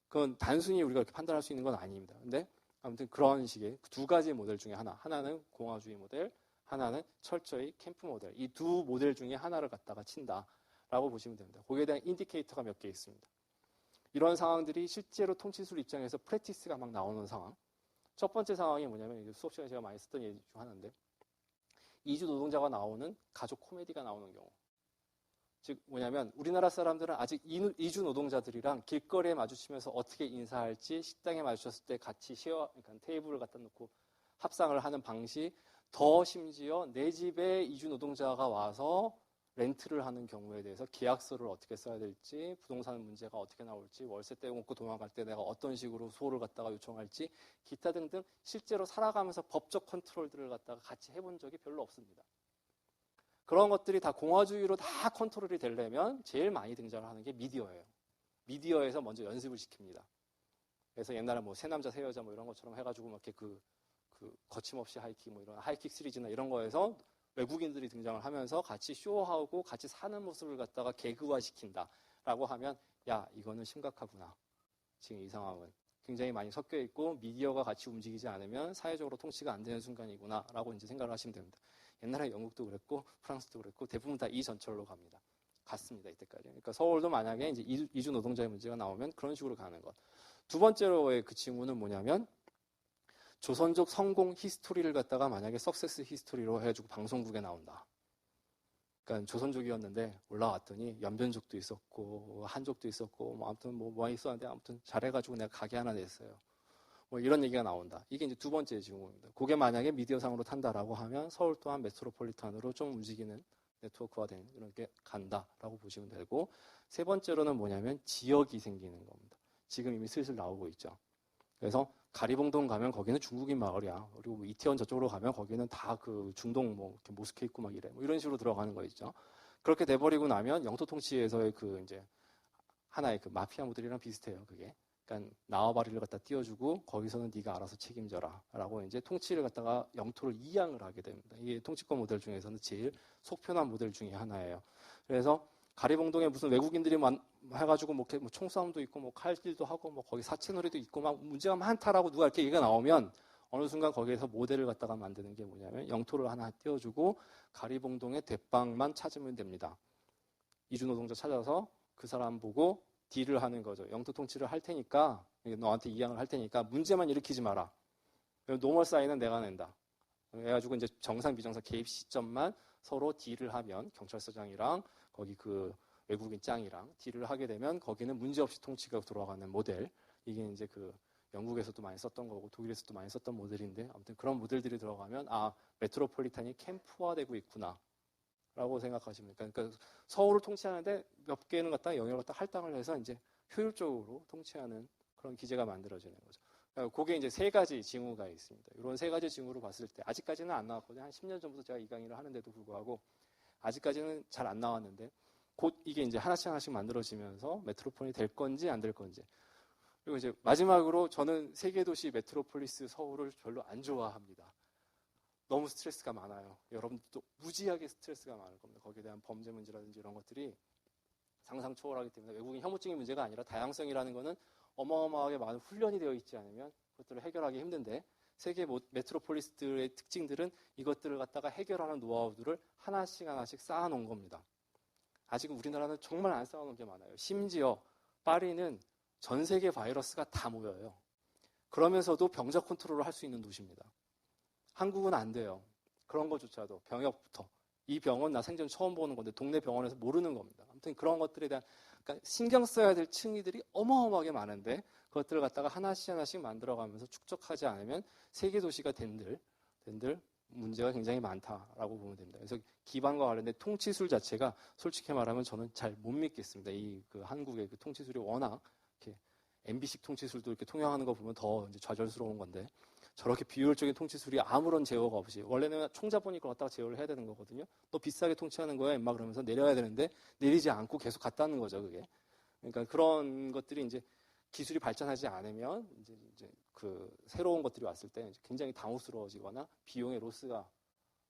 그건 단순히 우리가 이렇게 판단할 수 있는 건 아닙니다. 근데 아무튼 그런 식의 두 가지 모델 중에 하나는 공화주의 모델, 하나는 철저히 캠프 모델. 이 두 모델 중에 하나를 갖다가 친다라고 보시면 됩니다. 거기에 대한 인디케이터가 몇 개 있습니다. 이런 상황들이 실제로 통치술 입장에서 프랙티스가 막 나오는 상황. 첫 번째 상황이 뭐냐면 수업 시간에 제가 많이 썼던 예중 하나인데, 이주 노동자가 나오는 가족 코미디가 나오는 경우. 즉 뭐냐면 우리나라 사람들은 아직 이주 노동자들이랑 길거리에 마주치면서 어떻게 인사할지, 식당에 마주쳤을 때 같이 그러니까 테이블을 갖다 놓고 합상을 하는 방식, 더 심지어 내 집에 이주 노동자가 와서 렌트를 하는 경우에 대해서 계약서를 어떻게 써야 될지, 부동산 문제가 어떻게 나올지, 월세 떼먹고 도망갈 때 내가 어떤 식으로 수호를 갖다가 요청할지, 기타 등등 실제로 살아가면서 법적 컨트롤들을 갖다가 같이 해본 적이 별로 없습니다. 그런 것들이 다 공화주의로 다 컨트롤이 되려면 제일 많이 등장을 하는 게 미디어예요. 미디어에서 먼저 연습을 시킵니다. 그래서 옛날에 뭐 새 남자 새 여자 뭐 이런 것처럼 해가지고 막 이렇게 그 거침없이 하이킥 뭐 이런 하이킥 시리즈나 이런 거에서 외국인들이 등장을 하면서 같이 쇼하고 같이 사는 모습을 갖다가 개그화 시킨다라고 하면, 야, 이거는 심각하구나. 지금 이 상황은 굉장히 많이 섞여 있고 미디어가 같이 움직이지 않으면 사회적으로 통치가 안 되는 순간이구나라고 이제 생각을 하시면 됩니다. 옛날에 영국도 그랬고 프랑스도 그랬고 대부분 다 이 전철로 갑니다. 갔습니다, 이때까지. 그러니까 서울도 만약에 이제 이주 노동자의 문제가 나오면 그런 식으로 가는 것. 두 번째로의 그 징후는 뭐냐면, 조선족 성공 히스토리를 갖다가 만약에 석세스 히스토리로 해가지고 방송국에 나온다. 그러니까 조선족이었는데 올라왔더니 연변족도 있었고 한족도 있었고 뭐 아무튼 뭐 있었는데 아무튼 잘해가지고 내가 가게 하나 냈어요. 뭐 이런 얘기가 나온다. 이게 이제 두 번째 징후입니다. 그게 만약에 미디어상으로 탄다라고 하면 서울 또한 메트로폴리탄으로 좀 움직이는 네트워크화된 이런 게 간다라고 보시면 되고, 세 번째로는 뭐냐면 지역이 생기는 겁니다. 지금 이미 슬슬 나오고 있죠. 그래서 가리봉동 가면 거기는 중국인 마을이야. 그리고 뭐 이태원 저쪽으로 가면 거기는 다 그 중동 뭐 이렇게 모스크 있고 막 이래. 뭐 이런 식으로 들어가는 거 있죠. 그렇게 돼버리고 나면 영토 통치에서의 그 이제 하나의 그 마피아 모델이랑 비슷해요. 그게. 그러니까 나와바리를 갖다 띄워주고 거기서는 네가 알아서 책임져라라고 이제 통치를 갖다가 영토를 이양을 하게 됩니다. 이게 통치권 모델 중에서는 제일 속편한 모델 중에 하나예요. 그래서 가리봉동에 무슨 외국인들이 해가지고 뭐 총싸움도 있고 뭐 칼질도 하고 뭐 거기 사채놀이도 있고 막 문제가 많다라고 누가 이렇게 얘기가 나오면 어느 순간 거기에서 모델을 갖다가 만드는 게 뭐냐면 영토를 하나 띄워주고 가리봉동의 대빵만 찾으면 됩니다. 이주 노동자 찾아서 그 사람 보고 딜을 하는 거죠. 영토 통치를 할 테니까, 너한테 이양을 할 테니까 문제만 일으키지 마라. 노멀 사인은 내가 낸다. 그래가지고 이제 정상 비정상 개입 시점만 서로 딜을 하면, 경찰서장이랑 거기 그 외국인 짱이랑 딜을 하게 되면 거기는 문제없이 통치가 돌아가는 모델. 이게 이제 그 영국에서도 많이 썼던 거고 독일에서도 많이 썼던 모델인데, 아무튼 그런 모델들이 들어가면 메트로폴리탄이 캠프화되고 있구나 라고 생각하시면 됩니다. 그러니까 서울을 통치하는데 몇 개는 갖다가 영역을 갖다 할당을 해서 이제 효율적으로 통치하는 그런 기제가 만들어지는 거죠. 그러니까 그게 이제 세 가지 징후가 있습니다. 이런 세 가지 징후로 봤을 때 아직까지는 안 나왔거든요. 한 10년 전부터 제가 이 강의를 하는데도 불구하고 아직까지는 잘 안 나왔는데, 곧 이게 이제 하나씩 만들어지면서 메트로폴이 될 건지 안 될 건지. 그리고 이제 마지막으로 저는 세계도시 메트로폴리스 서울을 별로 안 좋아합니다. 너무 스트레스가 많아요. 여러분들도 무지하게 스트레스가 많을 겁니다. 거기에 대한 범죄 문제라든지 이런 것들이 상상 초월하기 때문에 외국인 혐오증의 문제가 아니라 다양성이라는 거는 어마어마하게 많은 훈련이 되어 있지 않으면 그것들을 해결하기 힘든데, 세계 메트로폴리스들의 특징들은 이것들을 갖다가 해결하는 노하우들을 하나씩 쌓아놓은 겁니다. 아직 우리나라는 정말 안 쌓아놓은 게 많아요. 심지어 파리는 전 세계 바이러스가 다 모여요. 그러면서도 병자 컨트롤을 할 수 있는 도시입니다. 한국은 안 돼요. 그런 것조차도 병역부터. 이 병은 나 생전 처음 보는 건데 동네 병원에서 모르는 겁니다. 아무튼 그런 것들에 대한, 그러니까 신경 써야 될 층위들이 어마어마하게 많은데 그것들을 갖다가 하나씩 만들어가면서 축적하지 않으면 세계 도시가 된들 문제가 굉장히 많다라고 보면 됩니다. 그래서 기반과 관련된 통치술 자체가 솔직히 말하면 저는 잘 못 믿겠습니다. 이 그 한국의 그 통치술이 워낙 이렇게 MB식 통치술도 이렇게 통용하는 거 보면 더 이제 좌절스러운 건데, 저렇게 비효율적인 통치술이 아무런 제어가 없이, 원래는 총자본이 그걸 갖다가 제어를 해야 되는 거거든요. 너 비싸게 통치하는 거야 임마 그러면서 내려야 되는데 내리지 않고 계속 갔다는 거죠, 그게. 그러니까 그런 것들이 이제 기술이 발전하지 않으면 이제 그 새로운 것들이 왔을 때 굉장히 당혹스러워지거나 비용의 로스가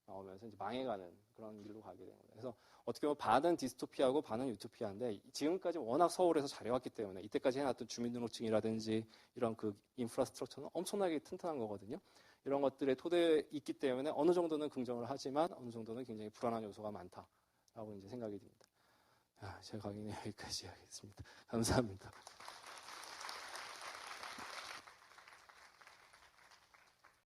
나오면서 이제 망해가는 그런 길로 가게 되는 거예요. 그래서 어떻게 보면 반은 디스토피아고 반은 유토피아인데 지금까지 워낙 서울에서 잘해왔기 때문에 이때까지 해놨던 주민등록증이라든지 이런 그 인프라스트럭처는 엄청나게 튼튼한 거거든요. 이런 것들의 토대에 있기 때문에 어느 정도는 긍정을 하지만 어느 정도는 굉장히 불안한 요소가 많다라고 이제 생각이 듭니다. 제 강의는 여기까지 하겠습니다. 감사합니다.